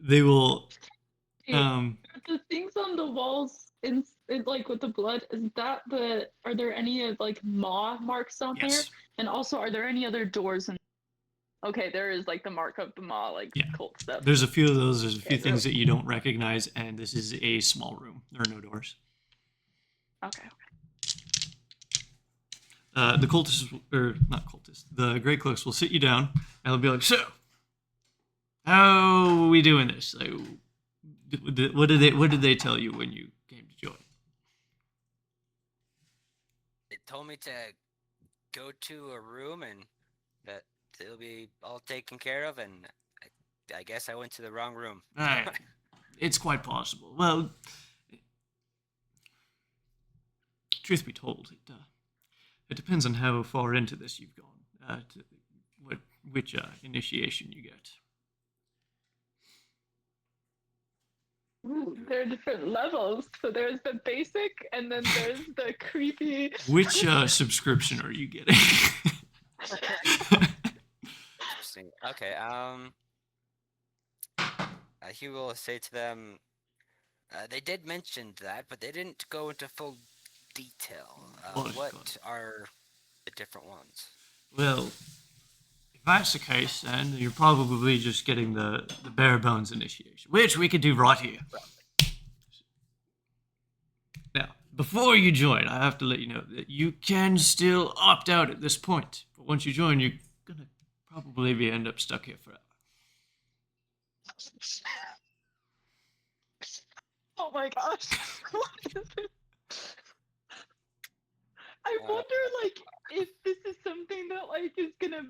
They will. Hey, the things on the walls in like with the blood, is that the are there any like maw marks on there? Yes. And also are there any other doors in Okay, there is like the mark of the maw, like Yeah. cult stuff. There's a few of those. There's a few Okay, things that you don't recognize, and this is a small room. There are no doors. Okay. The cultists, or not cultists, the Grey Cloaks will sit you down, and they'll be like, "So, how are we doing this? Like, what did they tell you when you came to join?" They told me to go to a room and that it'll be all taken care of, and I guess I went to the wrong room. It's quite possible. Well, truth be told, it depends on how far into this you've gone, to which initiation you get. Ooh, there are different levels. So there's the basic, and then there's the creepy. Which subscription are you getting? Interesting. Okay. He will say to them, they did mention that, but they didn't go into full detail. What are the different ones? Well, if that's the case, then you're probably just getting the bare bones initiation, which we could do right here. Now, before you join, I have to let you know that you can still opt out at this point. But once you join, you're gonna probably end up stuck here forever. Oh my gosh. What is this? I wonder, like, if this is something that, like, is gonna,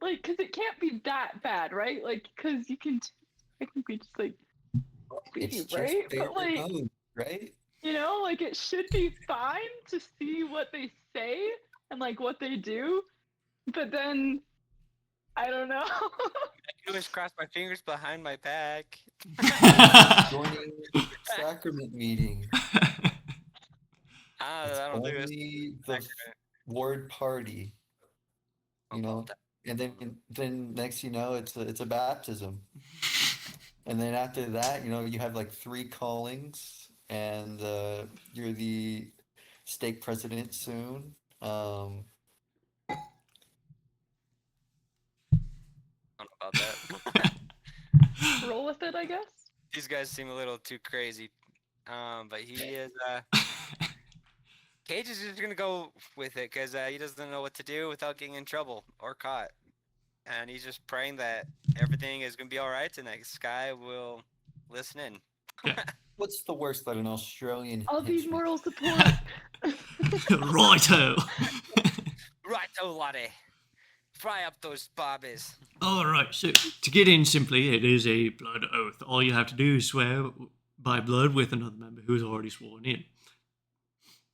like, because it can't be that bad, right? Like, because you can technically just, like, It's be, just right? bare But, like, bones, right? you know, like, it should be fine to see what they say and, like, what they do. But then, I don't know. I always cross my fingers behind my back. Joining sacrament meeting. It's I don't do this. only the ward party, you know, and then next you know it's a baptism, and then after that you know you have like 3 callings, and you're the stake president soon. I don't know about that. Roll with it, I guess. These guys seem a little too crazy. But he is. Cage is just gonna go with it because he doesn't know what to do without getting in trouble or caught, and he's just praying that everything is gonna be all right and that Sky will listen in. What's the worst that an Australian I'll be henchman? moral support. Righto. Righto, laddie. Fry up those bobbies. All right. So to get in simply, it is a blood oath. All you have to do is swear by blood with another member who is already sworn in.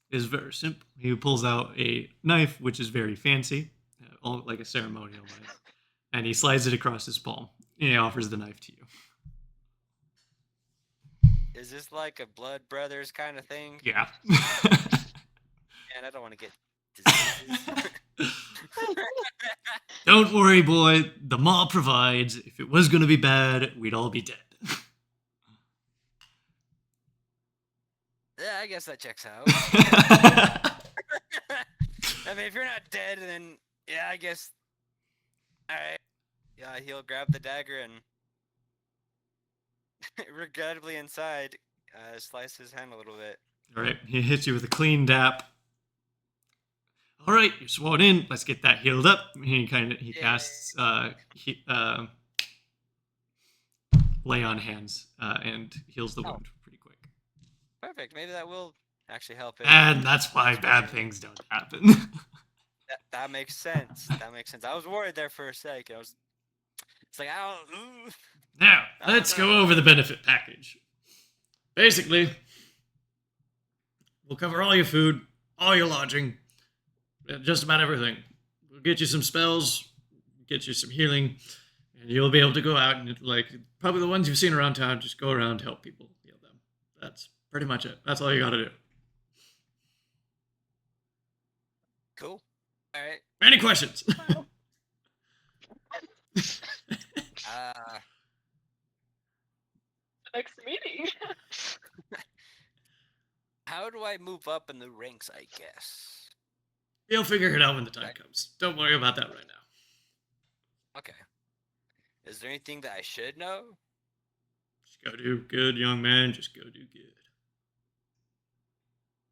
It's very simple. He pulls out a knife, which is very fancy, like a ceremonial knife, and he slides it across his palm. And he offers the knife to you. Is this like a blood brothers kind of thing? Yeah. Man, I don't want to get diseases. Don't worry, boy. The maw provides. If it was going to be bad, we'd all be dead. Yeah, I guess that checks out. I mean, if you're not dead, then yeah, I guess. All right. Yeah, he'll grab the dagger and, regrettably inside, slice his hand a little bit. All right. He hits you with a clean dap. All right, you're sworn in. Let's get that healed up. He casts lay on hands and heals the wound pretty quick. Perfect. Maybe that will actually help it. And that's why bad things don't happen. That makes sense. That makes sense. I was worried there for a sec. It's like, I don't. Now, let's go over the benefit package. Basically, we'll cover all your food, all your lodging, just about everything. We'll get you some spells, get you some healing, and you'll be able to go out and, like, probably the ones you've seen around town, just go around, help people, heal them. That's pretty much it. That's all you got to do. Cool. All right. Any questions? Next meeting. How do I move up in the ranks? I guess. You'll figure it out when the time comes. Don't worry about that right now. Okay. Is there anything that I should know? Just go do good, young man. Just go do good.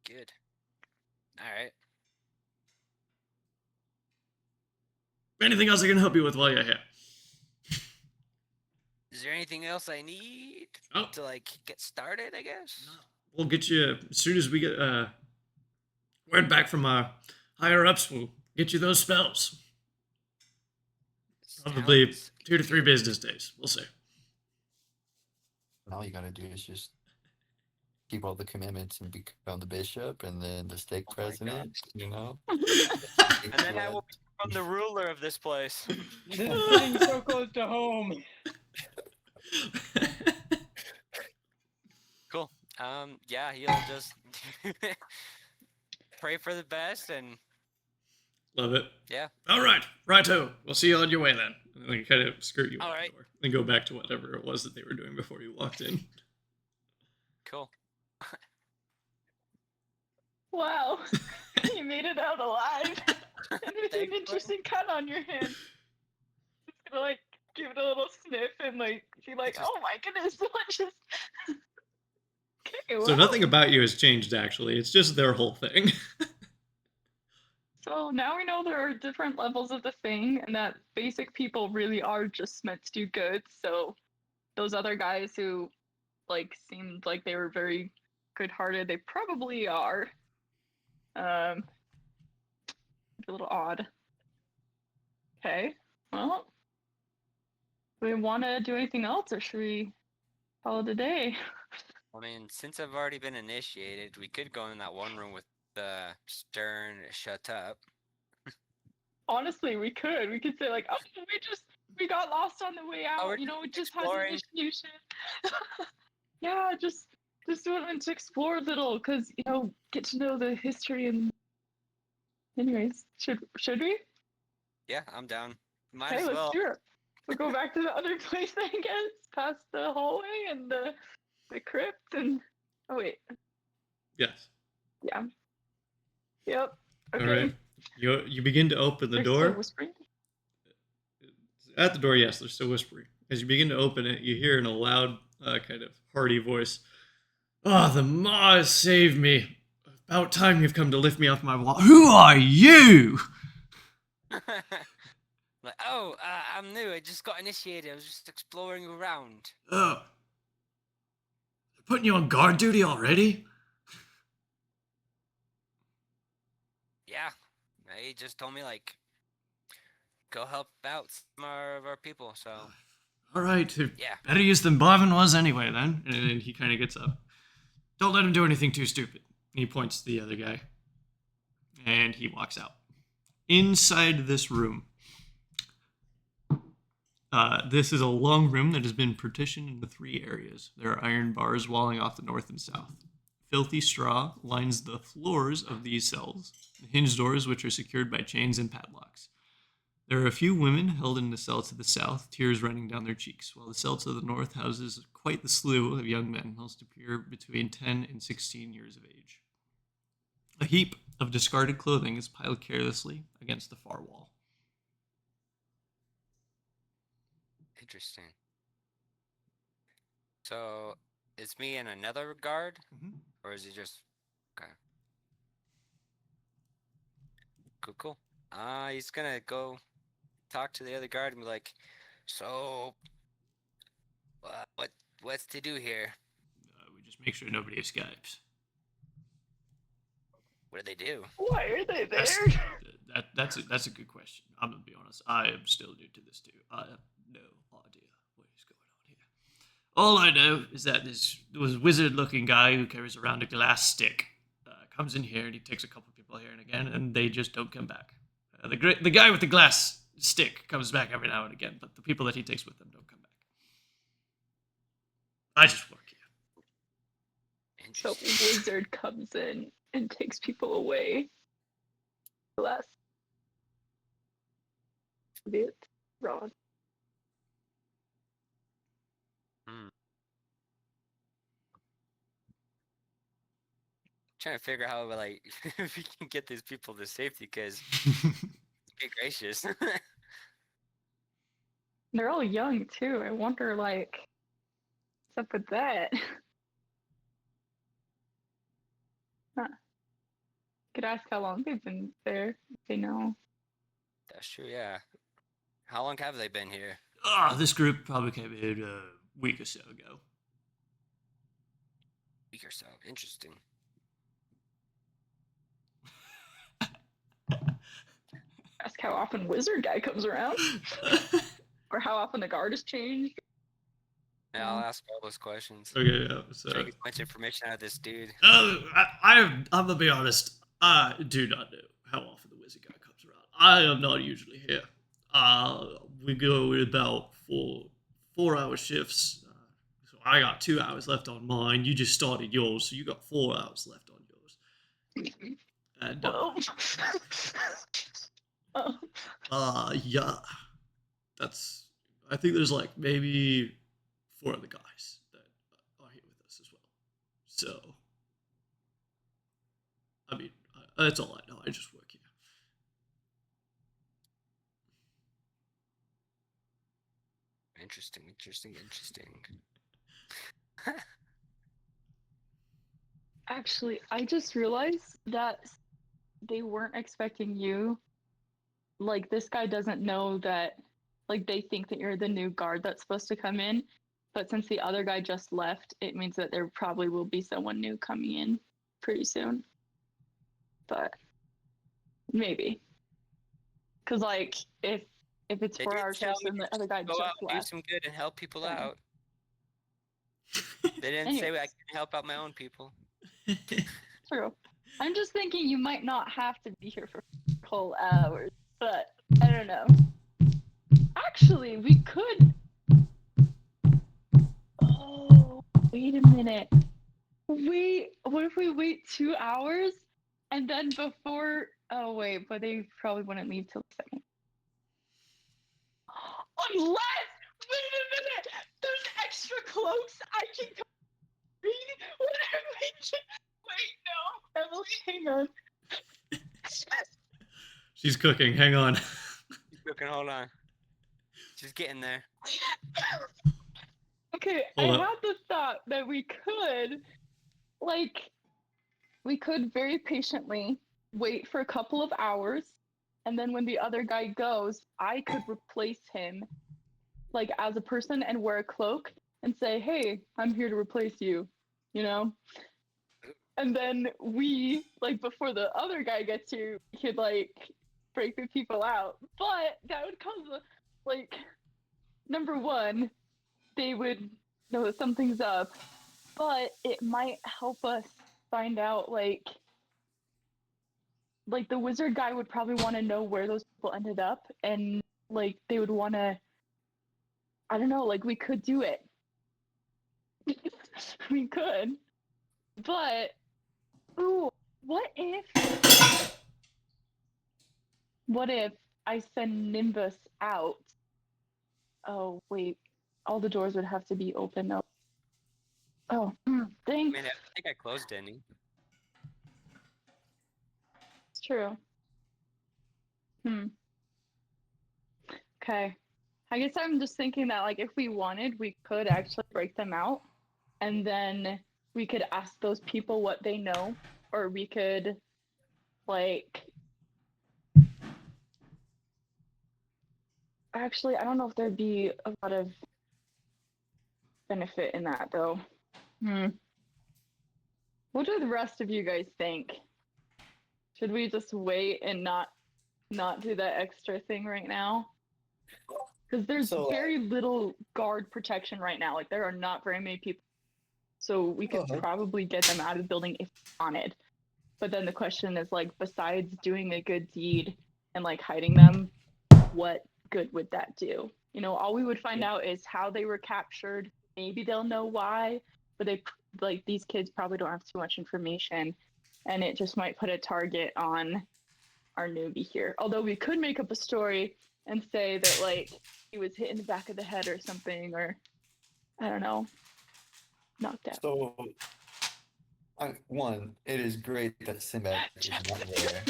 Good. All right. Anything else I can help you with while you're here? Is there anything else I need to like get started? I guess. We'll get you as soon as we get word back from our higher ups. We'll get you those spells. Probably 2 to 3 business days. We'll see. And all you gotta do is just keep all the commandments and become the bishop, and then the stake president. You know. And then I will become the ruler of this place. This is getting so close to home. Cool. Yeah, he'll just pray for the best and Love it. yeah. All right. Righto. We'll see you on your way then. And then kind of skirt you All out right. the door. Then go back to whatever it was that they were doing before you walked in. Cool. Wow, you made it out alive. And there's an interesting cut on your hand. Just gonna like give it a little sniff and like be like, oh my goodness, what just. Okay, So well. nothing about you has changed actually. It's just their whole thing. So now we know there are different levels of the thing, and that basic people really are just meant to do good. So those other guys who like seemed like they were very good-hearted, they probably are. A little odd. Okay, well, do we want to do anything else, or should we call it a day? I mean, since I've already been initiated, we could go in that one room with the stern shut up. Honestly, we could. We could say like, oh, we got lost on the way out. we're You know, we just exploring. had initiation. Yeah, just wanted to explore a little, cause you know, get to know the history and. Anyways, should we? Yeah, I'm down. Might Okay, as let's well. do it. We'll go back to the other place, I guess, past the hallway and the crypt and. Oh wait. Yes. Yeah. Yep. Okay. All right. You begin to open the They're still door. whispering? At the door, yes, they're still whispering. As you begin to open it, you hear in a loud, kind of hearty voice, "Oh, the Mars saved me. About time you've come to lift me off my wall. Who are you?" Like, oh, I'm new. I just got initiated. I was just exploring around. Oh. They're putting you on guard duty already? Yeah, he just told me like, go help out some of our people. So All right. yeah. Better use than Barvin was anyway, then. And then he kind of gets up. Don't let him do anything too stupid. And he points to the other guy. And he walks out. Inside this room, this is a long room that has been partitioned into 3 areas. There are iron bars walling off the north and south. Filthy straw lines the floors of these cells, hinged doors which are secured by chains and padlocks. There are a few women held in the cell to the south, tears running down their cheeks, while the cell to the north houses quite the slew of young men, most appear between 10 and 16 years of age. A heap of discarded clothing is piled carelessly against the far wall. Interesting. So it's me and another guard, or is he just okay? Cool. He's gonna go talk to the other guard and be like, "So, what's to do here? We just make sure nobody escapes." What do they do?" Why are they there? That's a good question. I'm gonna be honest. I am still new to this too. I have no idea what is going on here. All I know is that this wizard-looking guy who carries around a glass stick comes in here and he takes a couple people here and again, and they just don't come back. The guy with the glass stick comes back every now and again, but the people that he takes with him don't come back. I just work here. So Interesting. wizard comes in and takes people away. Less. Bit wrong. Hmm. Trying to figure out how like if we can get these people to safety, because be gracious. They're all young too. I wonder, like, what's up with that? Huh. Could ask how long they've been there. If they know. That's true. Yeah. How long have they been here? This group probably came in a week or so ago. Week or so. Interesting. Ask how often wizard guy comes around, or how often the guard has changed. Yeah, I'll ask all those questions. Okay, yeah. So, Try to get as much information out of this dude. I'm gonna be honest. I do not know how often the wizard guy comes around. I am not usually here. We go in about 4 hour shifts. So I got 2 hours left on mine. You just started yours, so you got 4 hours left on yours. And Whoa. Oh. yeah, that's. I think there's like maybe 4 other guys that are here with us as well. So, I mean, that's all I know. I just work here. Interesting. Actually, I just realized that they weren't expecting you. Like, this guy doesn't know that, like, they think that you're the new guard that's supposed to come in. But since the other guy just left, it means that there probably will be someone new coming in pretty soon. But maybe. Because, like, if it's They 4 did hours tell shifts me and to the other guy go out just and do left. some good and help people Yeah. out. They didn't say I Anyways. can help out my own people. True. I'm just thinking you might not have to be here for whole hours, but I don't know. Actually, we could. Oh, wait a minute. What if we wait 2 hours and then before? Oh wait, but they probably wouldn't leave till the second. Unless, wait a minute, there's extra cloaks I can come read. Wait, no, Emily, hang on. She's cooking. Hang on. She's cooking. Hold on. She's getting there. Okay, Hold I up. had the thought that we could very patiently wait for a couple of hours, and then when the other guy goes, I could replace him, like, as a person and wear a cloak and say, hey, I'm here to replace you, you know? And then we, like, before the other guy gets here, could, like, break the people out. But that would cause, like, number one, they would know that something's up, but it might help us find out, like the wizard guy would probably want to know where those people ended up, and like they would want to, I don't know, like we could do it. We could, but ooh, what if I send Nimbus out? Oh wait, all the doors would have to be open though. Oh, thanks. Man, I think I closed any. It's true. Okay. I guess I'm just thinking that, like, if we wanted, we could actually break them out, and then we could ask those people what they know, or we could, like, actually, I don't know if there'd be a lot of benefit in that, though. What do the rest of you guys think? Should we just wait and not do that extra thing right now? Because there's very little guard protection right now. Like, there are not very many people. So we could probably get them out of the building if we wanted. But then the question is, like, besides doing a good deed and, like, hiding them, what good would that do? You know, all we would find out is how they were captured. Maybe they'll know why, but like these kids probably don't have too much information, and it just might put a target on our newbie here. Although we could make up a story and say that like he was hit in the back of the head or something, or I don't know, knocked out. So, one, it is great that Sinbad is not there.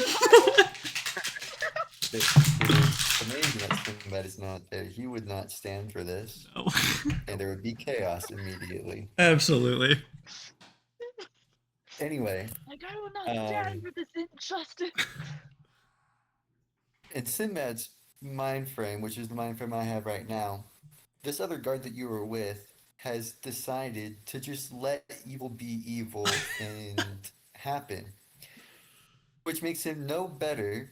It is amazing that Sinbad is not there. He would not stand for this, No. and there would be chaos immediately. Absolutely. Anyway, Like I will not stand for this injustice. in Sinbad's mind frame, which is the mind frame I have right now, this other guard that you were with has decided to just let evil be evil and happen, which makes him no better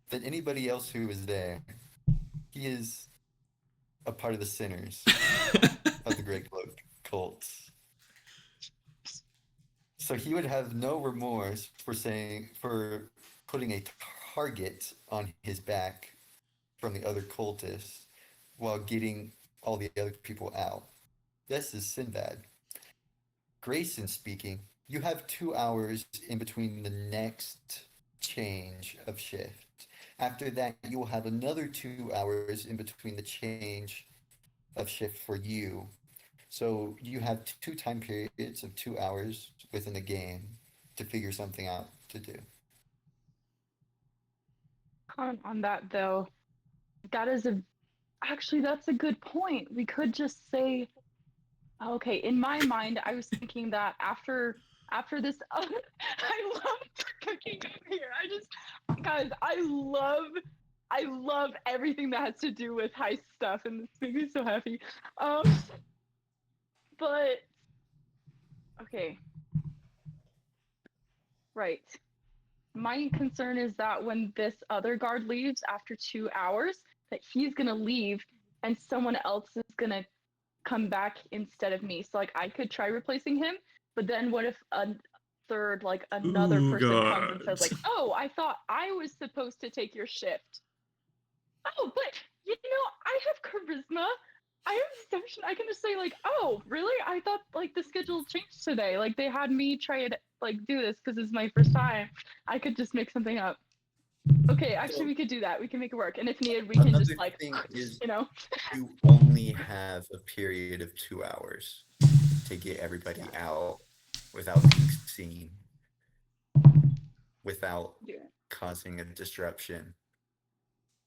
than anybody else who is there. He is a part of the sinners of the Great Cloak cult. So he would have no remorse for putting a target on his back from the other cultists while getting all the other people out. This is Sinbad. Grayson speaking, you have 2 hours in between the next change of shift. After that, you will have another 2 hours in between the change of shift for you. So you have 2 time periods of 2 hours within the game to figure something out to do. Comment on that though. That's a good point. We could just say, okay. In my mind, I was thinking that after this, I love cooking over here. Guys, I love everything that has to do with heist stuff, and this makes me so happy. But okay, right. My concern is that when this other guard leaves after 2 hours, that he's gonna leave and someone else is gonna come back instead of me. So like I could try replacing him, but then what if another Ooh, person comes and says like, guards. "Oh, I thought I was supposed to take your shift." Oh, but I have charisma. I have deception. I can just say like, "Oh, really? I thought like the schedule changed today. Like they had me try it like do this because it's my first time." I could just make something up. Okay, actually, we could do that. We can make it work. And if needed, we can just Another like, thing is you you only have a period of 2 hours to get everybody out without being seen, without Yeah, causing a disruption.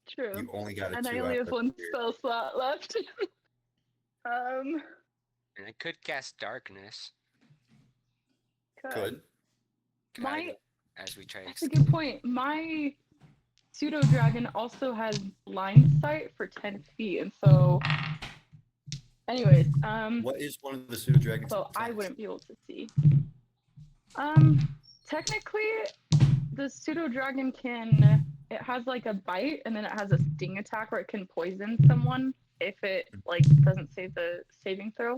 true. You only got a And I 2 only hour have one period. spell slot left. And I could cast darkness. Could. My As we try to That's a good point. My pseudo dragon also has line sight for 10 feet, and so, anyways, What is one of the pseudo dragons? so I wouldn't be able to see. Technically, the pseudo dragon it has like a bite, and then it has a sting attack where it can poison someone if it like doesn't save the saving throw.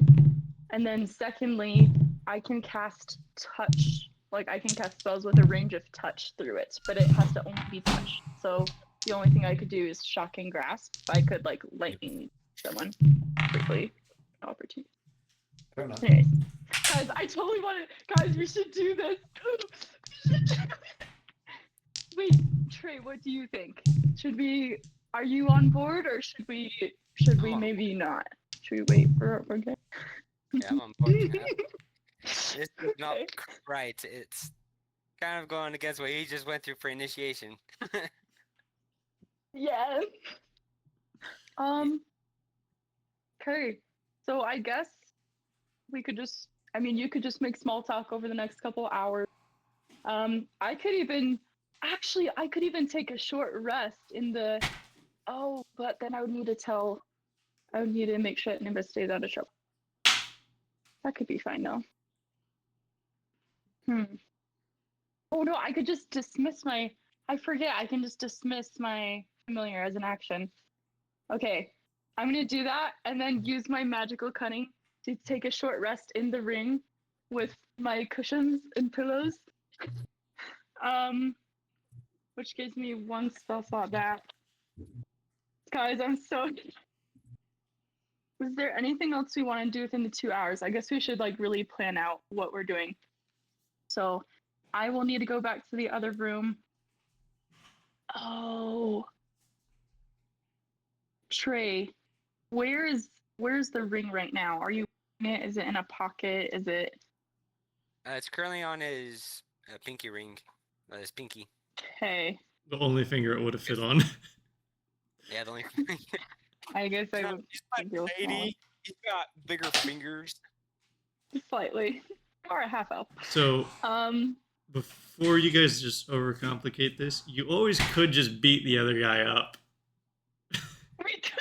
And then secondly, I can cast touch. Like I can cast spells with a range of touch through it, but it has to only be touch. So the only thing I could do is shocking grasp. I could like lightning someone quickly. Opportunity. Fair enough. Anyways, guys, I totally want to. Guys, we should do this. Wait, Trey, what do you think? Should we? Are you on board, or should we? Should we maybe not? Should we wait for okay? Yeah, I'm on board. This is not Okay. right. It's kind of going against what he just went through for initiation. Yes. Okay. So I guess we could just. I mean, you could just make small talk over the next couple hours. I could even. Actually, I could even take a short rest in the. Oh, but then I would need to tell. I would need to make sure that Nimbus stays out of trouble. That could be fine though. Oh no, I could just dismiss my. I forget. I can just dismiss my familiar as an action. Okay, I'm gonna do that and then use my magical cunning to take a short rest in the ring with my cushions and pillows. Which gives me one spell slot back. Guys, I'm so. is there anything else we want to do within the 2 hours? I guess we should like really plan out what we're doing. So I will need to go back to the other room. Oh, Trey, where's the ring right now? Are you in it? Is it in a pocket? Is it? It's currently on his pinky ring. His pinky. Okay. The only finger it would have fit on. Yeah, the only. I guess I He's would not feel small. 80. He's got bigger fingers. Slightly, or a half elf. So before you guys just overcomplicate this, you always could just beat the other guy up. We could.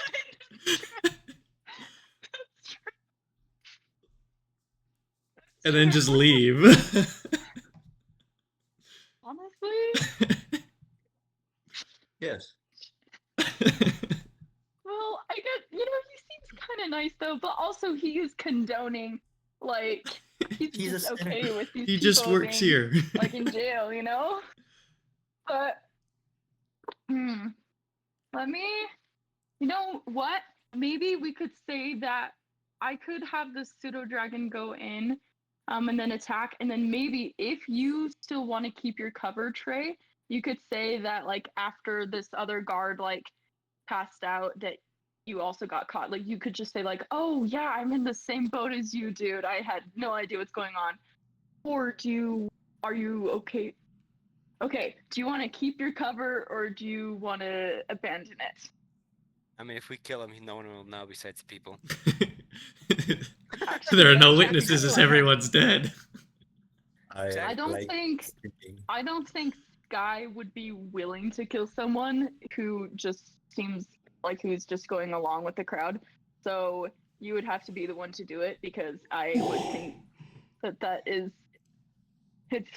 And then just leave. Honestly, Yes. well, I guess he seems kind of nice though, but also he is condoning, like he's He's a just sinner. okay with these. He just people works being, here. like in jail, But let me. You know what? Maybe we could say that I could have the pseudo dragon go in, and then attack, and then maybe if you still want to keep your cover, Trey, you could say that like after this other guard like passed out, that you also got caught. Like you could just say like, "Oh yeah, I'm in the same boat as you, dude. I had no idea what's going on." Or are you okay? Okay, do you want to keep your cover or do you want to abandon it? I mean, if we kill him, no one will know besides the people. There are no Actually, witnesses as everyone's dead. I don't think Sky would be willing to kill someone who just seems like who's just going along with the crowd. So you would have to be the one to do it because I would think that is it's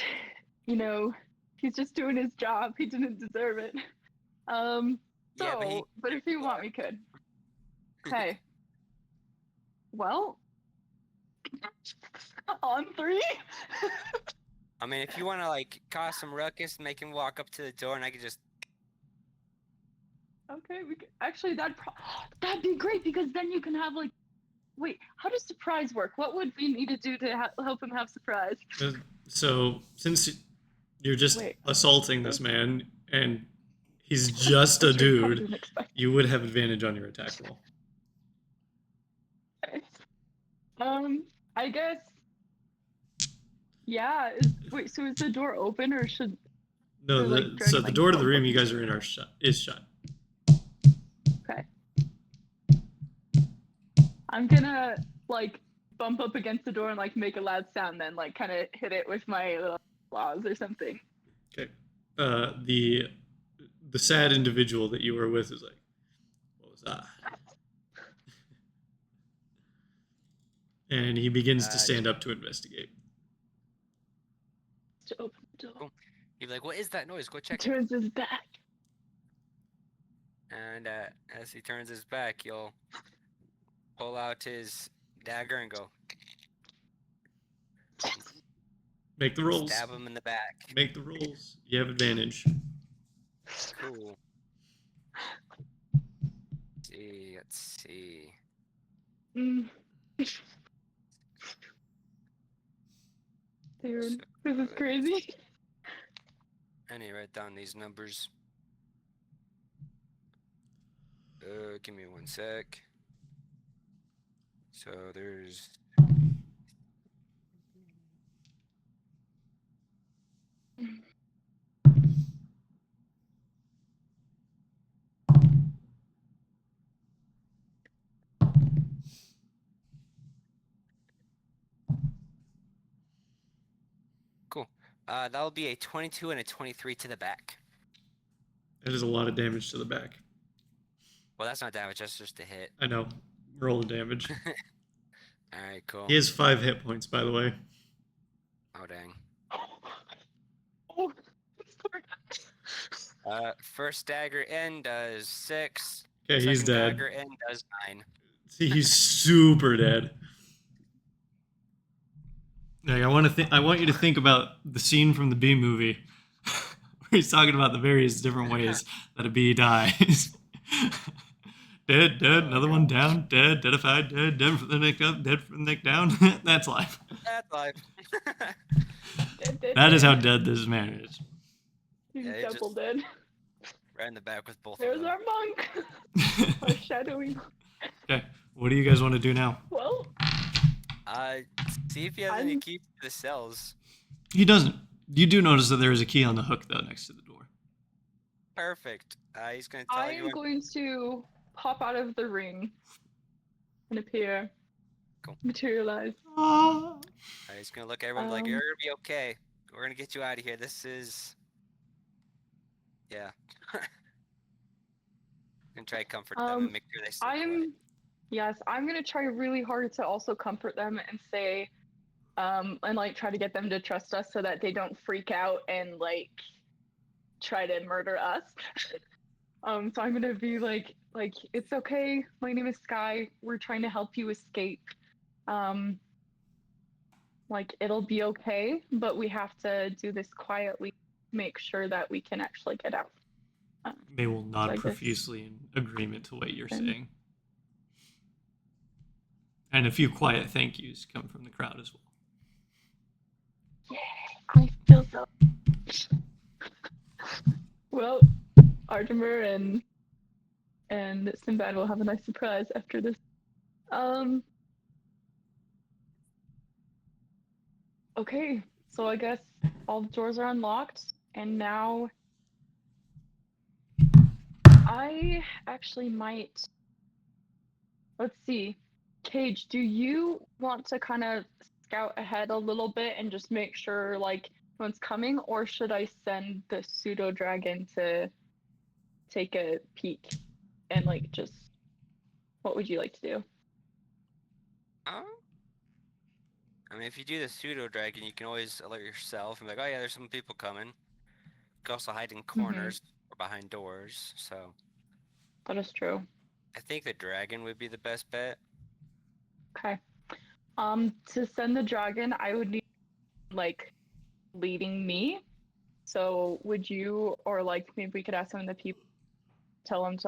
he's just doing his job. He didn't deserve it. Yeah, But if you want, we could. Okay. Well, on 3. I mean, if you want to like cause some ruckus, make him walk up to the door, and I could just. Okay, we could, actually that'd be great because then you can have like. Wait, how does surprise work? What would we need to do to help him have surprise? So since you're just Wait. assaulting this man and he's just a dude, you would have advantage on your attack roll. Okay. I guess. Yeah. Wait. So is the door open, or should? No, or, like, so dragon, the door to the go room you into guys it? are in is shut. Okay. I'm gonna like bump up against the door and like make a loud sound, then like kind of hit it with my little claws or something. Okay. The sad individual that you were with is like, what was that? And he begins to stand up to investigate. To open the door. Cool. You'd be like, "What is that noise? Go check it." Turns his back. And as he turns his back, you'll pull out his dagger and go Make the rolls. stab him in the back. Make the rolls. You have advantage. Cool. Let's see. Dude, this is crazy. I need to write down these numbers. Give me 1 sec. So there's. Cool. That'll be a 22 and a 23 to the back. That is a lot of damage to the back. Well, that's not damage. That's just a hit. I know. Roll the damage. All right, cool. He has 5 hit points, by the way. Oh dang. Oh, First dagger in does 6. Okay, he's Second dead. Dagger in does 9. See, he's super dead. Like, I want you to think about the scene from the Bee movie where he's talking about the various different ways that a bee dies. Dead, dead, another one down, dead, deadified, dead, dead from the neck up, dead from the neck down. That's life. That's life. That is how dead this man is. He's Yeah, he double just- dead. Right in the back with both There's of them. our monk. Our shadowy monk. Okay, what do you guys want to do now? Well, See if he has any I'm- keys to the cells. He doesn't. You do notice that there is a key on the hook, though, next to the door. Perfect. He's gonna tell I you. am going to pop out of the ring and appear. Cool. Materialize. He's gonna look at everyone like, Um, "You're gonna be okay. We're gonna get you out of here. This is." Yeah. And try to comfort them and make sure they stay quiet. I'm gonna try really hard to also comfort them and say, and like try to get them to trust us so that they don't freak out and like try to murder us. So I'm gonna be like it's okay. My name is Sky. We're trying to help you escape. Like it'll be okay, but we have to do this quietly. Make sure that we can actually get out. They will nod I guess- profusely in agreement to what you're And- saying. And a few quiet thank yous come from the crowd as well. I feel so. Well, Artemer and Sinbad will have a nice surprise after this. Okay, so I guess all the doors are unlocked, and now I actually might. Let's see. Cage, do you want to kind of scout ahead a little bit and just make sure like no one's coming, or should I send the pseudo dragon to take a peek and like just what would you like to do? I mean, if you do the pseudo dragon, you can always alert yourself and be like, "Oh yeah, there's some people coming." You can also hide in corners or behind doors. So That is true. I think the dragon would be the best bet. Okay. To send the dragon, I would need like leading me. So would you, or like maybe we could ask some of the people, tell them to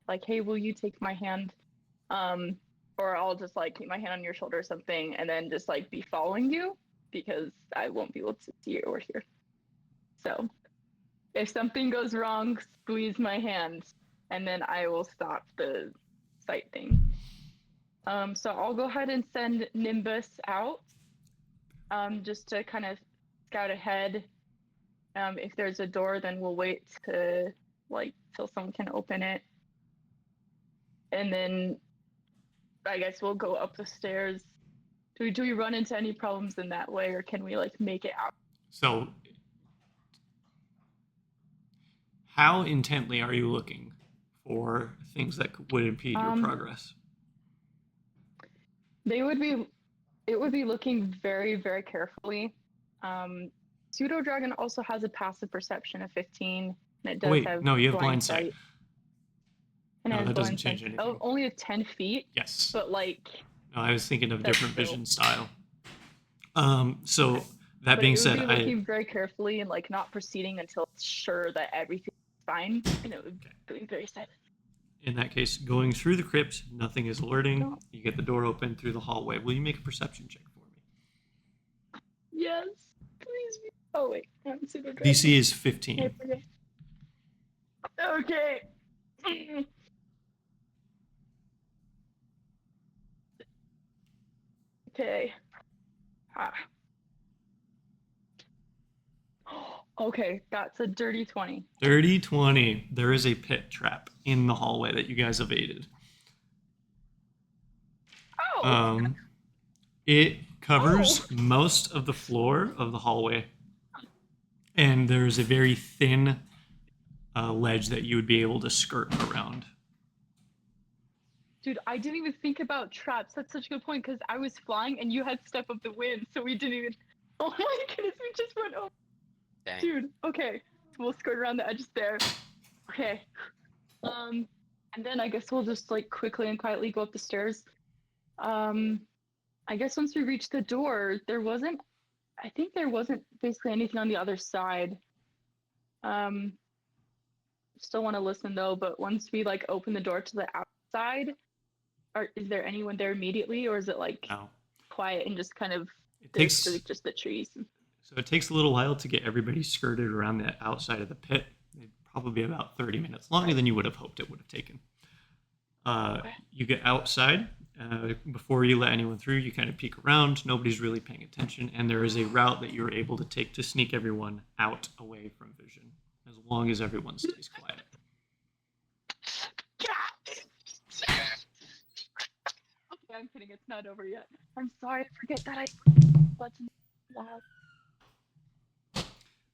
like, hey, will you take my hand? Or I'll just like keep my hand on your shoulder or something, and then just like be following you because I won't be able to see you or hear. So if something goes wrong, squeeze my hand, and then I will stop the sight thing. So I'll go ahead and send Nimbus out, just to kind of scout ahead. If there's a door, then we'll wait to like till someone can open it, and then I guess we'll go up the stairs. Do we run into any problems in that way, or can we like make it out? So, how intently are you looking for things that would impede your progress? It would be looking very, very carefully. Pseudo Dragon also has a passive perception of 15, and it does have no, you have blind sight. And No, it has that doesn't blind sight. change anything. Oh, only at 10 feet, Yes. but like. No, I was thinking of That's different still- vision style. So that But being it would said, be looking very carefully and like not proceeding until it's sure that everything's fine, and it would be very silent. in that case, going through the crypt, nothing is alerting. No. You get the door open through the hallway. Will you make a perception check for me? Yes, please. Oh wait, I'm Pseudo Dragon. DC is I 15. forget. Okay. Okay. Ah. Okay, that's a dirty 20. Dirty 20. There is a pit trap in the hallway that you guys evaded. Oh. It covers most of the floor of the hallway, and there's a very thin ledge that you would be able to skirt around. Dude, I didn't even think about traps. That's such a good point because I was flying and you had Step of the Wind, so we didn't even. Oh my goodness, we just went over. Dang. Dude, okay. So we'll skirt around the edges there. Okay. And then I guess we'll just like quickly and quietly go up the stairs. I guess once we reach the door, I think there wasn't basically anything on the other side. Still want to listen though, but once we like open the door to the outside? Or is there anyone there immediately, or is it like Now, quiet and just kind of it there's takes just the trees? so it takes a little while to get everybody skirted around the outside of the pit. It'd probably be about 30 minutes longer than you would have hoped it would have taken. You get outside. Before you let anyone through, you kind of peek around. Nobody's really paying attention, and there is a route that you're able to take to sneak everyone out away from vision, as long as everyone stays quiet. Okay, I'm kidding. It's not over yet. I'm sorry. I forget that I button loud.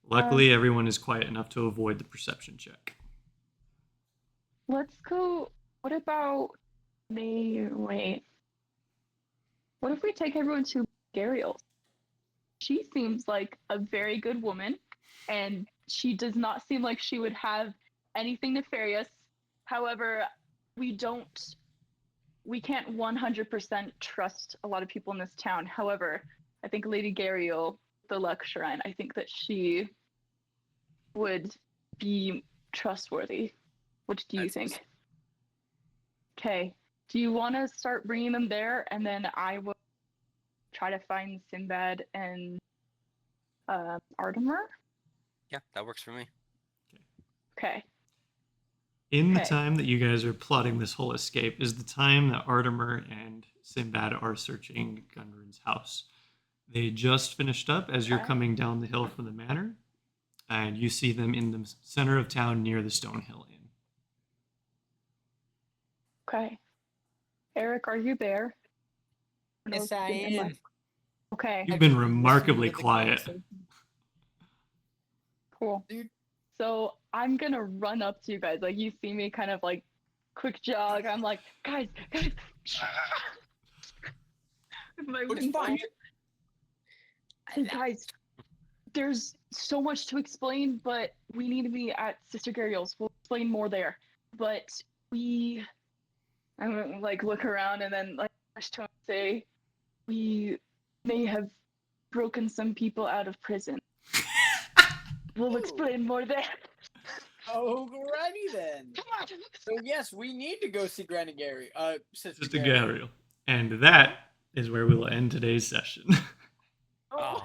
Luckily, everyone is quiet enough to avoid the perception check. Let's go. What about wait. What if we take everyone to Gariel? She seems like a very good woman, and she does not seem like she would have anything nefarious. However, we can't 100% trust a lot of people in this town. However, I think Lady Gariel, the Luck Shrine, I think that she would be trustworthy. What do you think? Okay. Do you want to start bringing them there, and then I will try to find Sinbad and Artemer? Yeah, that works for me. Okay. In the Okay. time that you guys are plotting this whole escape is the time that Artemer and Sinbad are searching Gundren's house. They just finished up as you're Okay. coming down the hill from the manor, and you see them in the center of town near the Stonehill Inn. Okay. Eric, are you there? Yes, I am. Okay. You've been Actually remarkably listening to the quiet. conversation. Cool. Dude. So I'm gonna run up to you guys. Like you see me kind of like quick jog. I'm like, guys. With my It's wings fine. out. Hey, guys, there's so much to explain, but we need to be at Sister Gariel's. We'll explain more there. But I'm gonna like look around and then like rush to him and say, we may have broken some people out of prison. We'll explain more there. Alrighty then. So yes, we need to go see Granny Gary. Sister Just a Gary. Gariel. And that is where we will end today's session. Oh,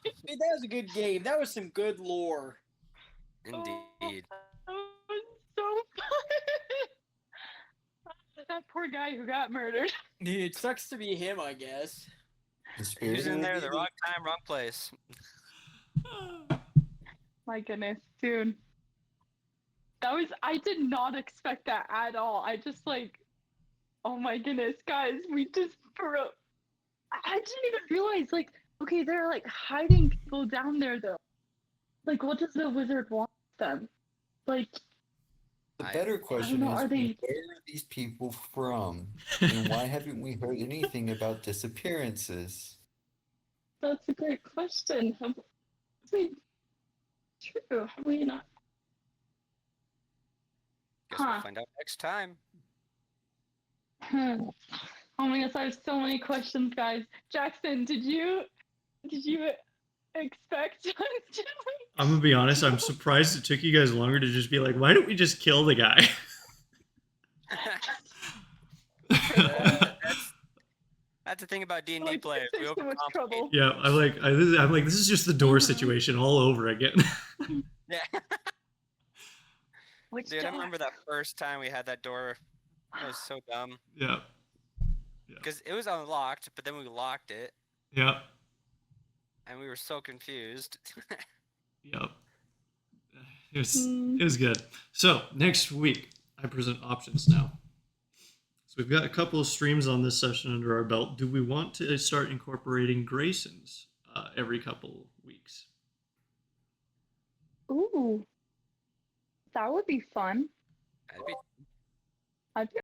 hey, that was a good game. That was some good lore. Indeed. That was so fun. That poor guy who got murdered. Dude, it sucks to be him, I guess. The He was spirit in will there be the wrong time, wrong place. My goodness, dude. I did not expect that at all. I just like, oh my goodness, guys, we just broke. I didn't even realize, like, okay, they're like hiding people down there though. Like, what does the wizard want them? Like, The I- better I don't question know, is, are they? where are these people from? And why haven't we heard anything about disappearances? That's a great question. Wait, true. Have we not? Guess we'll Huh. find out next time. Oh my gosh, I have so many questions, guys. Jackson, did you expect us to? I'm gonna be honest, I'm surprised it took you guys longer to just be like, why don't we just kill the guy? That's the thing about D&D Like, players. We there's so much overcomplicate. trouble. Yeah, I'm like, this is just the door Mhm. situation all over again. Yeah. Which Dude, I door? remember that first time we had that door. That was so dumb. Yeah, Because it was unlocked, but then we locked it, yeah, and we were so confused. yeah. It was good. So next week, I present options now. So we've got a couple of streams on this session under our belt. Do we want to start incorporating Graysons every couple weeks? Ooh, that would be fun. That'd be I'd be